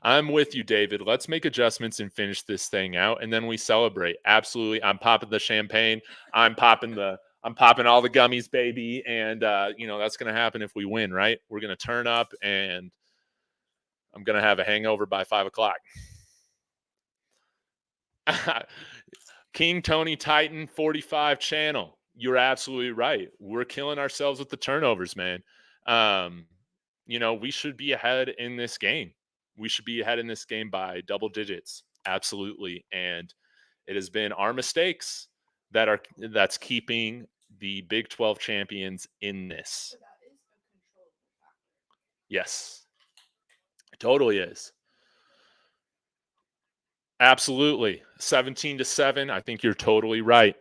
I'm with you, David. Let's make adjustments and finish this thing out, and then we celebrate. Absolutely, I'm popping the champagne. I'm popping all the gummies, baby, and that's gonna happen if we win, right? We're gonna turn up, and I'm gonna have a hangover by 5:00. King Tony Titan 45 channel. You're absolutely right. We're killing ourselves with the turnovers, man. We should be ahead in this game. We should be ahead in this game by double digits. Absolutely. And it has been our mistakes that's keeping the Big 12 champions in this. Yes. It totally is. Absolutely. 17-7. I think you're totally right.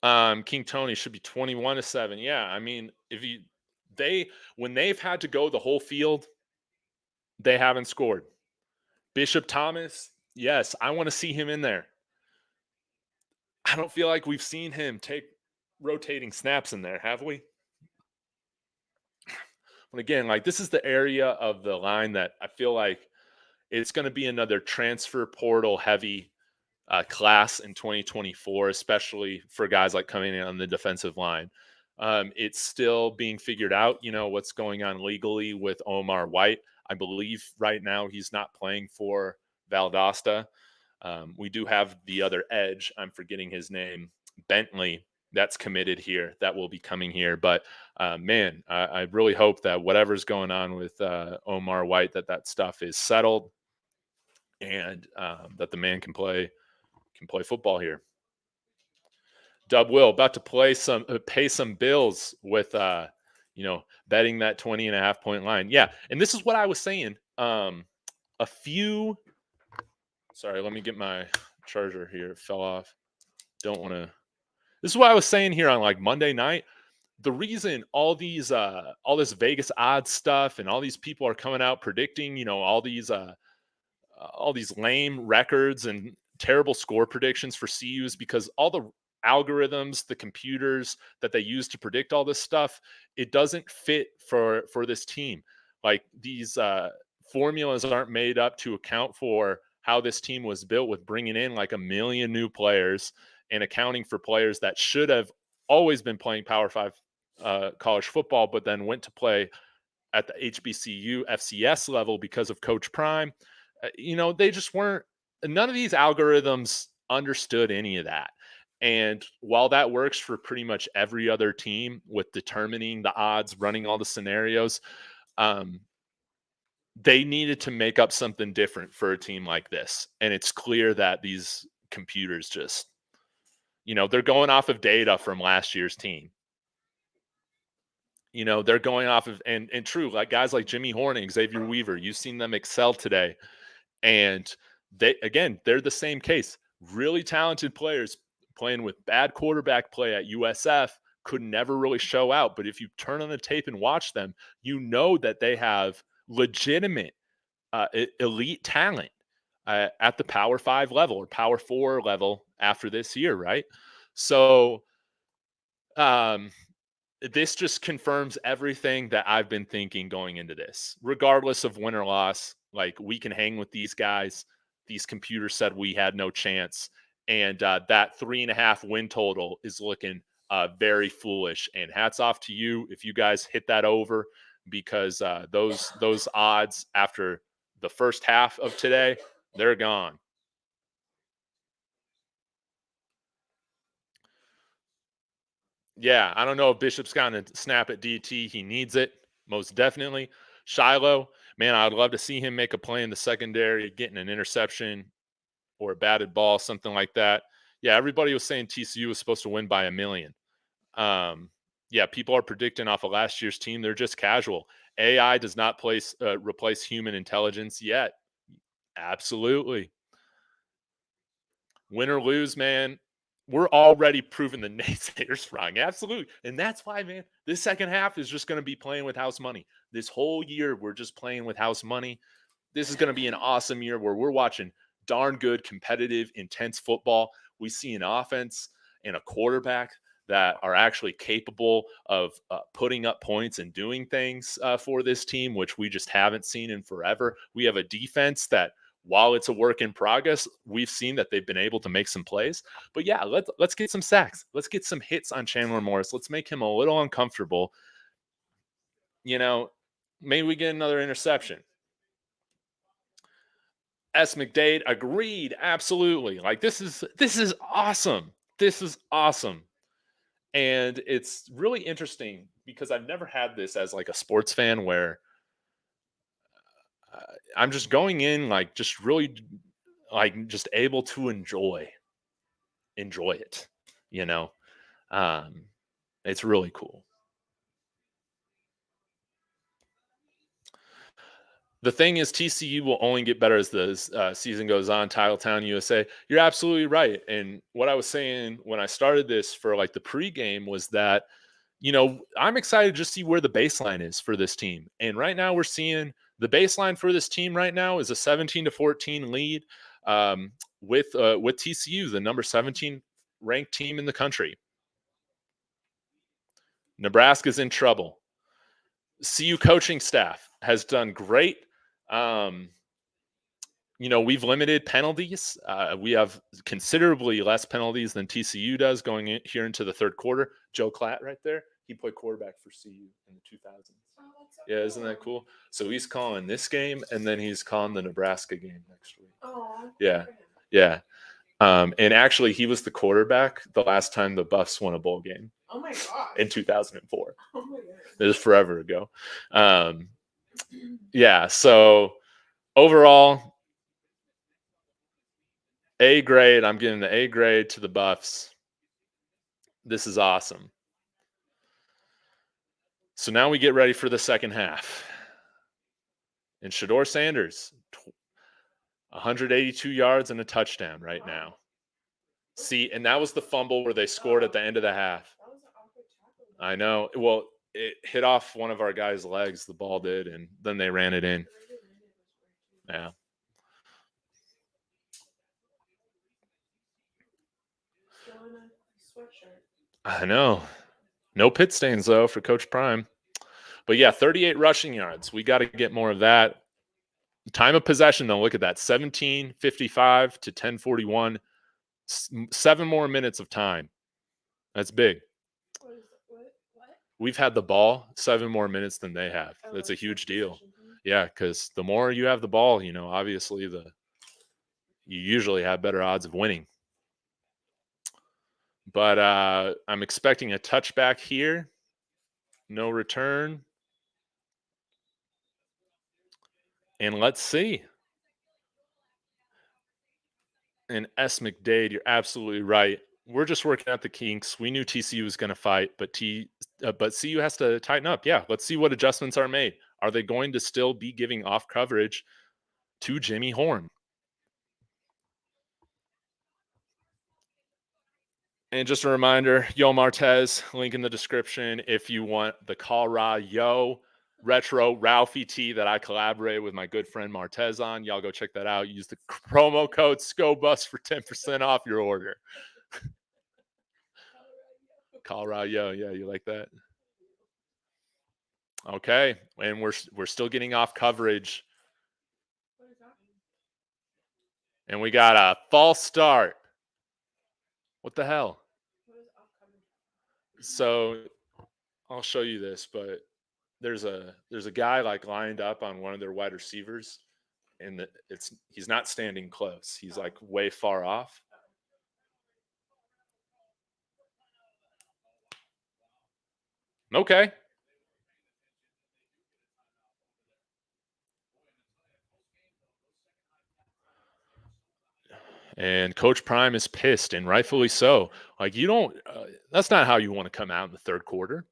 King Tony should be 21-7. Yeah, I mean, when they've had to go the whole field, they haven't scored. Bishop Thomas, yes, I want to see him in there. I don't feel like we've seen him take rotating snaps in there, have we? And again, like this is the area of the line that I feel like it's going to be another transfer portal heavy class in 2024, especially for guys like coming in on the defensive line. It's still being figured out, what's going on legally with Omar White. I believe right now he's not playing for Valdosta. We do have the other edge. I'm forgetting his name, Bentley. That's committed here. That will be coming here. But man, I really hope that whatever's going on with Omar White, that stuff is settled, and that the man can play football here. Dub Will about to pay some bills with betting that 20.5 point line. Yeah, and this is what I was saying. Sorry, let me get my charger here. It fell off. Don't want to. This is what I was saying here on like Monday night. The reason all this Vegas odds stuff and all these people are coming out predicting, all these lame records and terrible score predictions for CU is because all the algorithms, the computers that they use to predict all this stuff, it doesn't fit for this team. Like these formulas aren't made up to account for how this team was built, with bringing in like 1 million new players and accounting for players that should have always been playing Power 5 college football, but then went to play at the HBCU FCS level because of Coach Prime. They just weren't, none of these algorithms understood any of that. And while that works for pretty much every other team with determining the odds, running all the scenarios, they needed to make up something different for a team like this. And it's clear that these computers just, they're going off of data from last year's team. They're going off of, and true, like guys like Jimmy Horning, Xavier Weaver, you've seen them excel today. And they're the same case. Really talented players playing with bad quarterback play at USF could never really show out. But if you turn on the tape and watch them, that they have legitimate elite talent at the Power 5 level or Power 4 level after this year, right? So This just confirms everything that I've been thinking going into this. Regardless of win or loss, like, we can hang with these guys. These computers said we had no chance, and that 3.5 win total is looking very foolish. And hats off to you if you guys hit that over, because those odds after the first half of today, they're gone. Yeah, I don't know if Bishop's going to snap at DT. He needs it, most definitely. Shiloh, man, I'd love to see him make a play in the secondary, getting an interception or a batted ball, something like that. Yeah, everybody was saying TCU was supposed to win by 1,000,000. Yeah, people are predicting off of last year's team. They're just casual. AI does not replace human intelligence yet. Absolutely. Win or lose, man, we're already proving the naysayers wrong. Absolutely. And that's why, man, this second half is just going to be playing with house money. This whole year, we're just playing with house money. This is going to be an awesome year where we're watching darn good, competitive, intense football. We see an offense and a quarterback that are actually capable of putting up points and doing things for this team, which we just haven't seen in forever. We have a defense that, while it's a work in progress, we've seen that they've been able to make some plays. But yeah, let's get some sacks. Let's get some hits on Chandler Morris. Let's make him a little uncomfortable. Maybe we get another interception. S. McDade agreed. Absolutely. Like, this is awesome. This is awesome. And it's really interesting because I've never had this as like a sports fan where I'm just going in like just really like just able to enjoy it. You know, um, it's really cool. The thing is, TCU will only get better as the season goes on. Titletown, USA. You're absolutely right. And what I was saying when I started this for like the pregame was that, I'm excited to just see where the baseline is for this team. And right now we're seeing the baseline for this team right now is a 17-14 lead with TCU, the number 17 ranked team in the country. Nebraska's in trouble. CU coaching staff has done great. We've limited penalties. We have considerably less penalties than TCU does going in here into the third quarter. Joe Klatt right there, he played quarterback for CU in the 2000s. Yeah, isn't that cool? So he's calling this game, and then he's calling the Nebraska game next week. Yeah, yeah. And actually, he was the quarterback the last time the Buffs won a bowl game. Oh my god! In 2004. Oh my goodness. It was forever ago. Yeah. So overall, A grade. I'm giving the A grade to the Buffs. This is awesome. So now we get ready for the second half. And Shedeur Sanders, 182 yards and a touchdown right now. See, and that was the fumble where they scored at the end of the half. I know. Well, it hit off one of our guys' legs, the ball did, and then they ran it in. Yeah. I know. No pit stains, though, for Coach Prime. But yeah, 38 rushing yards. We got to get more of that. Time of possession, though, look at that. 17:55 to 10:41. 7 more minutes of time. That's big. What? We've had the ball 7 more minutes than they have. That's a huge deal. Yeah, because the more you have the ball, obviously you usually have better odds of winning. But I'm expecting a touchback here. No return. And let's see. And S. McDade, you're absolutely right. We're just working out the kinks. We knew TCU was going to fight, but CU has to tighten up. Yeah, let's see what adjustments are made. Are they going to still be giving off coverage to Jimmy Horn? And just a reminder, Yo Martez, link in the description if you want the Colorado Yo retro Ralphie tee that I collaborated with my good friend Martez on. Y'all go check that out. Use the promo code SCOBUS for 10% off your order. Colorado, yeah, you like that? Okay, and we're still getting off coverage, What does that mean? and we got a false start. What the hell? What is off coverage? So I'll show you this, but there's a guy like lined up on one of their wide receivers, and he's not standing close. He's like way far off. Okay. And Coach Prime is pissed, and rightfully so. Like, you don't, that's not how you want to come out in the third quarter.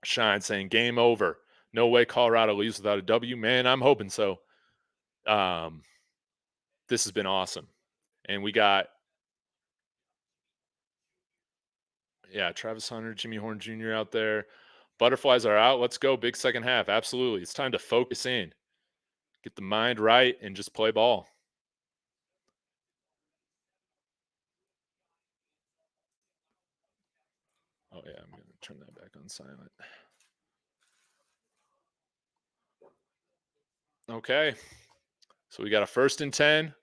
Shine saying, game over. No way Colorado leaves without a W. Man, I'm hoping so. This has been awesome. And we got, Travis Hunter, Jimmy Horn Jr. out there. Butterflies are out. Let's go. Big second half. Absolutely. It's time to focus in, get the mind right, and just play ball. Oh, yeah, I'm going to turn that back on silent. Okay. So we got a 1st and 10.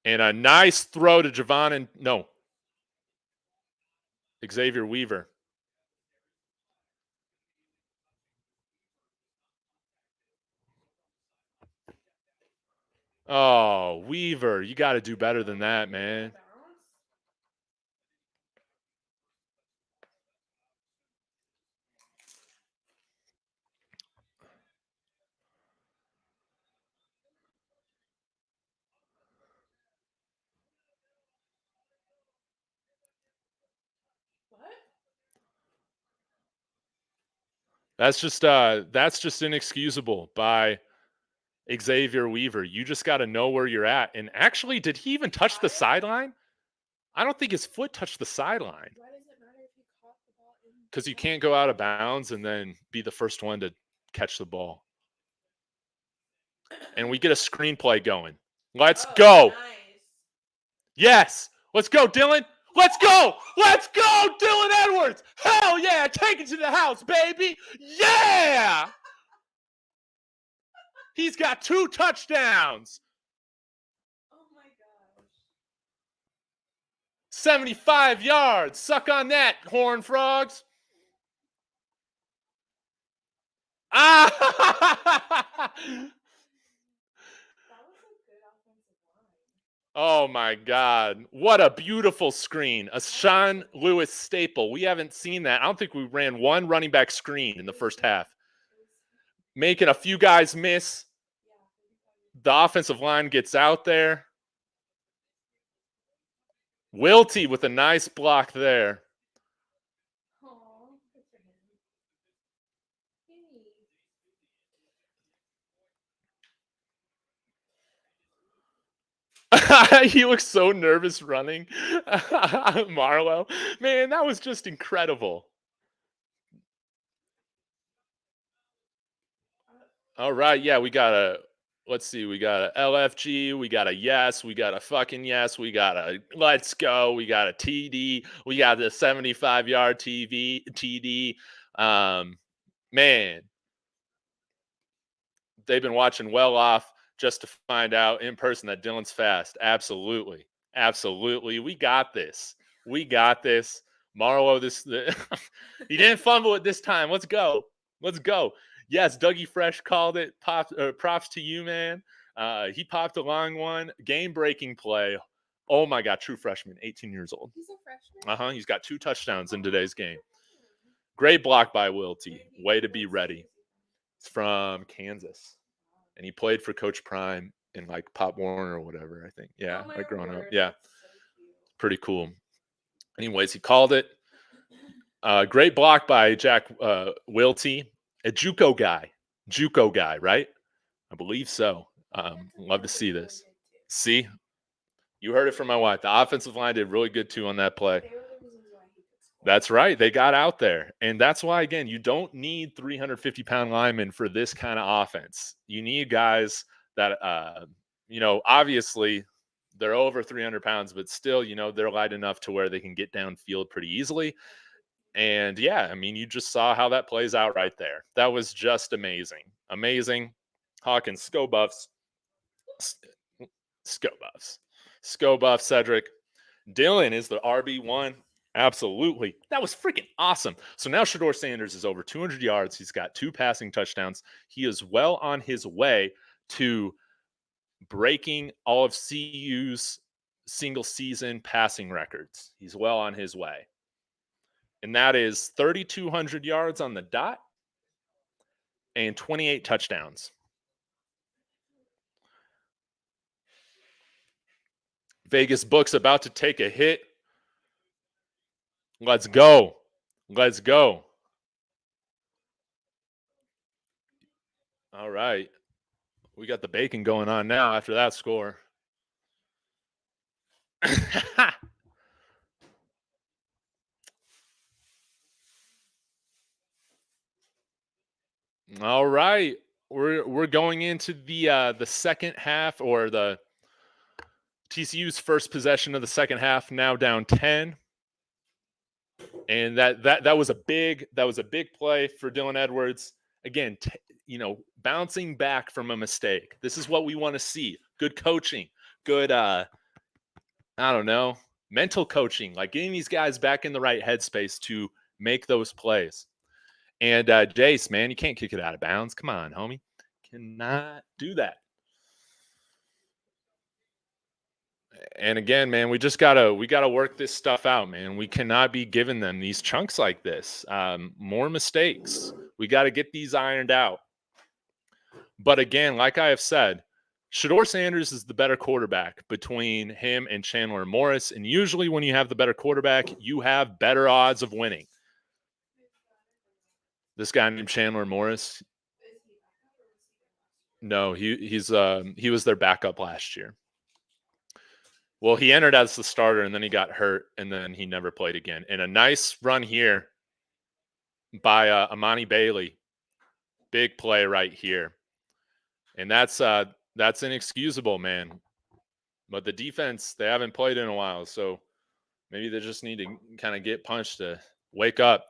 And a nice throw to Javon and Xavier Weaver. Oh, Weaver, you got to do better than that, man. That's just inexcusable by Xavier Weaver. You just got to know where you're at. And actually, did he even touch the sideline? I don't think his foot touched the sideline. Why does it matter if he caught the ball in? Because you can't go out of bounds and then be the first one to catch the ball. And we get a screenplay going. Let's go. Nice. Yes. Let's go, Dylan. Let's go. Let's go, Dylan Edwards. Hell yeah. Take it to the house, baby. Yeah. He's got 2 touchdowns. Oh my gosh. 75 yards. Suck on that, Horned Frogs. Ah! Oh my God. What a beautiful screen. A Sean Lewis staple. We haven't seen that. I don't think we ran one running back screen in the first half. Making a few guys miss. The offensive line gets out there. Wilty with a nice block there. He looks so nervous running. Marlowe. Man, that was just incredible. All right. Yeah, we got a LFG, we got a yes, we got a fucking yes, we got a let's go, we got a TD, we got the 75-yard TD. Man, they've been watching well off just to find out in person that Dylan's fast. Absolutely. We got this. Marlowe, he didn't fumble it this time. Let's go. Yes, Dougie Fresh called it. Props to you, man. He popped a long one. Game-breaking play. Oh, my God. True freshman, 18 years old. He's a freshman? He's got 2 touchdowns in today's game. Great block by Wilty. Way to be ready. It's from Kansas. And he played for Coach Prime in like Pop Warner or whatever, I think. Yeah, like growing up. Yeah. Pretty cool. Anyways, he called it. Great block by Jack Wilty. A JUCO guy, right? I believe so. Love to see this. See? You heard it from my wife. The offensive line did really good, too, on that play. That's right. They got out there. And that's why, again, you don't need 350-pound linemen for this kind of offense. You need guys that obviously they're over 300 pounds, but still, they're light enough to where they can get downfield pretty easily. And yeah, I mean, you just saw how that plays out right there. That was just amazing. Amazing. Hawkins, Sco Buffs. Sco Buffs. Sco Buff, Cedric. Dylan is the RB1. Absolutely. That was freaking awesome. So now Shedeur Sanders is over 200 yards. He's got 2 passing touchdowns. He is well on his way to breaking all of CU's single season passing records. He's well on his way. And that is 3,200 yards on the dot and 28 touchdowns. Vegas books about to take a hit. Let's go. Let's go. All right. We got the bacon going on now after that score. All right. We're going into the second half, or the TCU's first possession of the second half, now down 10. And that was a big play for Dylan Edwards. Again, bouncing back from a mistake. This is what we want to see. Good coaching, good mental coaching, like getting these guys back in the right headspace to make those plays. And Jace, man, you can't kick it out of bounds. Come on, homie. Cannot do that. And again, man, we gotta work this stuff out, man. We cannot be giving them these chunks like this. More mistakes. We got to get these ironed out. But again, like I have said, Shedeur Sanders is the better quarterback between him and Chandler Morris. And usually when you have the better quarterback, you have better odds of winning. This guy named Chandler Morris. No, he was their backup last year. Well, he entered as the starter, and then he got hurt, and then he never played again. And a nice run here by Amani Bailey. Big play right here. And that's inexcusable, man. But the defense, they haven't played in a while, so maybe they just need to kind of get punched to wake up.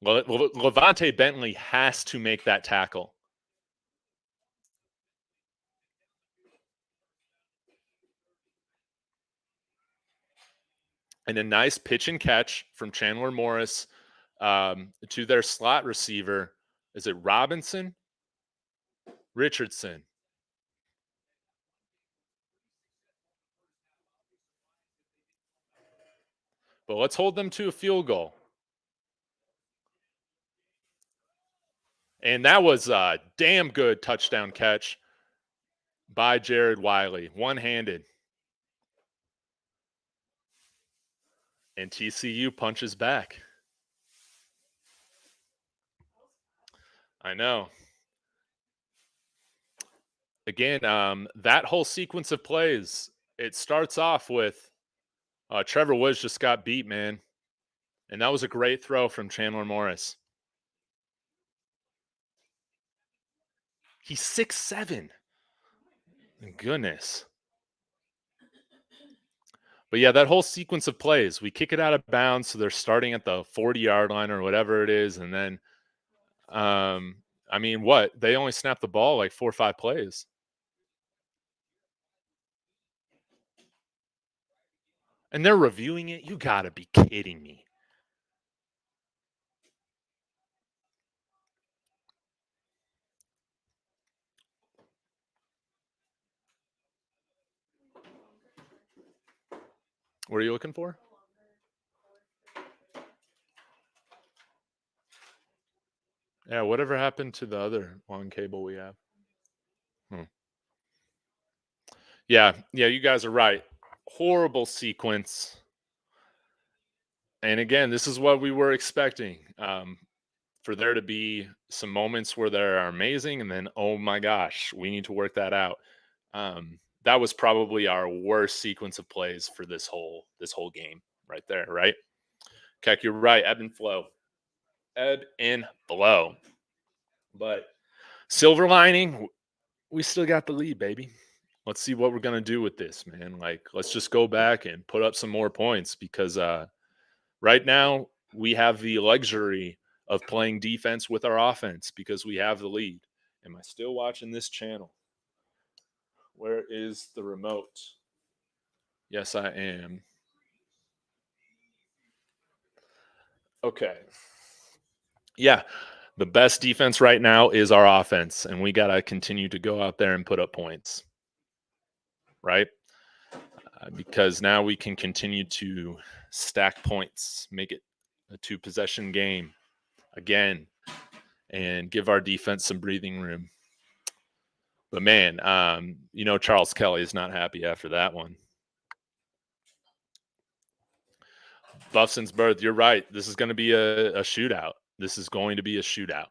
Levante Bentley has to make that tackle. And a nice pitch and catch from Chandler Morris to their slot receiver. Is it Robinson? Richardson. But let's hold them to a field goal. And that was a damn good touchdown catch by Jared Wiley, one-handed. And TCU punches back. I know. Again, that whole sequence of plays, it starts off with Trevor Woods just got beat, man. And that was a great throw from Chandler Morris. He's 6'7". Goodness. But yeah, that whole sequence of plays, we kick it out of bounds, so they're starting at the 40-yard line or whatever it is, and then, they only snapped the ball like 4 or 5 plays. And they're reviewing it? You got to be kidding me. What are you looking for? Yeah, whatever happened to the other long cable we have? Yeah, you guys are right. Horrible sequence. And again, this is what we were expecting. For there to be some moments where they're amazing, and then, oh my gosh, we need to work that out. That was probably our worst sequence of plays for this whole game right there, right? Keck, you're right. Ebb and flow. But silver lining, we still got the lead, baby. Let's see what we're gonna do with this, man. Like, let's just go back and put up some more points because right now we have the luxury of playing defense with our offense because we have the lead. Am I still watching this channel? Where is the remote? Yes, I am. Okay. Yeah. The best defense right now is our offense, and we got to continue to go out there and put up points, right? Because now we can continue to stack points, make it a 2-possession game again, and give our defense some breathing room. But man, Charles Kelly is not happy after that one. Buffson's birth, you're right. This is going to be a shootout. This is going to be a shootout.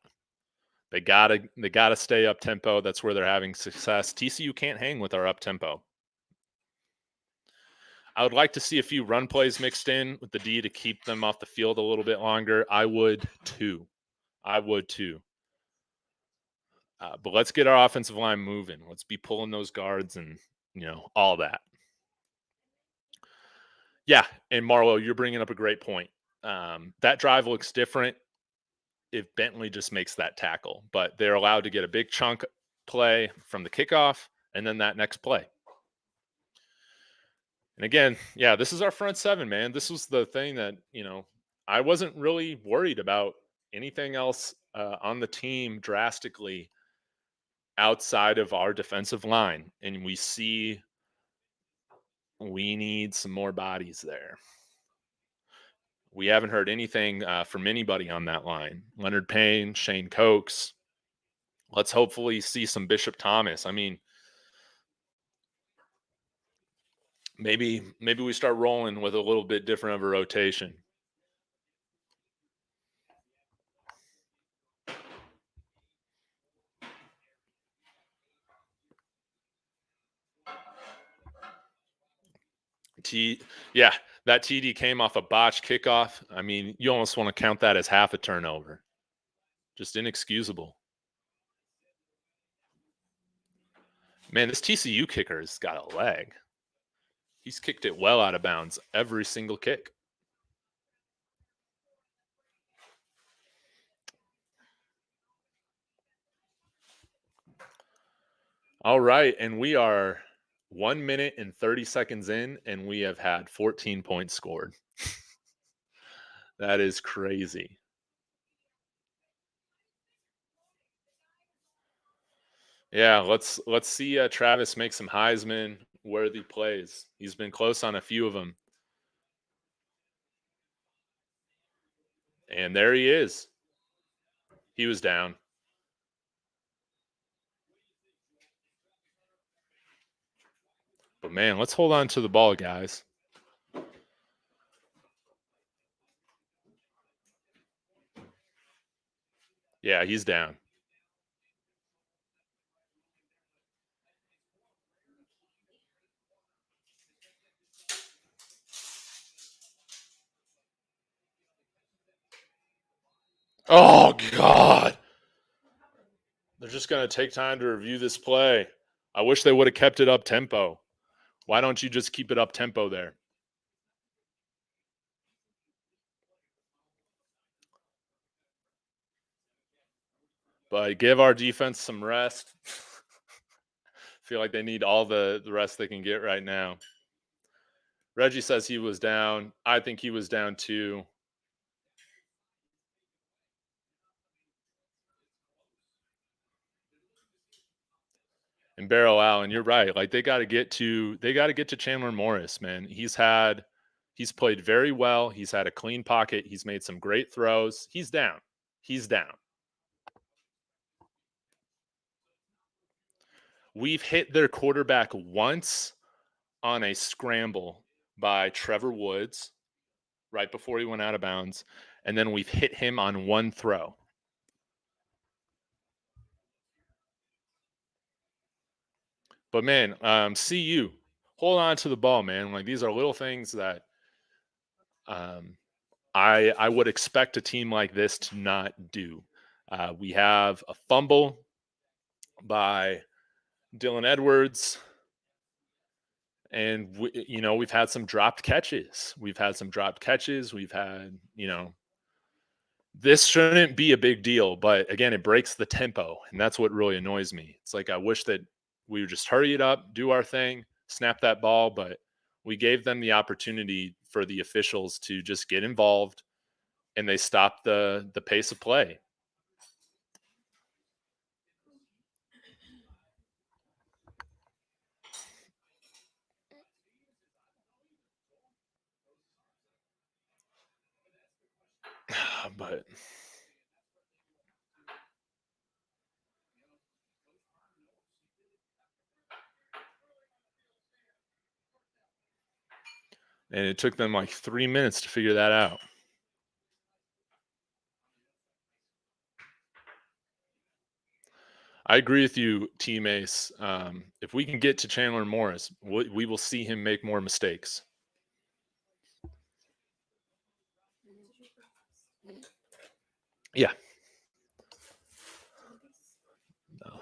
They gotta stay up tempo. That's where they're having success. TCU can't hang with our up tempo. I would like to see a few run plays mixed in with the D to keep them off the field a little bit longer. I would too. But let's get our offensive line moving. Let's be pulling those guards and all that. Yeah, and Marlo, you're bringing up a great point. That drive looks different if Bentley just makes that tackle, but they're allowed to get a big chunk play from the kickoff and then that next play. And again, yeah, this is our front seven, man. This was the thing that, I wasn't really worried about anything else on the team drastically outside of our defensive line. And we see we need some more bodies there. We haven't heard anything from anybody on that line. Leonard Payne, Shane Cokes. Let's hopefully see some Bishop Thomas. I mean, maybe we start rolling with a little bit different of a rotation. Yeah, that TD came off a botched kickoff. I mean, you almost want to count that as half a turnover. Just inexcusable. Man, this TCU kicker has got a leg. He's kicked it well out of bounds every single kick. All right, and we are 1 minute and 30 seconds in, and we have had 14 points scored. That is crazy. Yeah, let's see Travis make some Heisman worthy plays. He's been close on a few of them. And there he is. He was down. But man, let's hold on to the ball, guys. Yeah, he's down. Oh, God. They're just going to take time to review this play. I wish they would have kept it up tempo. Why don't you just keep it up tempo there? But give our defense some rest. Feel like they need all the rest they can get right now. Reggie says he was down. I think he was down too. And Barrow Allen, you're right. Like they got to get to Chandler Morris, man. He's played very well. He's had a clean pocket. He's made some great throws. He's down. We've hit their quarterback once on a scramble by Trevor Woods right before he went out of bounds, and then we've hit him on one throw. But man, CU, hold on to the ball, man. Like these are little things that I would expect a team like this to not do. We have a fumble by Dylan Edwards. And we've had some dropped catches. We've had, this shouldn't be a big deal, but again, it breaks the tempo, and that's what really annoys me. It's like I wish that we would just hurry it up, do our thing, snap that ball, but we gave them the opportunity for the officials to just get involved, and they stopped the pace of play. But and it took them like 3 minutes to figure that out. I agree with you, Team Ace. If we can get to Chandler Morris, we will see him make more mistakes. Yeah. No.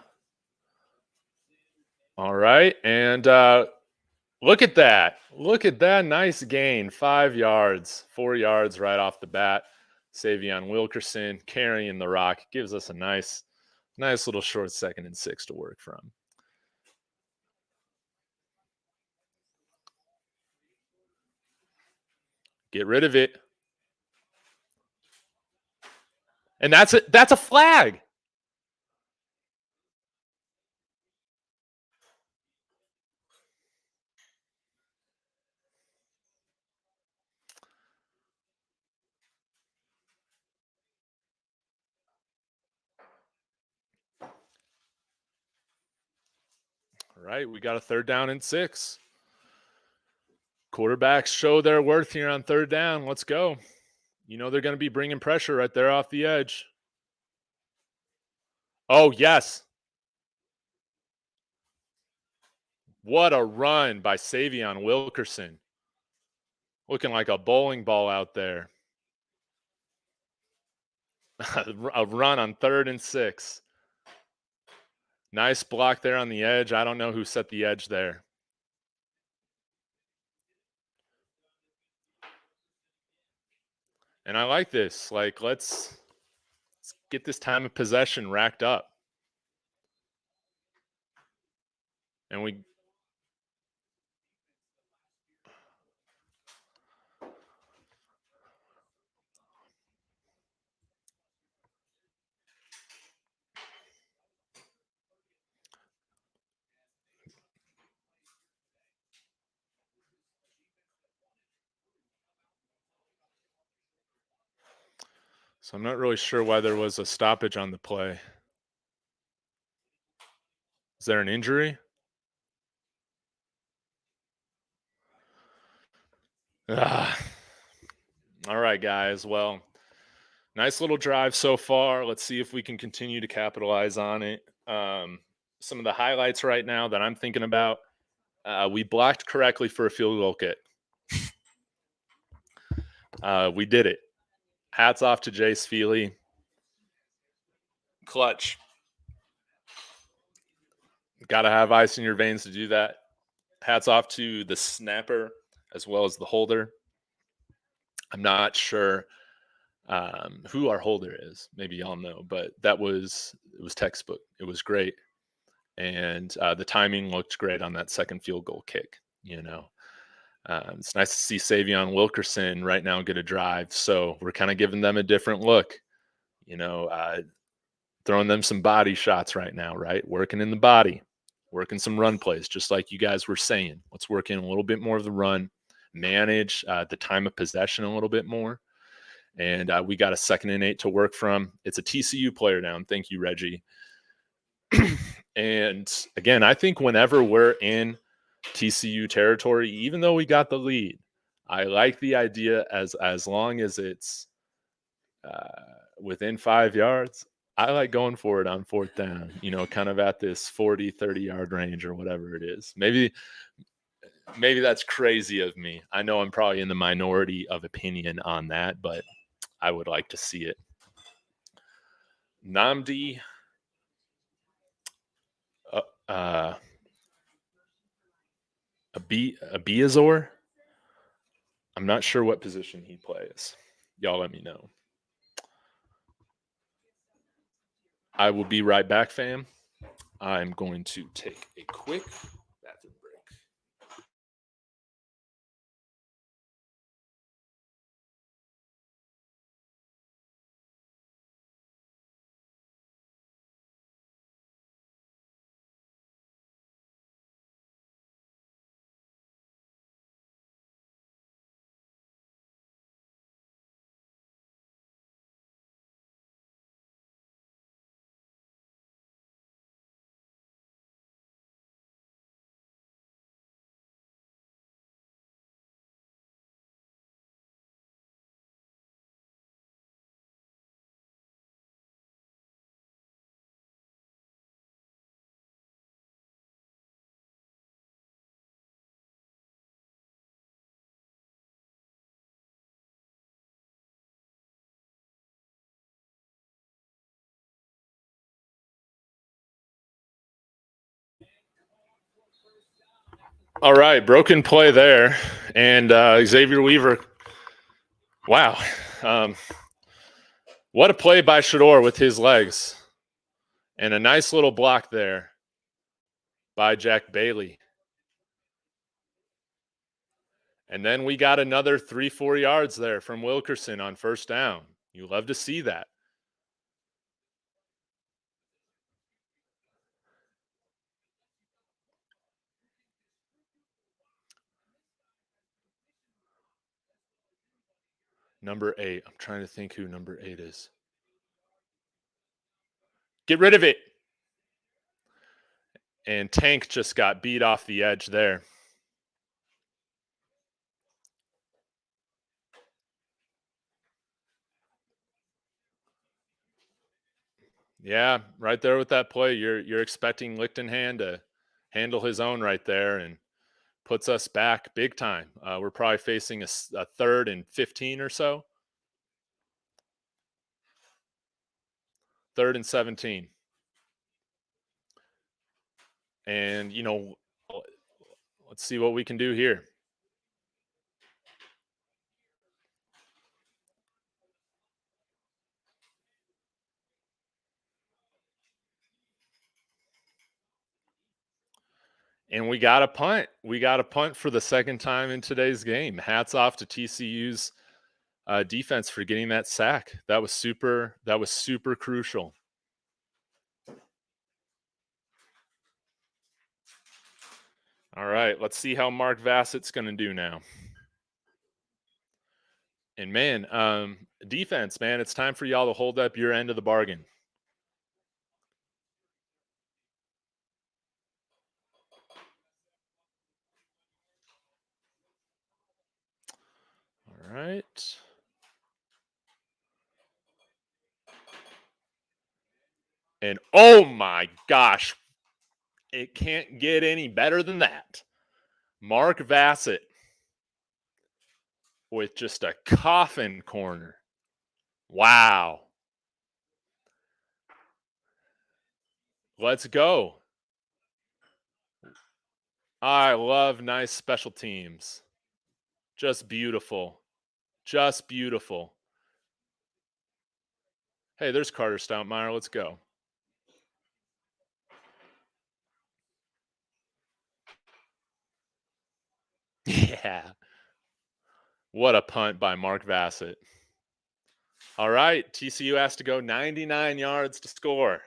All right. And look at that. Look at that nice gain. 5 yards, 4 yards right off the bat. Sy'veon Wilkerson carrying the rock. Gives us a nice little short 2nd and 6 to work from. Get rid of it. And that's it. That's a flag. All right, we got a 3rd down and 6. Quarterbacks show their worth here on 3rd down. Let's go. They're going to be bringing pressure right there off the edge. Oh, yes. What a run by Sy'veon Wilkerson. Looking like a bowling ball out there. A run on 3rd and 6. Nice block there on the edge. I don't know who set the edge there. And I like this. Like, let's get this time of possession racked up. And so I'm not really sure why there was a stoppage on the play. Is there an injury? All right, guys. Well, nice little drive so far. Let's see if we can continue to capitalize on it. Some of the highlights right now that I'm thinking about, we blocked correctly for a field goal kick. We did it. Hats off to Jace Feely. Clutch. Got to have ice in your veins to do that. Hats off to the snapper as well as the holder. I'm not sure who our holder is. Maybe y'all know, but it was textbook. It was great. And the timing looked great on that 2nd field goal kick. It's nice to see Sy'veon Wilkerson right now get a drive. So we're kind of giving them a different look, throwing them some body shots right now, right? Working in the body, working some run plays, just like you guys were saying. Let's work in a little bit more of the run, manage the time of possession a little bit more. And we got a 2nd and 8 to work from. It's a TCU player down. Thank you, Reggie. And again, I think whenever we're in TCU territory, even though we got the lead, I like the idea as long as it's within 5 yards. I like going for it on 4th down, kind of at this 40, 30-yard range or whatever it is. Maybe that's crazy of me. I know I'm probably in the minority of opinion on that, but I would like to see it. Namdi Abiazor. I'm not sure what position he plays. Y'all let me know. I will be right back, fam. I'm going to take a quick bathroom break. All right, broken play there. And Xavier Weaver, wow. What a play by Shador with his legs. And a nice little block there by Jack Bailey. And then we got another 3-4 yards there from Wilkerson on first down. You love to see that. Number 8. I'm trying to think who number 8 is. Get rid of it. And Tank just got beat off the edge there. Yeah, right there with that play. You're expecting Lichtenhand to handle his own right there and puts us back big time. We're probably facing a 3rd and 15 or so. 3rd and 17. And, let's see what we can do here. And we got a punt. We got a punt for the second time in today's game. Hats off to TCU's defense for getting that sack. That was super crucial. All right, let's see how Mark Vassett's going to do now. And man, defense, man, it's time for y'all to hold up your end of the bargain. All right. And oh my gosh, it can't get any better than that. Mark Vassett with just a coffin corner. Wow. Let's go. I love nice special teams. Just beautiful. Just beautiful. Hey, there's Carter Stoutmeyer. Let's go. Yeah. What a punt by Mark Vassett. All right, TCU has to go 99 yards to score.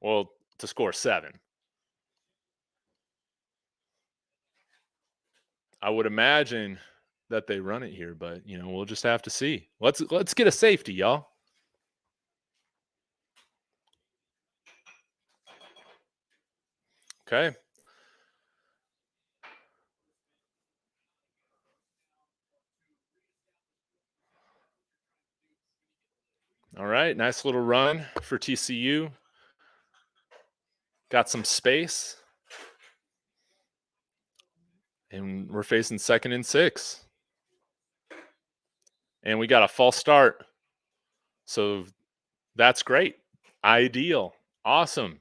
Well, to score 7. I would imagine that they run it here, but we'll just have to see. Let's get a safety, y'all. Okay. All right, nice little run for TCU. Got some space. And we're facing 2nd and 6. And we got a false start. So that's great. Ideal. Awesome.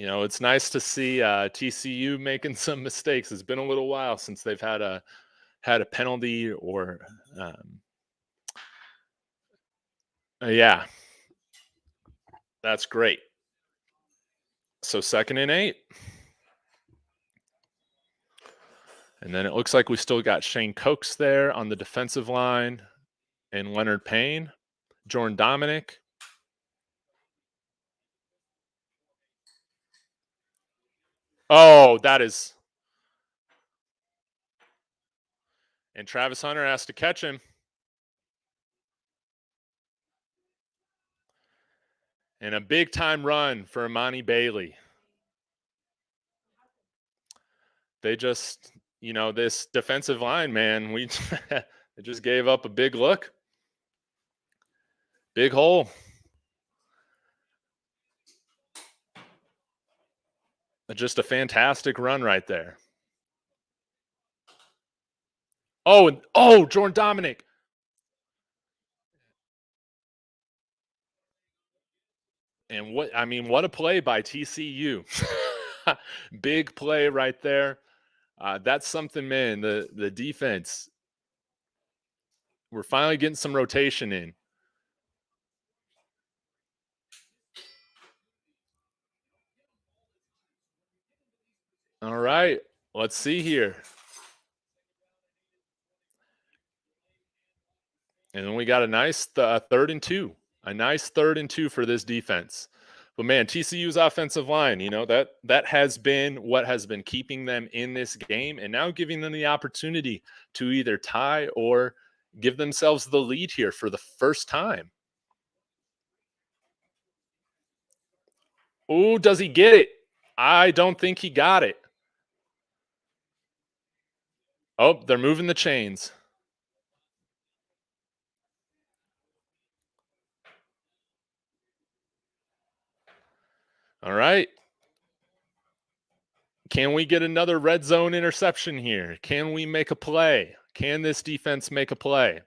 It's nice to see TCU making some mistakes. It's been a little while since they've had a penalty or yeah, that's great. So 2nd and 8. And then it looks like we still got Shane Cokes there on the defensive line and Leonard Payne, Jordan Dominic. Oh, that is. And Travis Hunter has to catch him. And a big time run for Imani Bailey. They just, this defensive line, man, they just gave up a big look. Big hole. Just a fantastic run right there. Oh, Jordan Dominic. And what a play by TCU. Big play right there. That's something, man. The defense, we're finally getting some rotation in. All right, let's see here. And then we got a nice 3rd and 2. A nice 3rd and 2 for this defense. But man, TCU's offensive line, that has been what has been keeping them in this game and now giving them the opportunity to either tie or give themselves the lead here for the first time. Oh, does he get it? I don't think he got it. Oh, they're moving the chains. All right. Can we get another red zone interception here? Can we make a play? Can this defense make a play?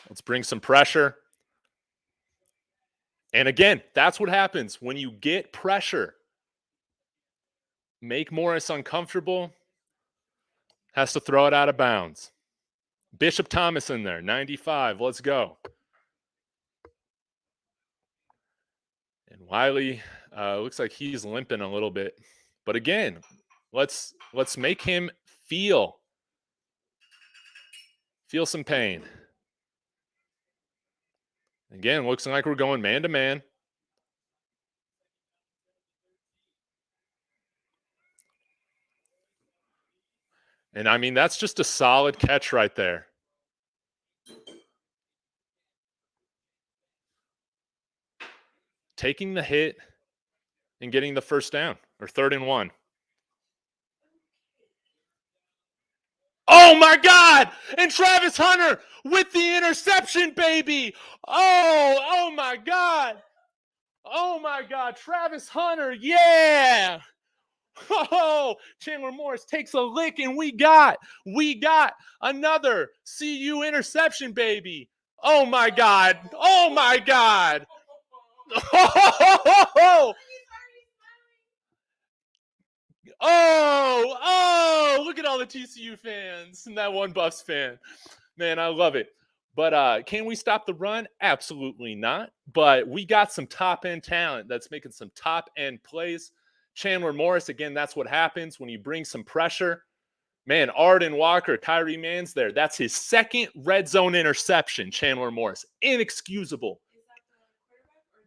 Let's bring some pressure. And again, that's what happens when you get pressure. Make Morris uncomfortable. Has to throw it out of bounds. Bishop Thomas in there, 95. Let's go. And Wiley looks like he's limping a little bit. But again, let's make him feel some pain. Again, looks like we're going man to man. And that's just a solid catch right there. Taking the hit and getting the first down, or 3rd and 1. Oh my God! And Travis Hunter with the interception, baby! Oh my God! Oh my God, Travis Hunter, yeah! Oh, Chandler Morris takes a lick, and we got another CU interception, baby. Oh my God! Oh my God! Oh, look at all the TCU fans and that one Buffs fan. Man, I love it. But can we stop the run? Absolutely not. But we got some top-end talent that's making some top-end plays. Chandler Morris, again, that's what happens when you bring some pressure. Man, Arden Walker, Kyrie Mann's there. That's his 2nd red zone interception, Chandler Morris. Inexcusable.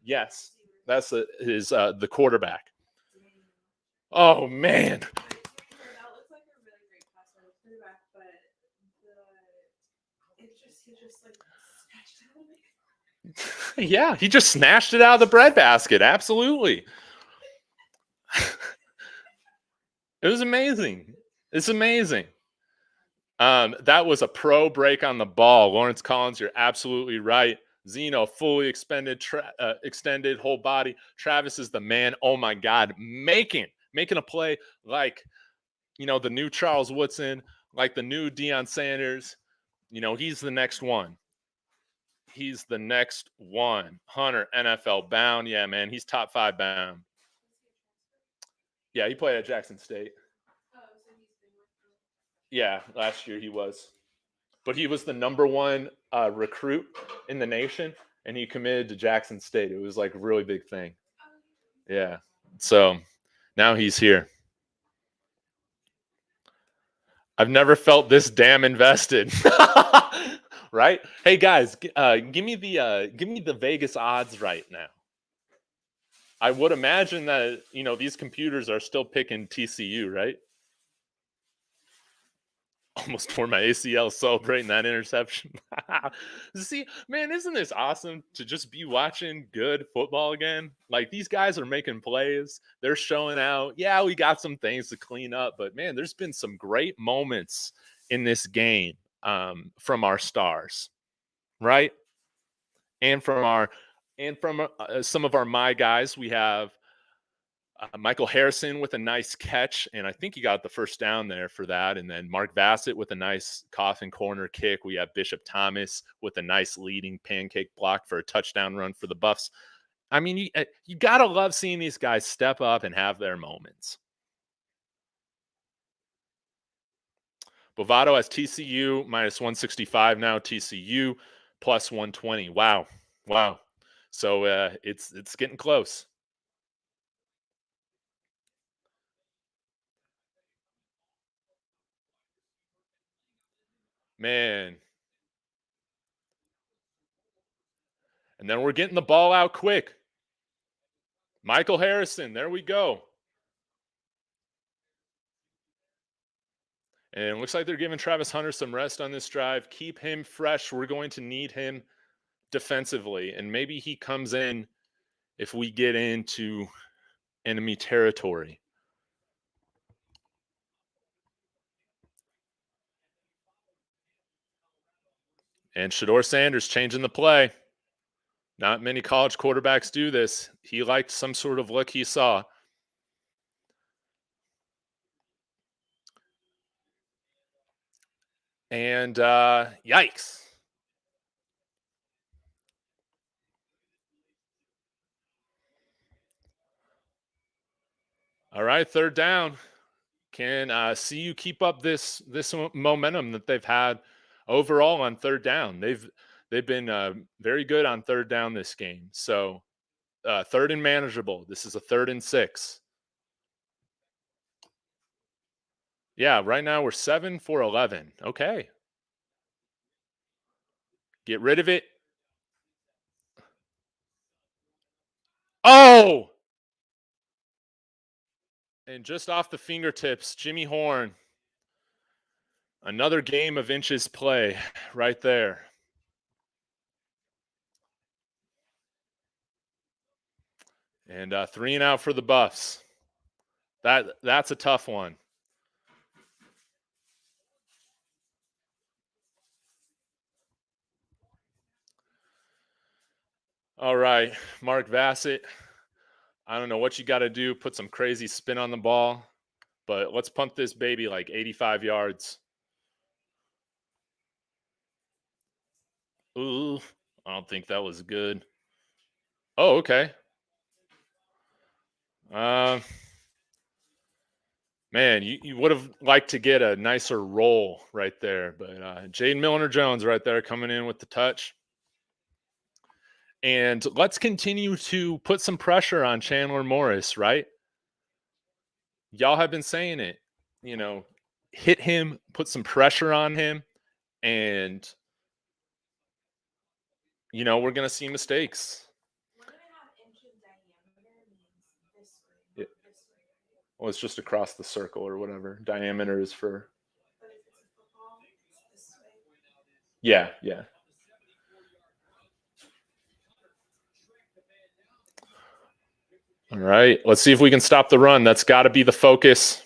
Yes, that's the quarterback. Oh, man. That looks like a really great pass by the quarterback, but he just like snatched it out of it. Yeah, he just snatched it out of the breadbasket. Absolutely. It was amazing. It's amazing. That was a pro break on the ball. Lawrence Collins, you're absolutely right. Zeno fully extended whole body. Travis is the man. Oh my God, making a play like, the new Charles Woodson, like the new Deion Sanders. He's the next one. He's the next one. Hunter, NFL bound. Yeah, man, he's top 5 bound. Yeah, he played at Jackson State. Oh, so he's been with them. Yeah, last year he was. But he was the number 1 recruit in the nation, and he committed to Jackson State. It was like a really big thing. Yeah. So now he's here. I've never felt this damn invested. Right? Hey guys, give me the Vegas odds right now. I would imagine that these computers are still picking TCU, right? Almost tore my ACL celebrating that interception. See, man, isn't this awesome to just be watching good football again? Like, these guys are making plays. They're showing out. Yeah, we got some things to clean up, but man, there's been some great moments in this game from our stars, right? And from some of our my guys. We have Michael Harrison with a nice catch, and I think he got the first down there for that. And then Mark Bassett with a nice coffin corner kick. We have Bishop Thomas with a nice leading pancake block for a touchdown run for the Buffs. I mean, you got to love seeing these guys step up and have their moments. Bovado has TCU minus 165 now, TCU plus 120. Wow. So it's getting close. Man. And then we're getting the ball out quick. Michael Harrison, there we go. And it looks like they're giving Travis Hunter some rest on this drive. Keep him fresh. We're going to need him defensively. And maybe he comes in if we get into enemy territory. And Shedeur Sanders changing the play. Not many college quarterbacks do this. He liked some sort of look he saw. And yikes. All right, third down. Can CU keep up this momentum that they've had overall on third down? They've been very good on third down this game. So third and manageable. This is a 3rd and 6. Yeah, right now we're 7 for 11. Okay. Get rid of it. Oh! And just off the fingertips, Jimmy Horn. Another game of inches play right there. And 3 and out for the Buffs. That's a tough one. All right, Mark Bassett. I don't know what you got to do, put some crazy spin on the ball, but let's punt this baby like 85 yards. Ooh, I don't think that was good. Oh, okay. Man, you would have liked to get a nicer roll right there, but Jaden Milner-Jones right there coming in with the touch. And let's continue to put some pressure on Chandler Morris, right? Y'all have been saying it, hit him, put some pressure on him, and, we're going to see mistakes. We're going to have inches diameter means this way, Yeah. this way. Well, it's just across the circle or whatever. Diameter is for. But if it's a football, it's this way. Yeah. All right, let's see if we can stop the run. That's got to be the focus.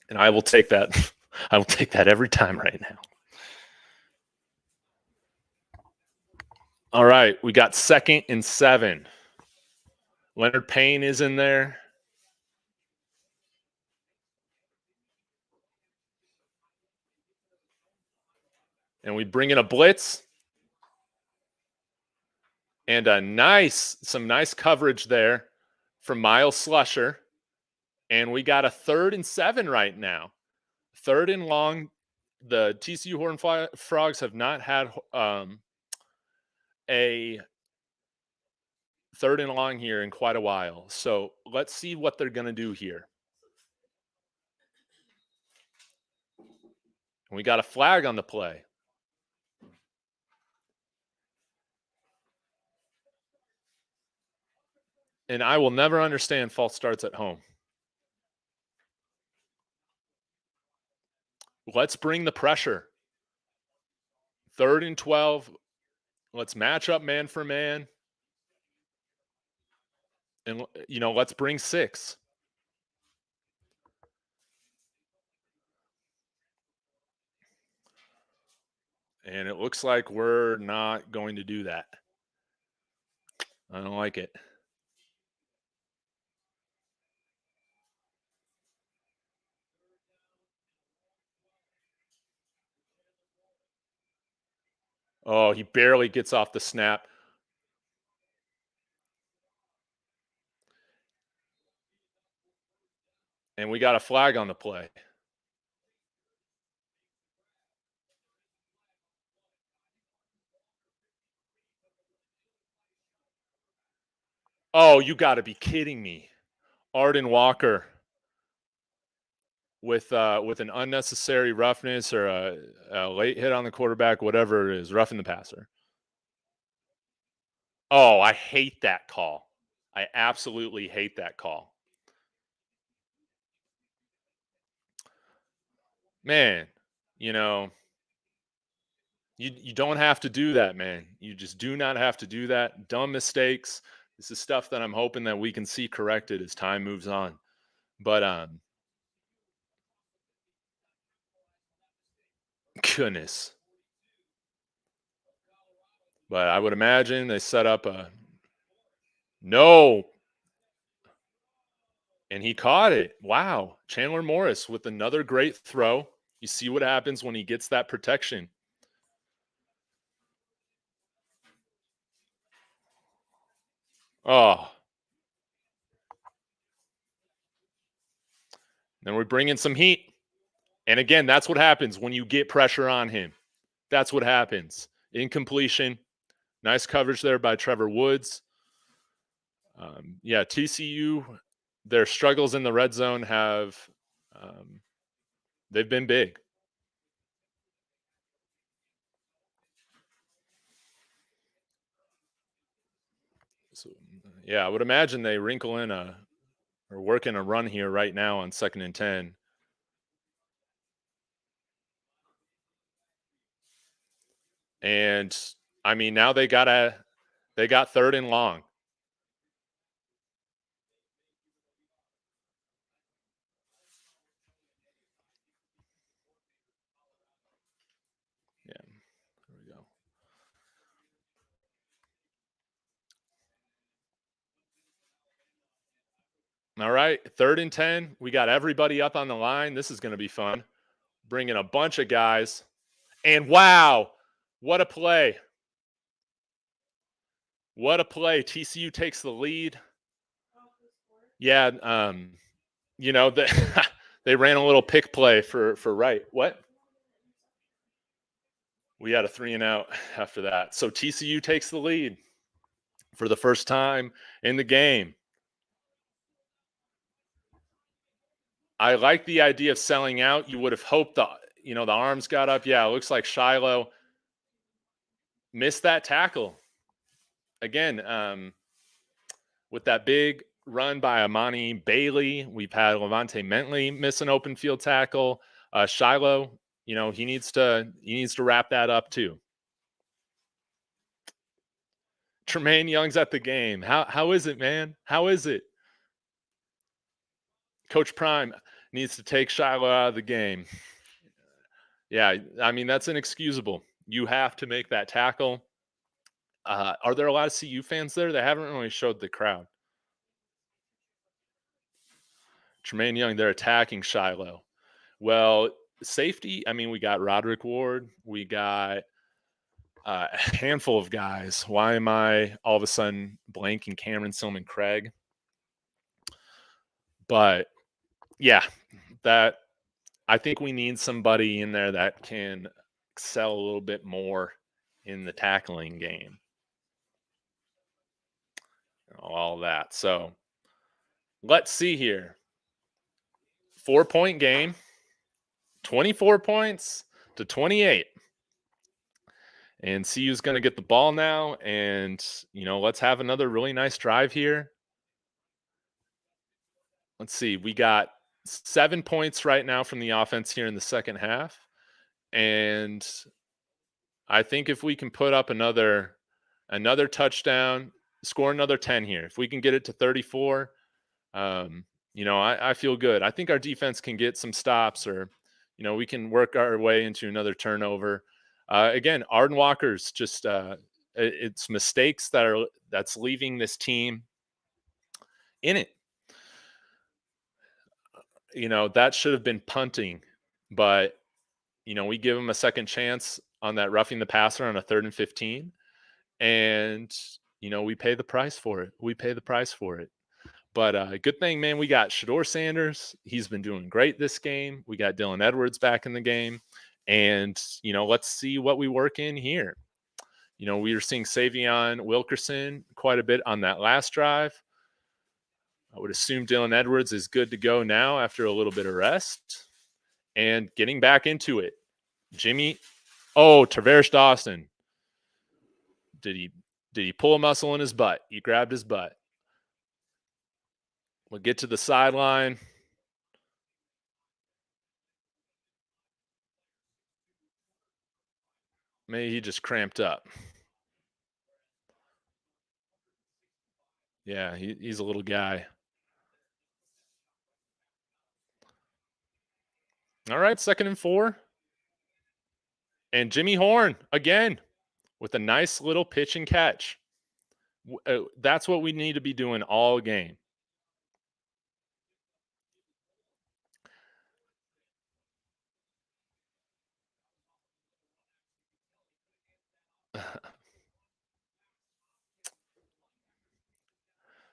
And I will take that. I will take that every time right now. All right, we got 2nd and 7. Leonard Payne is in there. And we bring in a blitz. And some nice coverage there from Miles Slusher. And we got a 3rd and 7 right now. 3rd and long. The TCU Horned Frogs have not had a 3rd and long here in quite a while. So let's see what they're going to do here. And we got a flag on the play. And I will never understand false starts at home. Let's bring the pressure. 3rd and 12. Let's match up man for man. And, let's bring 6. And it looks like we're not going to do that. I don't like it. Oh, he barely gets off the snap. And we got a flag on the play. Oh, you got to be kidding me. Arden Walker with an unnecessary roughness or a late hit on the quarterback, whatever it is, roughing the passer. Oh, I hate that call. I absolutely hate that call. Man, you don't have to do that, man. You just do not have to do that. Dumb mistakes. This is stuff that I'm hoping that we can see corrected as time moves on. But goodness. But I would imagine they set up a no. And he caught it. Wow. Chandler Morris with another great throw. You see what happens when he gets that protection. Oh. Then we bring in some heat. And again, that's what happens when you get pressure on him. That's what happens. Incompletion. Nice coverage there by Trevor Woods. TCU, their struggles in the red zone have they've been big. So, I would imagine they wrinkle in or work in a run here right now on 2nd and 10. And I mean, now they got 3rd and long. Yeah, there we go. All right, 3rd and 10. We got everybody up on the line. This is going to be fun. Bringing a bunch of guys. And wow, what a play. What a play. TCU takes the lead. Yeah, they ran a little pick play for Wright. What? We had a 3 and out after that. So TCU takes the lead for the first time in the game. I like the idea of selling out. You would have hoped the arms got up. Yeah, it looks like Shiloh missed that tackle. Again, with that big run by Amani Bailey, we've had Levante Mentley miss an open field tackle. Shiloh, he needs to wrap that up too. Tremaine Young's at the game. How is it, man? How is it? Coach Prime needs to take Shiloh out of the game. Yeah, I mean, that's inexcusable. You have to make that tackle. Are there a lot of CU fans there? They haven't really showed the crowd. Tremaine Young, they're attacking Shiloh. Well, safety, I mean, we got Roderick Ward. We got a handful of guys. Why am I all of a sudden blanking Cameron Silman Craig? But yeah, that I think we need somebody in there that can excel a little bit more in the tackling game. All that. So let's see here. 4-point game, 24 points to 28. And CU's going to get the ball now. And, let's have another really nice drive here. Let's see. We got 7 points right now from the offense here in the second half. And I think if we can put up another touchdown, score another 10 here, if we can get it to 34, I feel good. I think our defense can get some stops, or, we can work our way into another turnover. Again, Arden Walker's just it's mistakes that's leaving this team in it. That should have been punting, but we give him a second chance on that roughing the passer on a 3rd and 15, and we pay the price for it. But good thing, man, we got Shedeur Sanders. He's been doing great this game. We got Dylan Edwards back in the game. And, let's see what we work in here. We were seeing sy'veon Wilkerson quite a bit on that last drive. I would assume Dylan Edwards is good to go now after a little bit of rest. And getting back into it. Tavares Dawson. Did he pull a muscle in his butt? He grabbed his butt. We'll get to the sideline. Maybe he just cramped up. Yeah, he's a little guy. All right, 2nd and 4. And Jimmy Horn, again, with a nice little pitch and catch. That's what we need to be doing all game.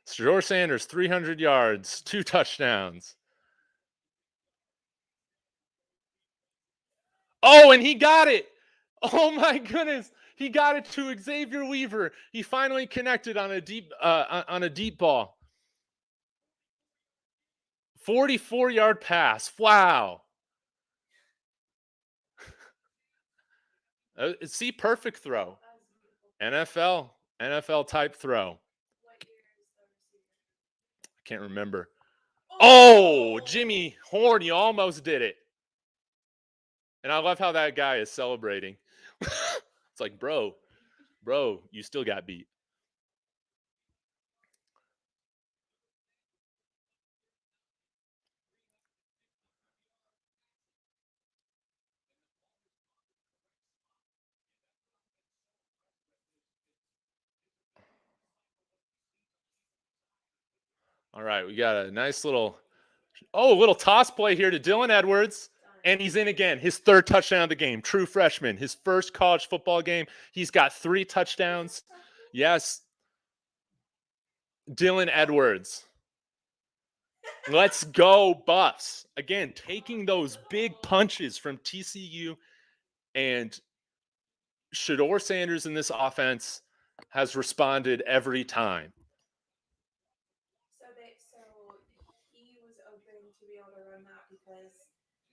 Shedeur Sanders, 300 yards, 2 touchdowns. Oh, and he got it. Oh, my goodness. He got it to Xavier Weaver. He finally connected on a deep ball. 44-yard pass. Wow. See, perfect throw. NFL type throw. I can't remember. Oh, Jimmy Horn, you almost did it. And I love how that guy is celebrating. It's like, bro, you still got beat. All right, we got a nice little toss play here to Dylan Edwards, and he's in again. His 3rd touchdown of the game. True freshman, his first college football game. He's got 3 touchdowns. Yes, Dylan Edwards. Let's go, Buffs. Again, taking those big punches from TCU, and Shedeur Sanders in this offense has responded every time. So he was open to be able to run that because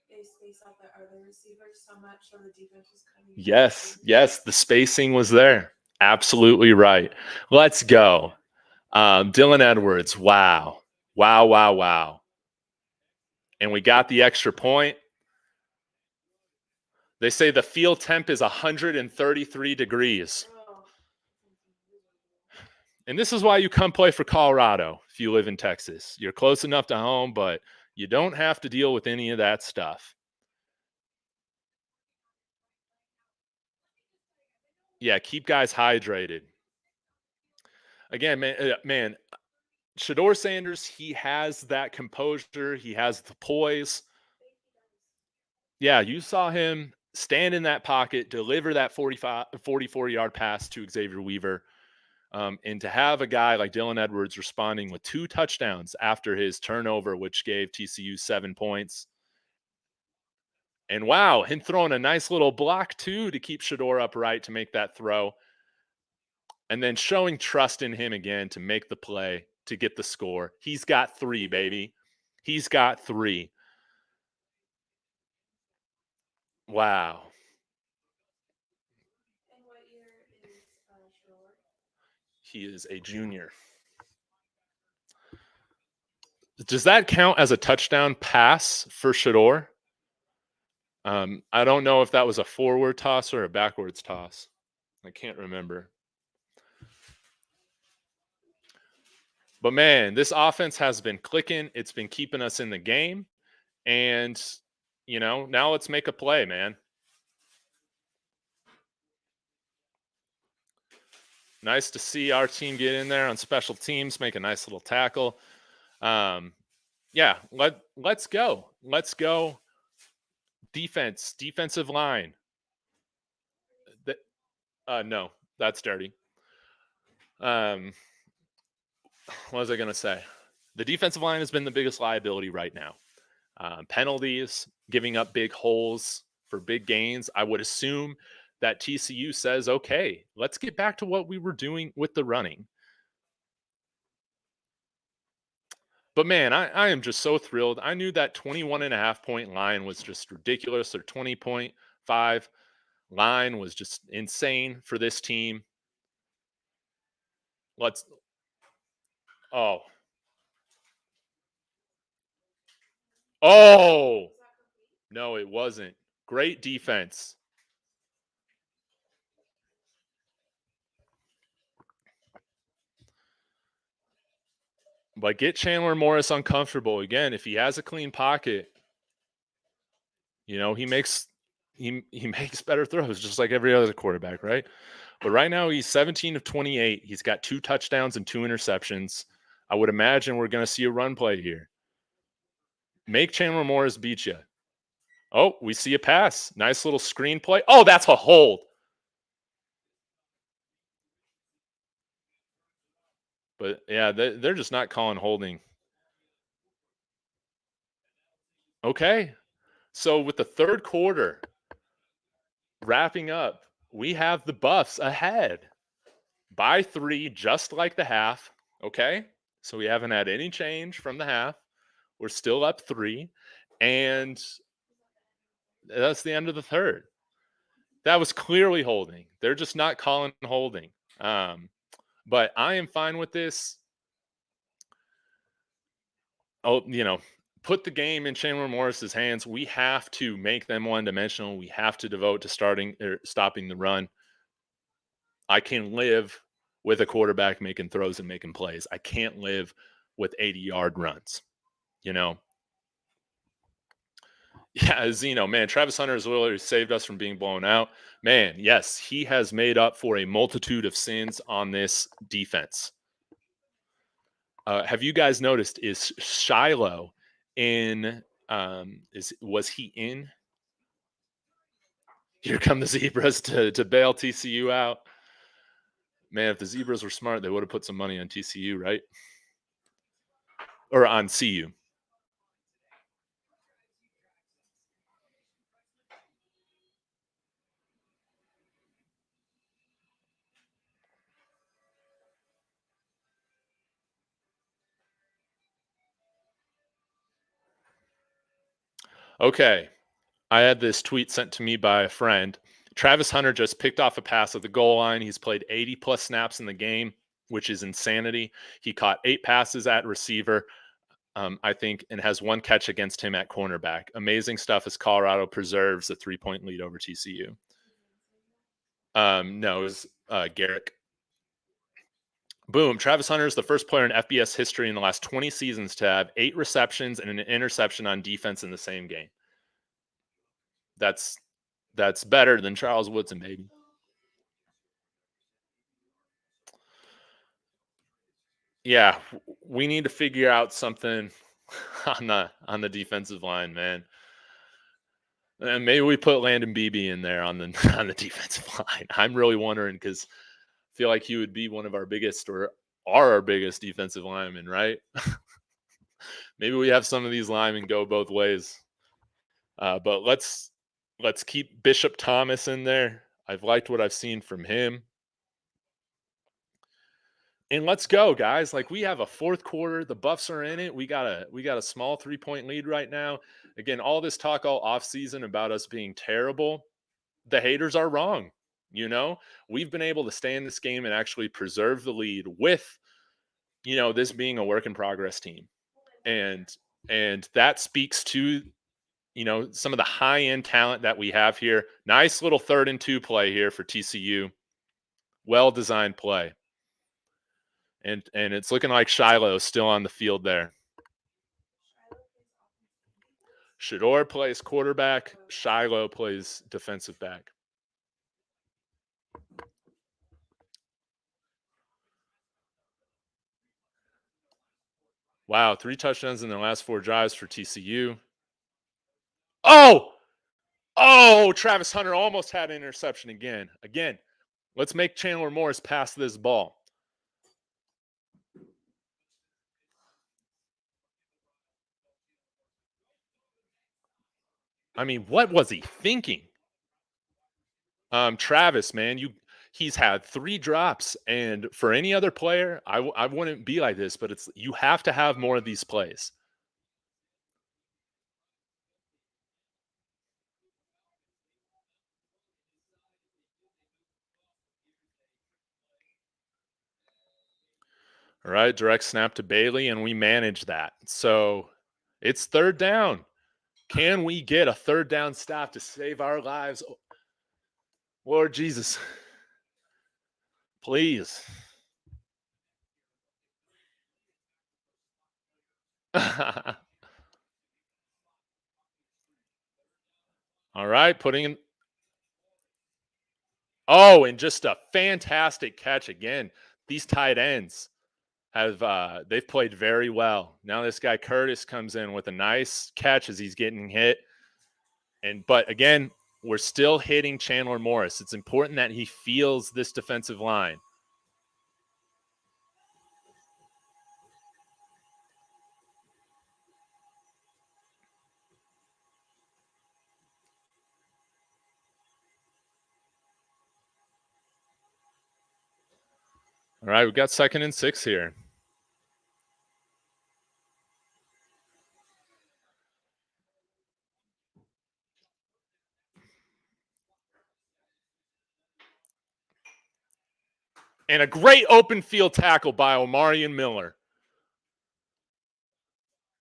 they space out the other receivers so much, so the defense was coming. Yes, the spacing was there. Absolutely right. Let's go. Dylan Edwards, wow. And we got the extra point. They say the field temp is 133 degrees. And this is why you come play for Colorado if you live in Texas. You're close enough to home, but you don't have to deal with any of that stuff. Yeah, keep guys hydrated. Again, man, Shedeur Sanders, he has that composure. He has the poise. Yeah, you saw him stand in that pocket, deliver that 44-yard pass to Xavier Weaver. And to have a guy like Dylan Edwards responding with 2 touchdowns after his turnover, which gave TCU 7 points. And wow, him throwing a nice little block too to keep Shador upright to make that throw. And then showing trust in him again to make the play to get the score. He's got 3, baby. He's got 3. Wow. And what year is Shore? He is a junior. Does that count as a touchdown pass for Shador? I don't know if that was a forward toss or a backwards toss. I can't remember. But man, this offense has been clicking. It's been keeping us in the game. And, now let's make a play, man. Nice to see our team get in there on special teams, make a nice little tackle. Yeah, let's go. Let's go. Defensive line. No, that's dirty. What was I going to say? The defensive line has been the biggest liability right now. Penalties, giving up big holes for big gains. I would assume that TCU says, okay, let's get back to what we were doing with the running. But man, I am just so thrilled. I knew that 21.5-point line was just ridiculous. Their 20.5 line was just insane for this team. Oh, no, it wasn't. Great defense. But get Chandler Morris uncomfortable again. If he has a clean pocket, he makes better throws just like every other quarterback, right? But right now he's 17 of 28. He's got 2 touchdowns and 2 interceptions. I would imagine we're going to see a run play here. Make Chandler Morris beat you. Oh, we see a pass. Nice little screen play. Oh, that's a hold. But yeah, they're just not calling holding. Okay. So with the third quarter wrapping up, we have the Buffs ahead by 3, just like the half. Okay. So we haven't had any change from the half. We're still up 3. And that's the end of the third. That was clearly holding. They're just not calling holding. But I am fine with this. Oh, put the game in Chandler Morris's hands. We have to make them one-dimensional. We have to devote to stopping the run. I can live with a quarterback making throws and making plays. I can't live with 80-yard runs. Yeah, Zeno, man, Travis Hunter has literally saved us from being blown out. Man, yes, he has made up for a multitude of sins on this defense. Have you guys noticed, is Shiloh in, was he in? Here come the Zebras to bail TCU out. Man, if the Zebras were smart, they would have put some money on TCU, right? Or on CU. Okay. I had this tweet sent to me by a friend. Travis Hunter just picked off a pass at the goal line. He's played 80 plus snaps in the game, which is insanity. He caught 8 passes at receiver, I think, and has 1 catch against him at cornerback. Amazing stuff as Colorado preserves a 3-point lead over TCU. No, it was Garrick. Boom. Travis Hunter is the first player in FBS history in the last 20 seasons to have 8 receptions and an interception on defense in the same game. That's better than Charles Woodson, baby. Yeah, we need to figure out something on the defensive line, man. And maybe we put Landon Beebe in there on the on the defensive line. I'm really wondering because I feel like he would be one of our biggest or are our biggest defensive linemen, right? Maybe we have some of these linemen go both ways. But let's keep Bishop Thomas in there. I've liked what I've seen from him. And let's go, guys. Like we have a fourth quarter. The Buffs are in it. We got a small 3-point lead right now. Again, all this talk all offseason about us being terrible. The haters are wrong. You know, we've been able to stay in this game and actually preserve the lead with, this being a work in progress team. And that speaks to, some of the high end talent that we have here. Nice little 3rd and 2 play here for TCU. Well designed play. And it's looking like Shiloh's still on the field there. Shador plays quarterback. Shiloh plays defensive back. Wow, 3 touchdowns in the last 4 drives for TCU. Oh, Travis Hunter almost had an interception again. Again, let's make Chandler Morris pass this ball. I mean, what was he thinking? Travis, man, he's had 3 drops, and for any other player, I wouldn't be like this, but you have to have more of these plays. All right, direct snap to Bailey, and we manage that. So it's 3rd down. Can we get a 3rd down stop to save our lives? Lord Jesus, please. All right, putting in. Oh, and just a fantastic catch again. These tight ends they've played very well. Now this guy Curtis comes in with a nice catch as he's getting hit. But again, we're still hitting Chandler Morris. It's important that he feels this defensive line. All right, we've got 2nd and 6 here. And a great open field tackle by Omarion Miller.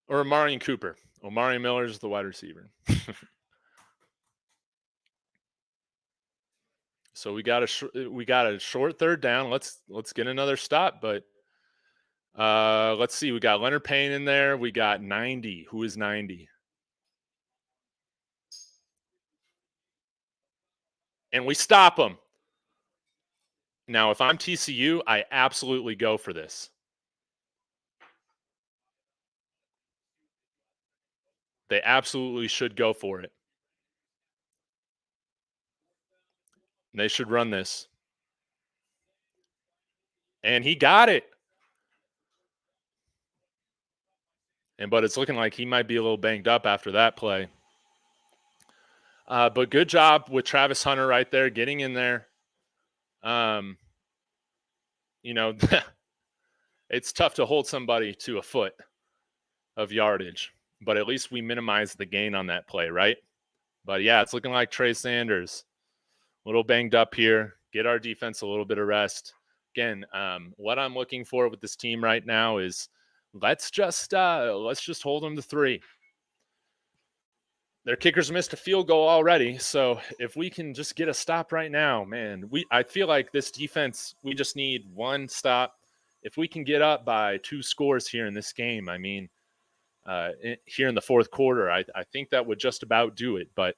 Or Omarion Cooper. Omarion Miller is the wide receiver. So we got a short 3rd down. Let's get another stop, but let's see. We got Leonard Payne in there. We got 90. Who is 90? And we stop him. Now, if I'm TCU, I absolutely go for this. They absolutely should go for it. They should run this. And he got it. But it's looking like he might be a little banged up after that play. But good job with Travis Hunter right there, getting in there. It's tough to hold somebody to a foot of yardage, but at least we minimize the gain on that play, right? But yeah, it's looking like Trey Sanders, a little banged up here. Get our defense a little bit of rest. Again, what I'm looking for with this team right now is let's just hold them to 3. Their kickers missed a field goal already, so if we can just get a stop right now, man, I feel like this defense, we just need 1 stop. If we can get up by 2 scores here in this game, I mean, here in the 4th quarter, I think that would just about do it. But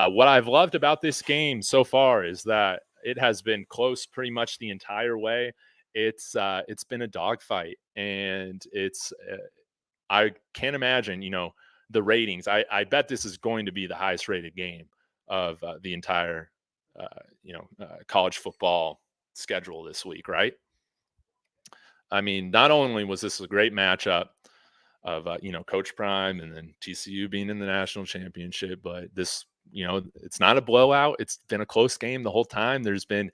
what I've loved about this game so far is that it has been close pretty much the entire way. It's been a dogfight, and I can't imagine, the ratings. I bet this is going to be the highest rated game of the entire college football schedule this week, right? I mean, not only was this a great matchup of Coach Prime and then TCU being in the national championship, but this, it's not a blowout. It's been a close game the whole time. There's been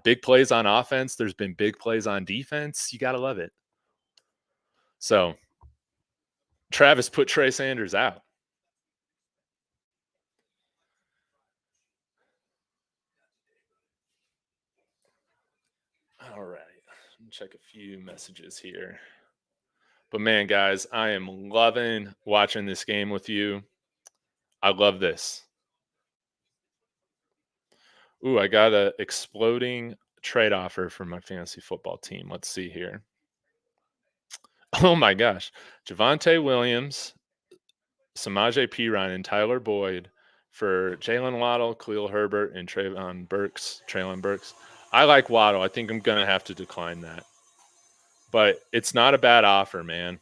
big plays on offense. There's been big plays on defense. You got to love it. So Travis put Trey Sanders out. All right. Let me check a few messages here. But man, guys, I am loving watching this game with you. I love this. Ooh, I got a exploding trade offer for my fantasy football team. Let's see here. Oh my gosh. Javonte Williams, Samaje Perine, and Tyler Boyd for Jalen Waddle, Khalil Herbert, and Treylon Burks. I like Waddle. I think I'm going to have to decline that. But it's not a bad offer, man.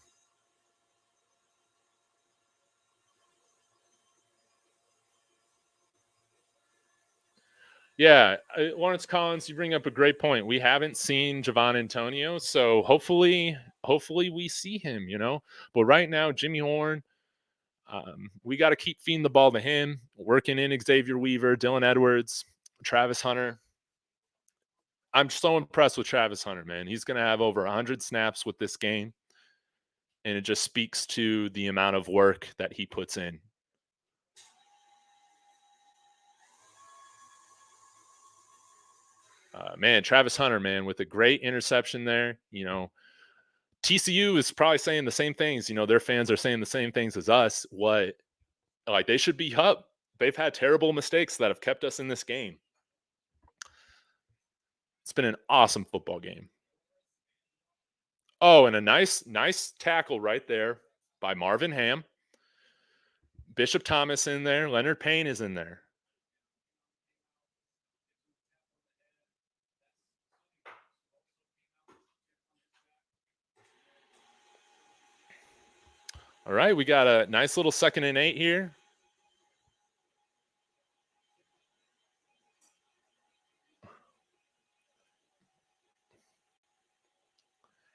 Yeah, Lawrence Collins, you bring up a great point. We haven't seen Javon Antonio, so hopefully we see him, But right now, Jimmy Horn, we got to keep feeding the ball to him, working in Xavier Weaver, Dylan Edwards, Travis Hunter. I'm so impressed with Travis Hunter, man. He's going to have over 100 snaps with this game, and it just speaks to the amount of work that he puts in. Man, Travis Hunter, man, with a great interception there. TCU is probably saying the same things. Their fans are saying the same things as us. They should be up. They've had terrible mistakes that have kept us in this game. It's been an awesome football game. Oh, and a nice tackle right there by Marvin Ham. Bishop Thomas in there. Leonard Payne is in there. All right, we got a nice little 2nd and 8 here.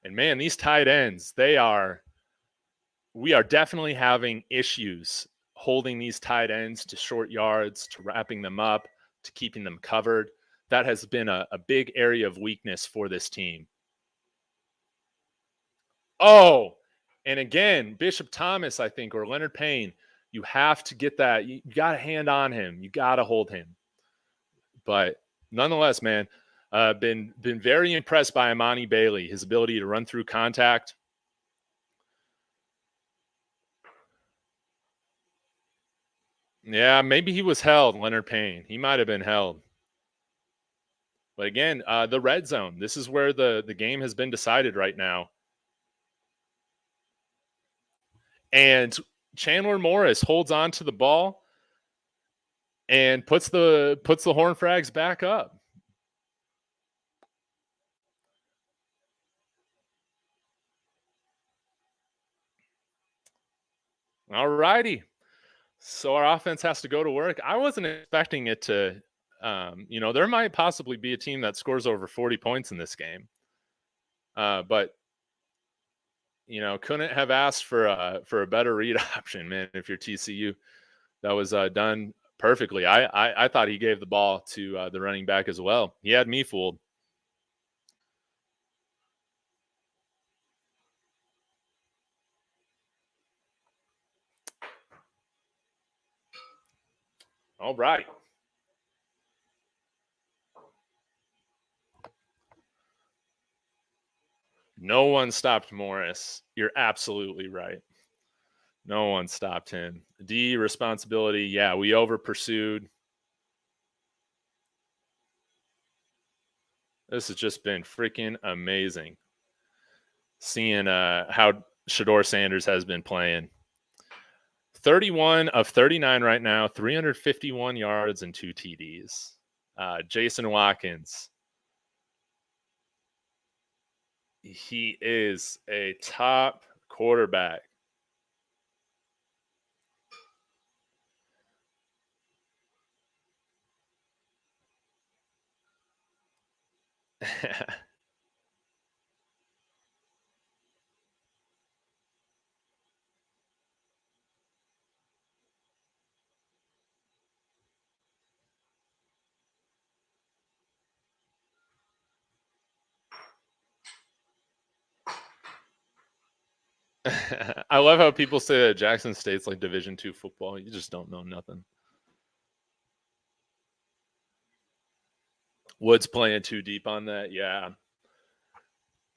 And man, these tight ends, we are definitely having issues holding these tight ends to short yards, to wrapping them up, to keeping them covered. That has been a big area of weakness for this team. Oh, and again, Bishop Thomas, I think, or Leonard Payne, you have to get that. You got to hand on him. You got to hold him. But nonetheless, man, been very impressed by Imani Bailey, his ability to run through contact. Yeah, maybe he was held, Leonard Payne. He might have been held. But again, the red zone. This is where the game has been decided right now. And Chandler Morris holds on to the ball and puts the Horn Frags back up. All righty. So our offense has to go to work. I wasn't expecting it to, there might possibly be a team that scores over 40 points in this game. But couldn't have asked for a better read option, man. If you're TCU, that was done perfectly. I thought he gave the ball to the running back as well. He had me fooled. All right. No one stopped Morris. You're absolutely right. No one stopped him. D responsibility. Yeah, we over pursued. This has just been freaking amazing. Seeing how Shador Sanders has been playing. 31 of 39 right now, 351 yards and 2 TDs. Jason Watkins. He is a top quarterback. I love how people say that Jackson State's like Division II football. You just don't know nothing. Woods playing too deep on that. Yeah.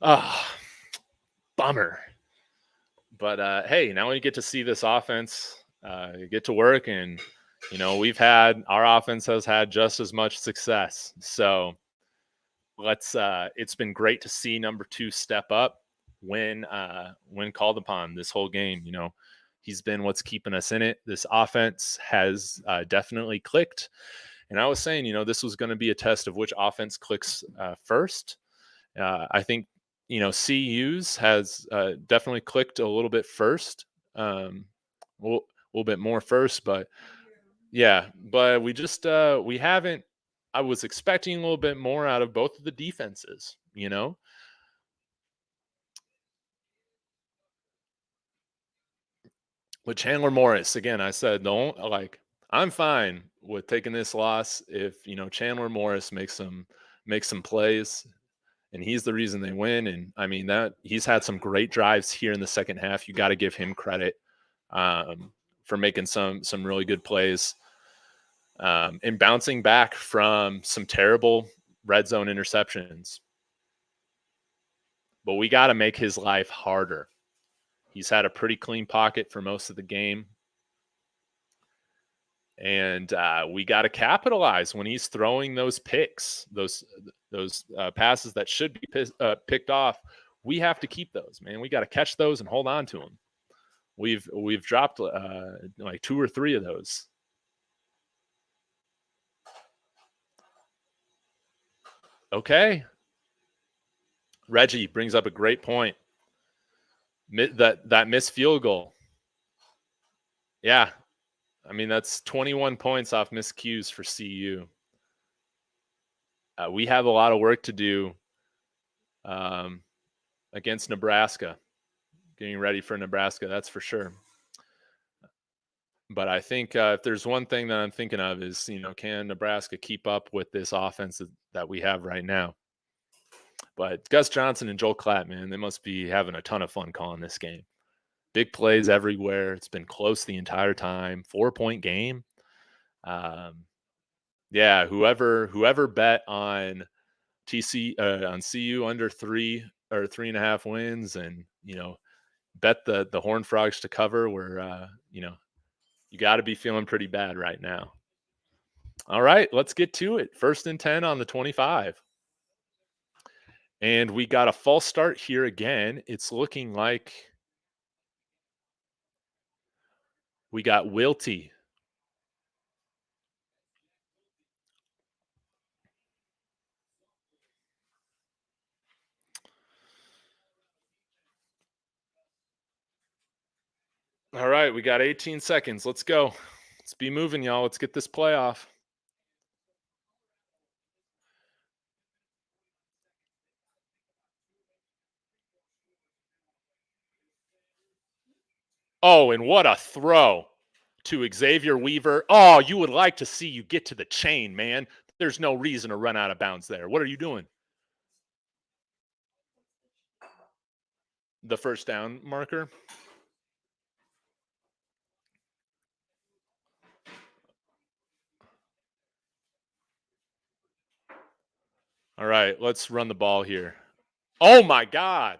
Ah, bummer. But hey, now we get to see this offense get to work, and our offense has had just as much success. So let's. It's been great to see number 2 step up when called upon this whole game. He's been what's keeping us in it. This offense has definitely clicked. And I was saying, this was going to be a test of which offense clicks first. I think, CU's has definitely clicked a little bit first, a little bit more first, but yeah, but we haven't. I was expecting a little bit more out of both of the defenses, With Chandler Morris, again, I said, don't I'm fine with taking this loss if, Chandler Morris makes some plays and he's the reason they win. And I mean that he's had some great drives here in the second half. You got to give him credit for making some really good plays and bouncing back from some terrible red zone interceptions. But we got to make his life harder. He's had a pretty clean pocket for most of the game. And we got to capitalize when he's throwing those picks, those passes that should be picked off. We have to keep those, man. We got to catch those and hold on to them. We've dropped like 2 or 3 of those. Okay. Reggie brings up a great point. That missed field goal. Yeah. I mean, that's 21 points off miscues for CU. We have a lot of work to do against Nebraska, getting ready for Nebraska, that's for sure. But I think if there's one thing that I'm thinking of is, can Nebraska keep up with this offense that we have right now? But Gus Johnson and Joel Klatt, man, they must be having a ton of fun calling this game. Big plays everywhere. It's been close the entire time. 4-point game. Yeah, whoever bet on on CU under 3 or 3.5 wins, and bet the Horned Frogs to cover, where you got to be feeling pretty bad right now. All right, let's get to it. 1st and 10 on the 25. And we got a false start here again. It's looking like we got Wilty. All right, we got 18 seconds. Let's go. Let's be moving, y'all. Let's get this playoff. Oh, and what a throw to Xavier Weaver. Oh, you would like to see you get to the chain, man. There's no reason to run out of bounds there. What are you doing? The first down marker. All right, let's run the ball here. Oh my God.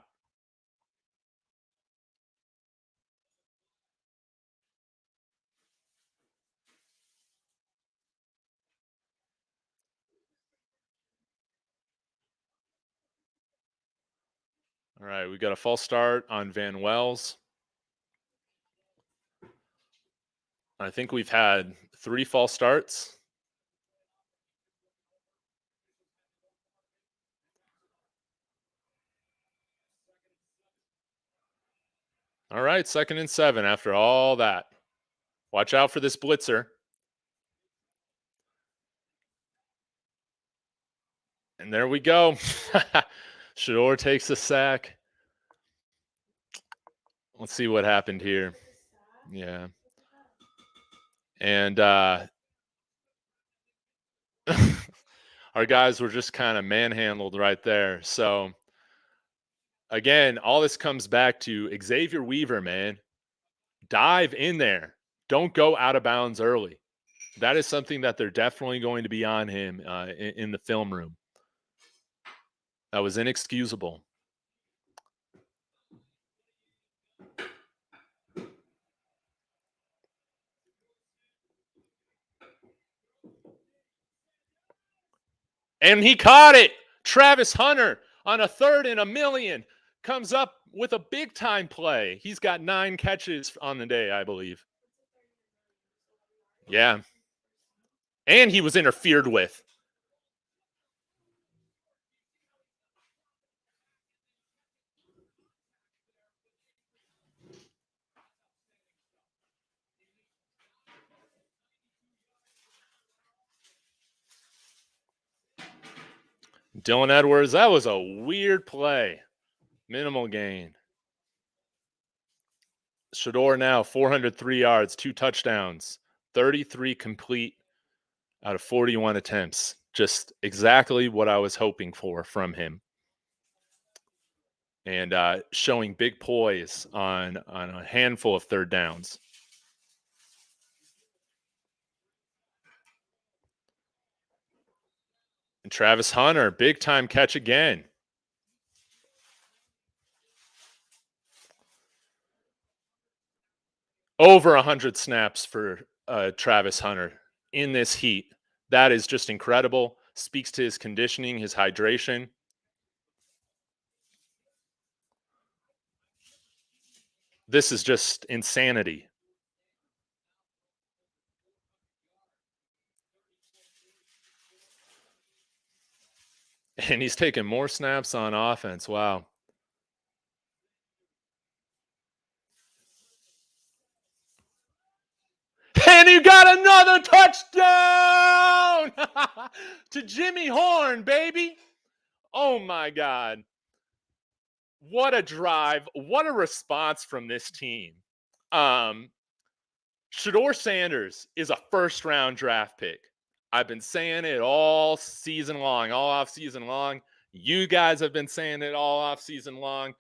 All right, we got a false start on Van Wells. I think we've had 3 false starts. All right, 2nd and 7 after all that. Watch out for this blitzer. And there we go. Shador takes a sack. Let's see what happened here. Yeah. And our guys were just kind of manhandled right there. So again, all this comes back to Xavier Weaver, man. Dive in there. Don't go out of bounds early. That is something that they're definitely going to be on him in the film room. That was inexcusable. And he caught it. Travis Hunter on a 3rd and 1,000,000 comes up with a big time play. He's got 9 catches on the day, I believe. Yeah. And he was interfered with. Dylan Edwards, that was a weird play. Minimal gain. Shador now 403 yards, 2 touchdowns, 33 complete out of 41 attempts. Just exactly what I was hoping for from him. And showing big poise on a handful of 3rd downs. And Travis Hunter, big time catch again. Over 100 snaps for Travis Hunter in this heat. That is just incredible. Speaks to his conditioning, his hydration. This is just insanity. And he's taking more snaps on offense. Wow. And you got another touchdown to Jimmy Horn, baby. Oh my God. What a drive. What a response from this team. Shador Sanders is a 1st-round draft pick. I've been saying it all season long, all off season long. You guys have been saying it all off season long.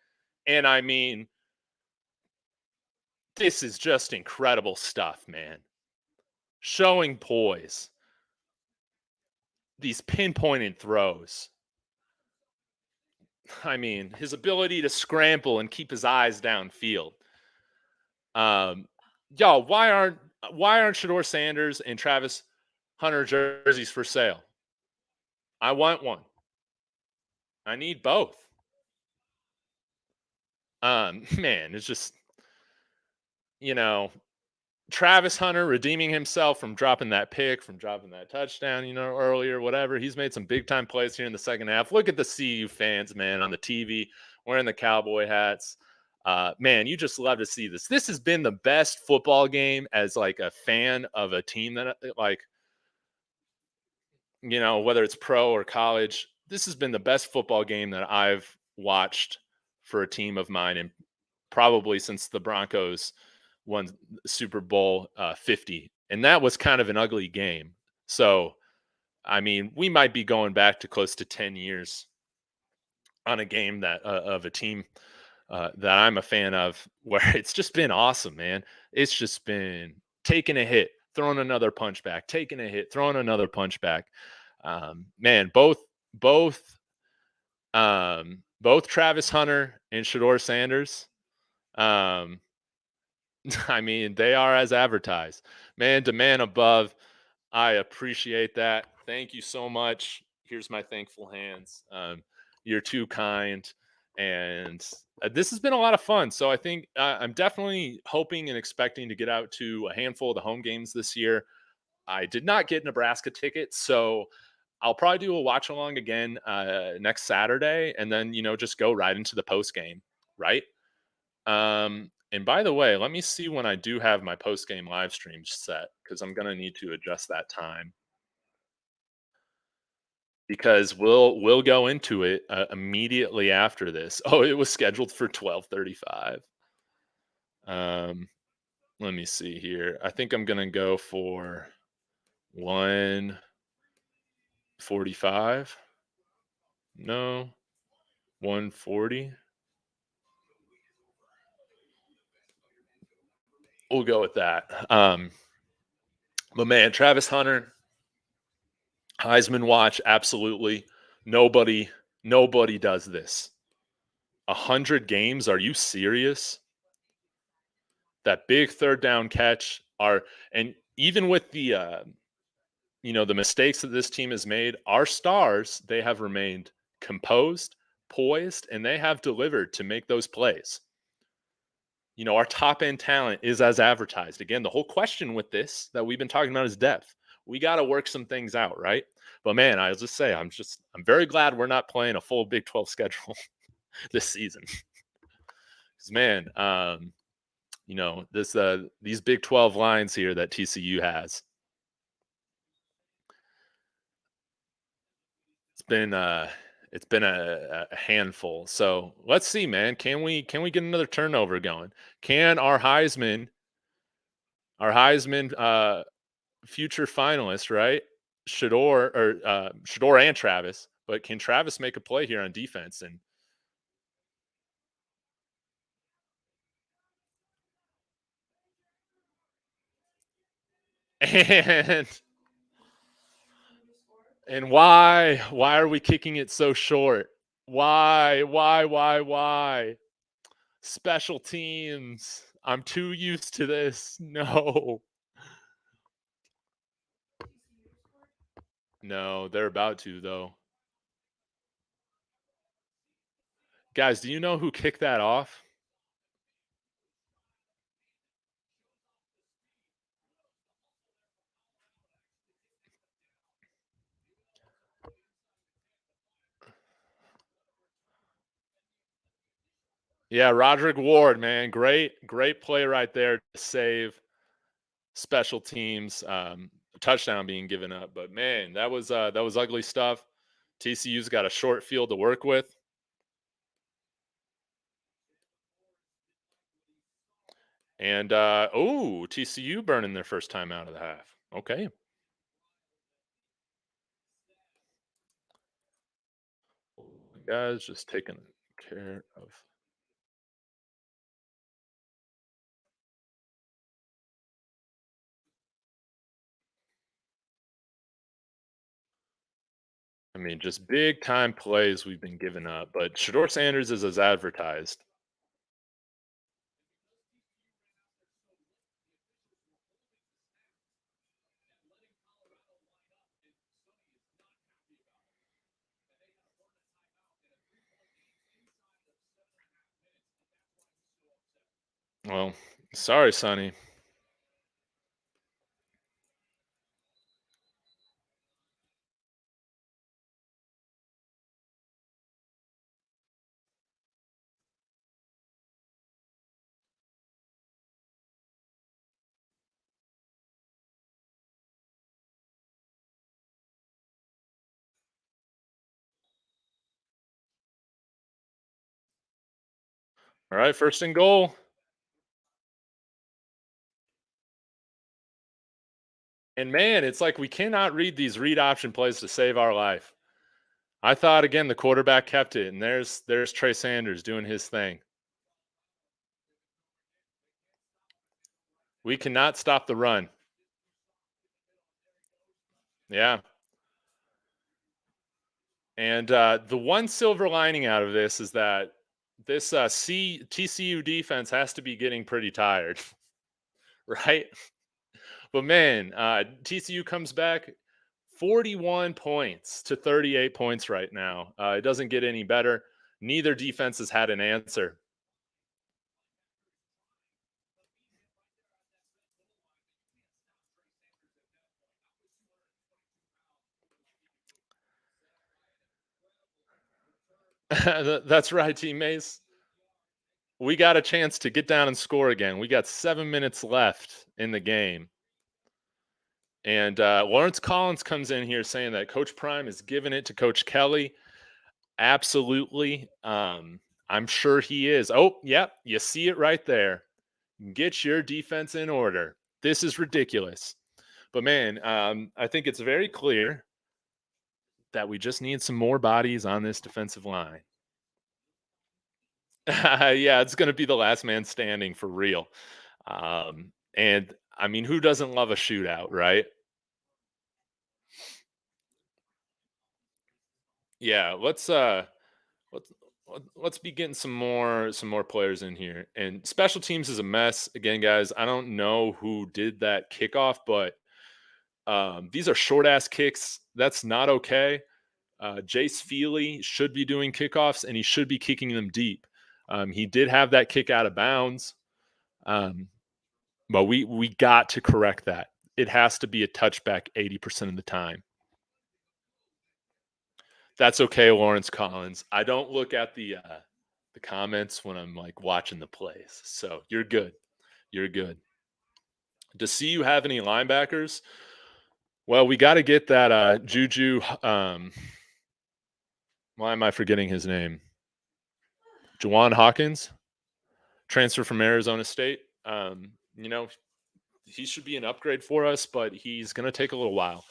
And I mean, this is just incredible stuff, man. Showing poise. These pinpointed throws. I mean, his ability to scramble and keep his eyes downfield. Yo, why aren't Shador Sanders and Travis Hunter jerseys for sale? I want one. I need both. Man, it's just, you know, Travis Hunter redeeming himself from dropping that pick, from dropping that touchdown, earlier, whatever. He's made some big time plays here in the second half. Look at the CU fans, man, on the TV wearing the cowboy hats. Man, you just love to see this. This has been the best football game as like a fan of a team that like, whether it's pro or college. This has been the best football game that I've watched for a team of mine, and probably since the Broncos won Super Bowl 50. And that was kind of an ugly game. So, I mean, we might be going back to close to 10 years on a game that of a team that I'm a fan of, where it's just been awesome, man. It's just been taking a hit, throwing another punch back, taking a hit, throwing another punch back. Man, both Travis Hunter and Shador Sanders, I mean, they are as advertised. Man to man above. I appreciate that. Thank you so much. Here's my thankful hands. You're too kind. And this has been a lot of fun. So I think I'm definitely hoping and expecting to get out to a handful of the home games this year. I did not get Nebraska tickets, so I'll probably do a watch along again next Saturday, and then just go right into the post game, right? And by the way, let me see when I do have my post game live stream set, because I'm gonna need to adjust that time. because we'll go into it immediately after this. Oh, it was scheduled for 12:35. Um, let me see here. I think I'm gonna go for 1:45. No, 1:40. We'll go with that. But man, Travis Hunter, Heisman watch, absolutely. Nobody, nobody does this. 100 games? Are you serious? That big third down catch are, and even with the mistakes that this team has made, our stars, they have remained composed, poised, and they have delivered to make those plays. Our top end talent is as advertised. Again, the whole question with this that we've been talking about is depth. We got to work some things out, right? But man, I'll just say I'm very glad we're not playing a full Big 12 schedule this season. Because man, these Big 12 lines here that TCU has, it's been a handful. So let's see, man. Can we get another turnover going? Can our Heisman future finalist, right? Shador and Travis, but can Travis make a play here on defense? And and why are we kicking it so short? Why? Special teams. I'm too used to this. No. No, they're about to though. Guys, do you know who kicked that off? Yeah, Roderick Ward, man. Great play right there to save special teams. Touchdown being given up. But man, that was ugly stuff. TCU's got a short field to work with. And TCU burning their first time out of the half. Okay. Guys, just taking care of. I mean, just big time plays we've been giving up. But Shador Sanders is as advertised. Well, sorry, Sonny. All right, first and goal. And man, it's like we cannot read these read option plays to save our life. I thought again the quarterback kept it, and there's Trey Sanders doing his thing. We cannot stop the run. Yeah. And the one silver lining out of this is that this TCU defense has to be getting pretty tired, right? But man, TCU comes back 41 points to 38 points right now. It doesn't get any better. Neither defense has had an answer. That's right, teammates. We got a chance to get down and score again. We got 7 minutes left in the game. And Lawrence Collins comes in here saying that Coach Prime is giving it to Coach Kelly. Absolutely. I'm sure he is. Oh, yep. You see it right there. Get your defense in order. This is ridiculous. But man, I think it's very clear that we just need some more bodies on this defensive line. Yeah, it's going to be the last man standing for real. And I mean, who doesn't love a shootout, right? Yeah, let's let's be getting some more players in here. And special teams is a mess again, guys. I don't know who did that kickoff, but these are short ass kicks. That's not okay. Jace Feely should be doing kickoffs and he should be kicking them deep. He did have that kick out of bounds, um, but we got to correct that. It has to be a touchback 80% of the time. That's okay, Lawrence Collins. I don't look at the comments when I'm like watching the plays, so you're good. You're good. Does CU have any linebackers? Well, we got to get that Juju. Why am I forgetting his name? Juwan Hawkins, transfer from Arizona State. You know, he should be an upgrade for us, but he's going to take a little while.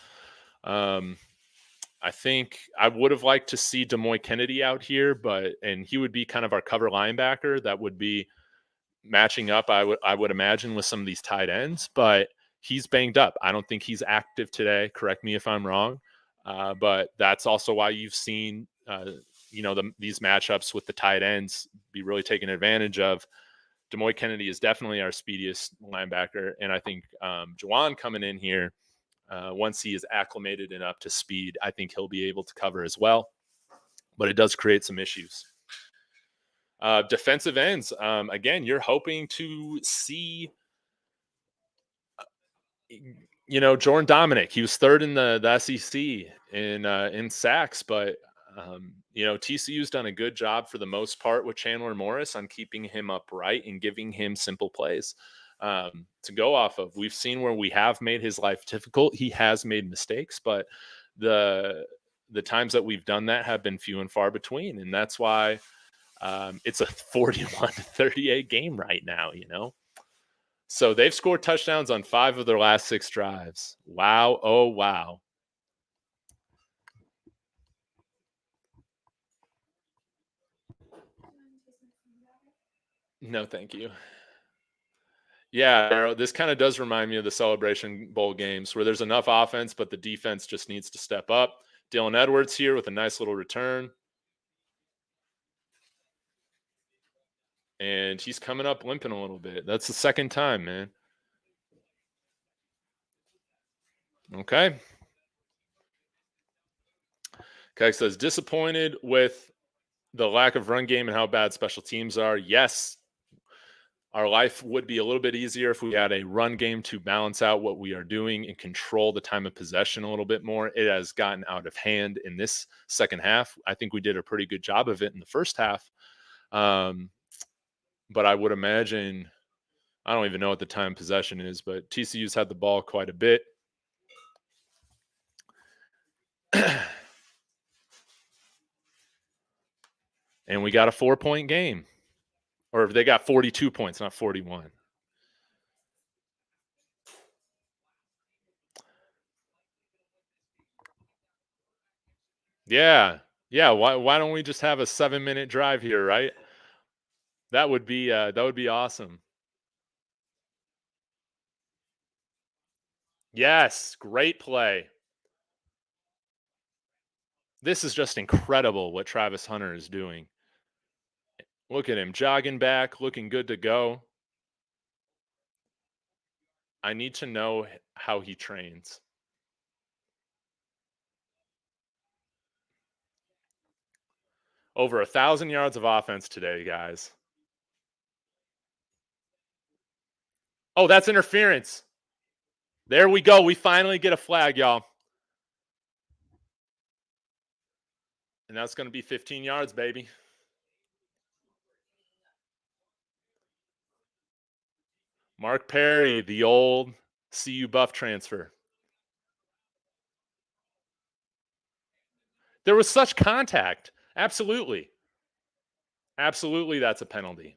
I think I would have liked to see Demoy Kennedy out here, and he would be kind of our cover linebacker. That would be matching up, I would imagine, with some of these tight ends, but he's banged up. I don't think he's active today. Correct me if I'm wrong, but that's also why you've seen these matchups with the tight ends be really taken advantage of. Demoy Kennedy is definitely our speediest linebacker, and I think Juwan coming in here, once he is acclimated and up to speed, I think he'll be able to cover as well. But it does create some issues. Defensive ends, again, you're hoping to see, Jordan Dominic. He was third in the SEC in sacks, but TCU's done a good job for the most part with Chandler Morris on keeping him upright and giving him simple plays to go off of. We've seen where we have made his life difficult. He has made mistakes, but the times that we've done that have been few and far between, and that's why it's a 41-38 game right now. So they've scored touchdowns on 5 of their last 6 drives. Wow. Oh, wow. No, thank you. Yeah, this kind of does remind me of the Celebration Bowl games where there's enough offense, but the defense just needs to step up. Dylan Edwards here with a nice little return. And he's coming up limping a little bit. That's the second time, man. Okay. Okay, says disappointed with the lack of run game and how bad special teams are. Yes, our life would be a little bit easier if we had a run game to balance out what we are doing and control the time of possession a little bit more. It has gotten out of hand in this second half. I think we did a pretty good job of it in the first half. But I would imagine, I don't even know what the time possession is, but TCU's had the ball quite a bit. And we got a 4-point game. Or they got 42 points, not 41. Yeah. Yeah. Why don't we just have a 7-minute drive here, right? That would be awesome. Yes, great play. This is just incredible what Travis Hunter is doing. Look at him jogging back, looking good to go. I need to know how he trains. Over 1,000 yards of offense today, guys. Oh, that's interference. There we go. We finally get a flag, y'all. And that's going to be 15 yards, baby. Mark Perry, the old CU Buff transfer. There was such contact. Absolutely. Absolutely, that's a penalty.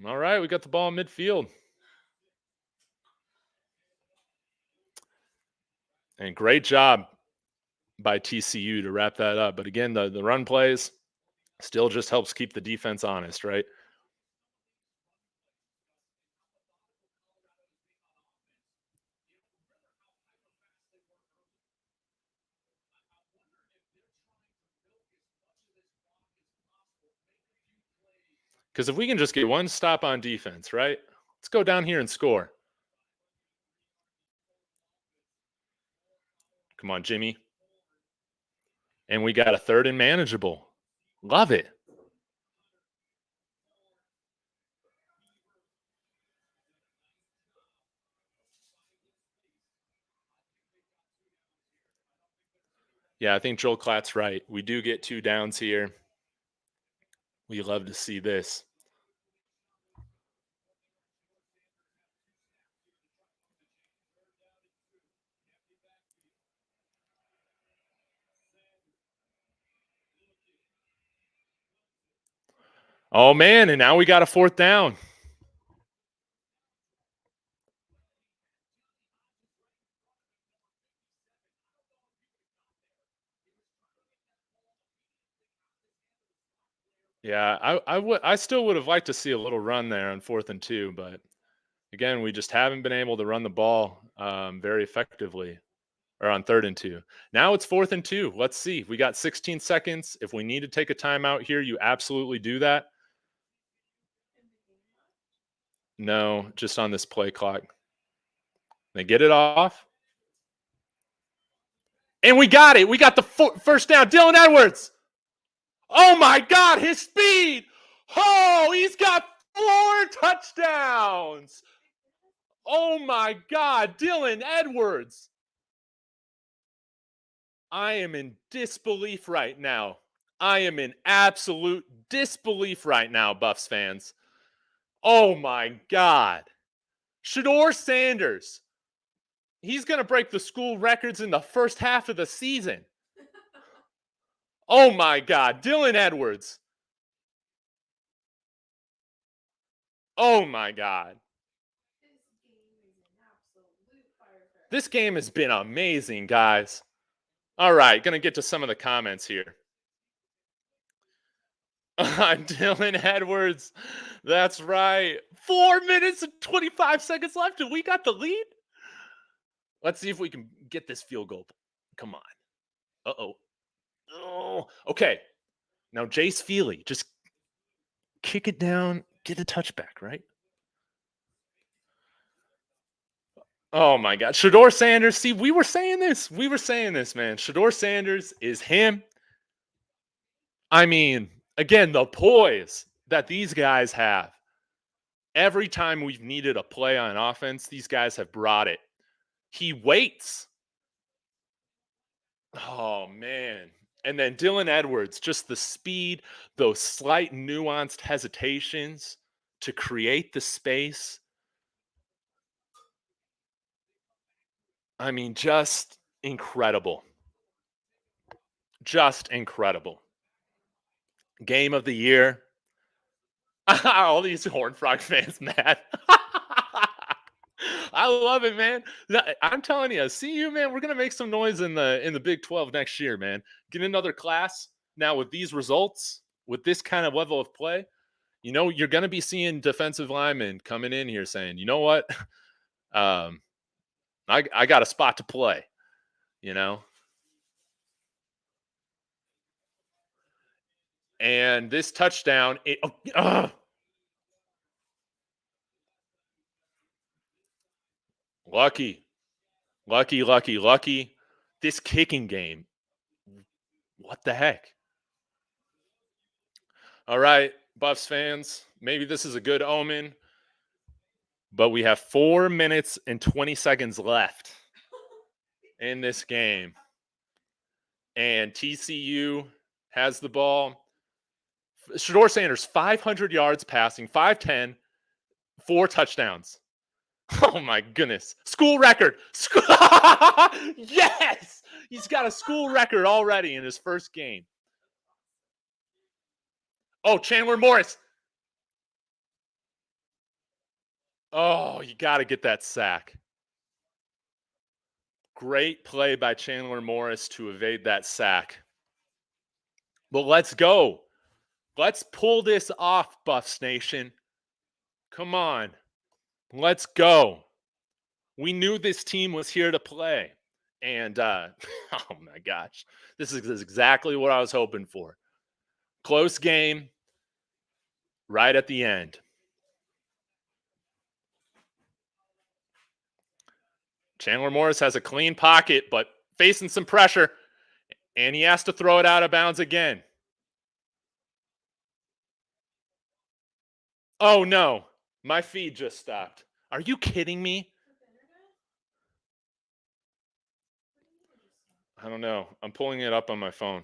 All right, we got the ball in midfield. And great job by TCU to wrap that up. But again, the run plays still just helps keep the defense honest, right? Because if we can just get one stop on defense, right? Let's go down here and score. Come on, Jimmy. And we got a third and manageable. Love it. Yeah, I think Joel Klatt's right. We do get 2 downs here. We love to see this. Oh, man, and now we got a 4th down. Yeah, I still would have liked to see a little run there on 4th and 2, but again, we just haven't been able to run the ball very effectively, or on 3rd and 2. Now it's 4th and 2. Let's see. We got 16 seconds. If we need to take a timeout here, you absolutely do that. No, just on this play clock. They get it off. And we got it. We got the first down. Dylan Edwards. Oh, my God. His speed. Oh, he's got 4 touchdowns. Oh, my God. Dylan Edwards. I am in disbelief right now. I am in absolute disbelief right now, Buffs fans. Oh, my God. Shedeur Sanders. He's going to break the school records in the first half of the season. Oh, my God. Dylan Edwards. Oh, my God. This game has been amazing, guys. All right, going to get to some of the comments here. Dylan Edwards. That's right. 4 minutes and 25 seconds left, and we got the lead. Let's see if we can get this field goal. Come on. Uh-oh. Oh, okay. Now, Jace Feely, just kick it down, get a touchback, right? Oh, my God. Shedeur Sanders. See, we were saying this. We were saying this, man. Shedeur Sanders is him. I mean, again, the poise that these guys have. Every time we've needed a play on offense, these guys have brought it. He waits. Oh, man. And then Dylan Edwards, just the speed, those slight nuanced hesitations to create the space. I mean, just incredible. Just incredible. Game of the year. All these Horned Frog fans mad. I love it, man. I'm telling you, see you, man. We're gonna make some noise in the Big 12 next year, man. Get another class now with these results, with this kind of level of play. You know, you're gonna be seeing defensive linemen coming in here saying, you know what, I got a spot to play. You know, and this touchdown, lucky. This kicking game. What the heck? All right, Buffs fans, maybe this is a good omen, but we have 4 minutes and 20 seconds left in this game. And TCU has the ball. Shedeur Sanders, 500 yards passing, 5'10", 4 touchdowns. Oh, my goodness. School record. Yes! He's got a school record already in his first game. Oh, Chandler Morris. Oh, you got to get that sack. Great play by Chandler Morris to evade that sack. But let's go. Let's pull this off, Buffs Nation. Come on. Let's go. We knew this team was here to play. And, oh my gosh, this is exactly what I was hoping for. Close game right at the end. Chandler Morris has a clean pocket, but facing some pressure, and he has to throw it out of bounds again. Oh, no. My feed just stopped. Are you kidding me? I don't know. I'm pulling it up on my phone.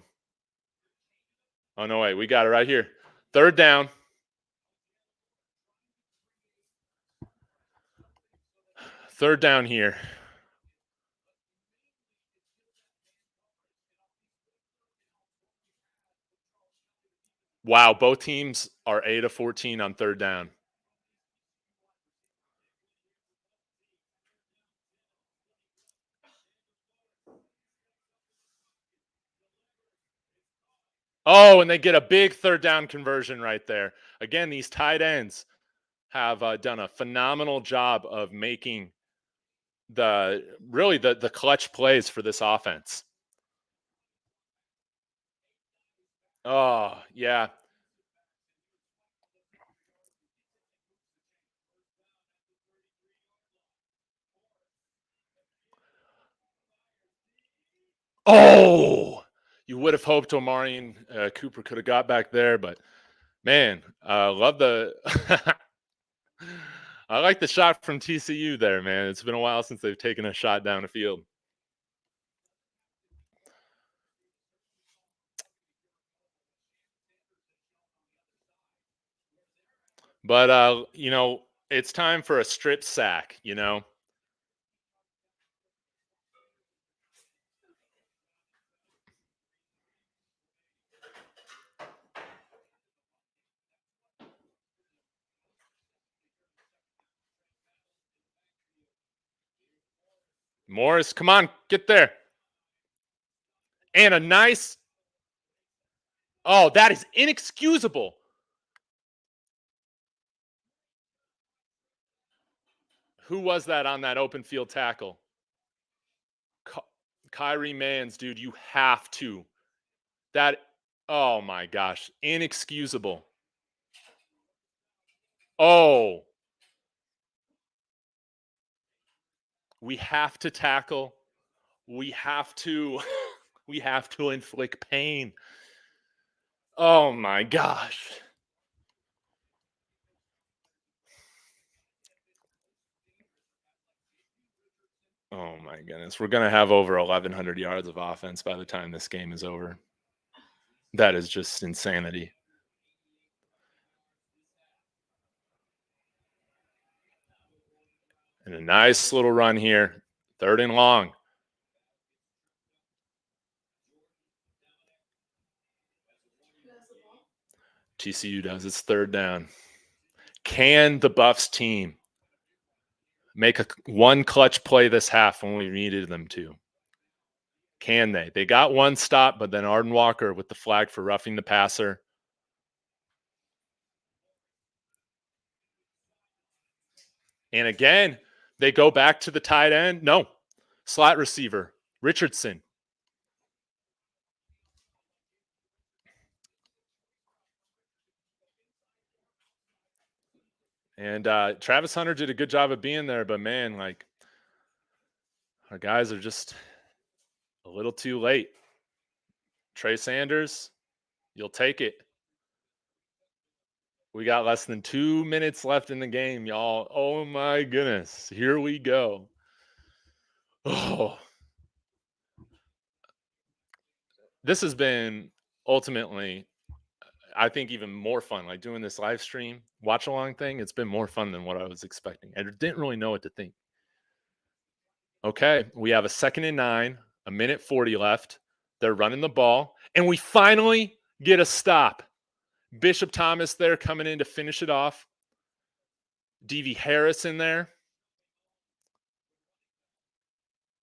Oh, no, wait. We got it right here. Third down. Third down here. Wow, both teams are 8 of 14 on third down. Oh, and they get a big third down conversion right there. Again, these tight ends have done a phenomenal job of making the clutch plays for this offense. Oh, yeah. Oh, you would have hoped Omarion Cooper could have got back there, but man, love the. I like the shot from TCU there, man. It's been a while since they've taken a shot down the field. But it's time for a strip sack, Morris, come on, get there. And a nice. Oh, that is inexcusable. Who was that on that open field tackle? Kyrie Mans, dude, you have to. Oh my gosh, inexcusable. Oh. We have to tackle. We have to inflict pain. Oh my gosh. Oh my goodness. We're going to have over 1,100 yards of offense by the time this game is over. That is just insanity. And a nice little run here. Third and long. TCU does. It's third down. Can the Buffs team make one clutch play this half when we needed them to? Can they? They got one stop, but then Arden Walker with the flag for roughing the passer. And again, they go back to the tight end. No, slot receiver, Richardson. And Travis Hunter did a good job of being there, but man, like our guys are just a little too late. Trey Sanders, you'll take it. We got less than 2 minutes left in the game, y'all. Oh my goodness. Here we go. Oh. this has been ultimately, I think, even more fun. Like doing this live stream watch along thing, it's been more fun than what I was expecting. I didn't really know what to think. Okay, we have a 2nd and 9, a minute 40 left. They're running the ball, and we finally get a stop. Bishop Thomas there coming in to finish it off. D.V. Harris in there.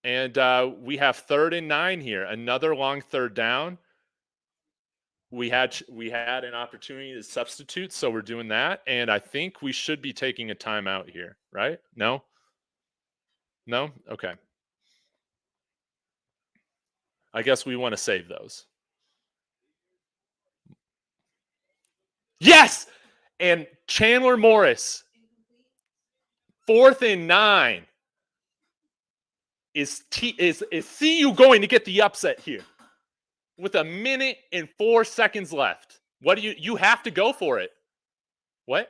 And we have 3rd and 9 here. Another long 3rd down. We had an opportunity to substitute, so we're doing that. And I think we should be taking a timeout here, right? No? No? Okay. I guess we want to save those. Yes! And Chandler Morris, 4th and 9. Is CU going to get the upset here with a minute and 4 seconds left? What do you have to go for it? What?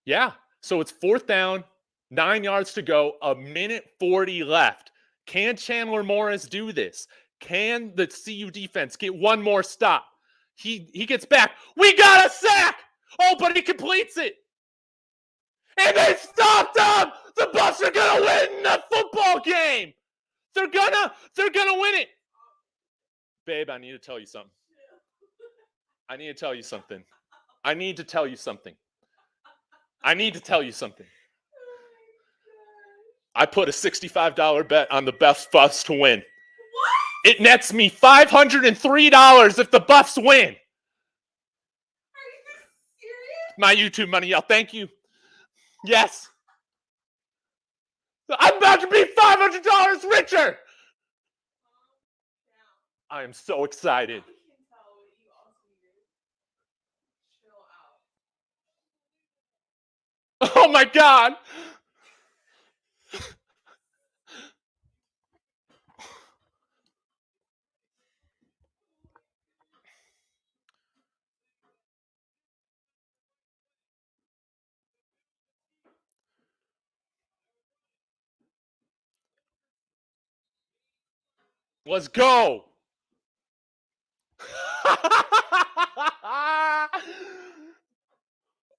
Yeah. So it's 4th down, 9 yards to go, a minute 40 left. Can Chandler Morris do this? Can the CU defense get one more stop? He gets back. We got a sack. Oh, but he completes it. And they stopped him. The Buffs are gonna win the football game. They're gonna win it. Babe, I need to tell you something. I need to tell you something. I put a $65 bet on the Buffs to win. What? It nets me $503 if the Buffs win. Are you serious? My YouTube money, y'all. Thank you. Yes. I'm about to be $500 richer. I am so excited. I can tell you also need to chill out. Oh my God. Let's go.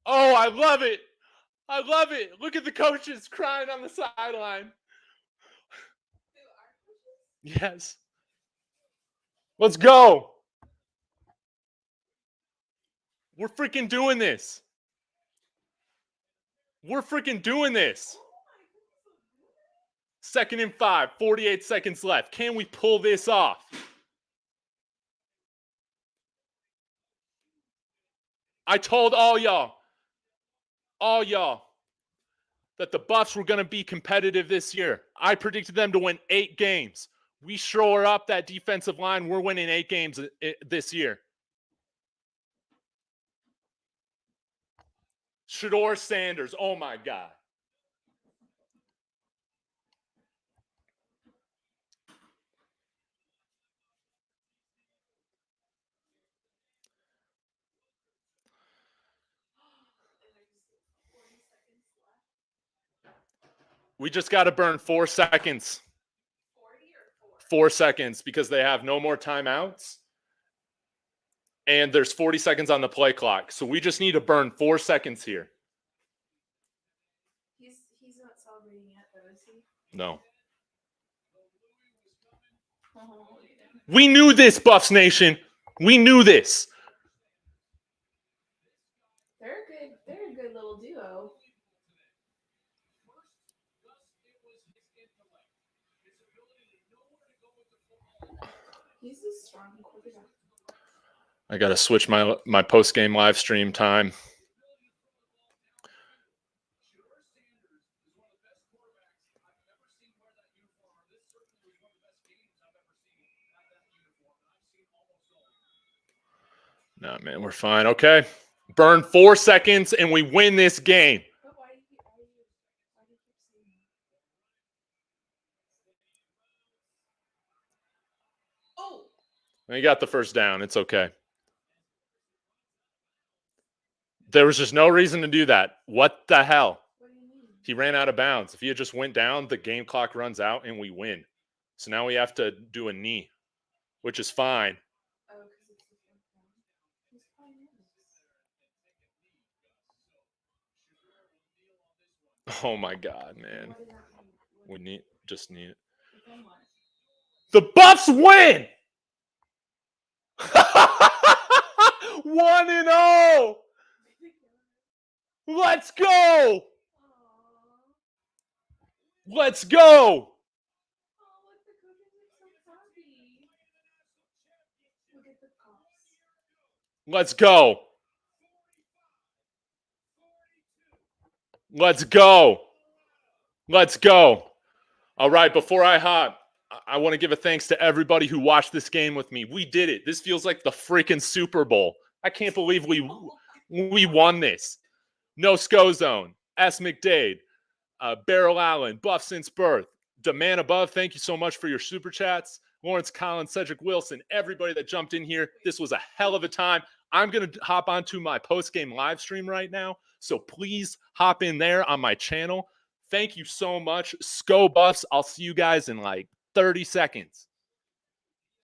Oh, I love it. I love it. Look at the coaches crying on the sideline. Yes. Let's go. We're freaking doing this. We're freaking doing this. 2nd and 5, 48 seconds left. Can we pull this off? I told all y'all, that the Buffs were going to be competitive this year. I predicted them to win 8 games. We shore up that defensive line. We're winning 8 games this year. Shedeur Sanders, oh my God. We just got to burn 4 seconds. 4 seconds because they have no more timeouts. And there's 40 seconds on the play clock. So we just need to burn 4 seconds here. He's not celebrating yet, though, is he? No. We knew this, Buffs Nation. We knew this. They're a good little duo. He's a strong quarterback. I got to switch my post-game live stream time. No, man, we're fine. Okay. Burn 4 seconds and we win this game. But why do you keep saying that? Oh! We got the first down. It's okay. There was just no reason to do that. What the hell? What do you mean? He ran out of bounds. If he had just went down, the game clock runs out and we win. So now we have to do a knee. which is fine. Oh, because it's the fourth down. Who's playing this? Oh my God, man. What did that mean? We need it. Then what? The Buffs win! 1-0! Let's go! Aw. Let's go! Oh, look, the coaches are so happy. Look at the cops. Let's go! Let's go! Let's go! All right, before I hop, I want to give a thanks to everybody who watched this game with me. We did it. This feels like the freaking Super Bowl. I can't believe we won this. No Sco Zone, S. McDade, Beryl Allen, Buff Since Birth, The Man Above, thank you so much for your super chats. Lawrence Collins, Cedric Wilson, everybody that jumped in here. This was a hell of a time. I'm going to hop onto my post-game live stream right now, so please hop in there on my channel. Thank you so much. Sco Buffs, I'll see you guys in like 30 seconds.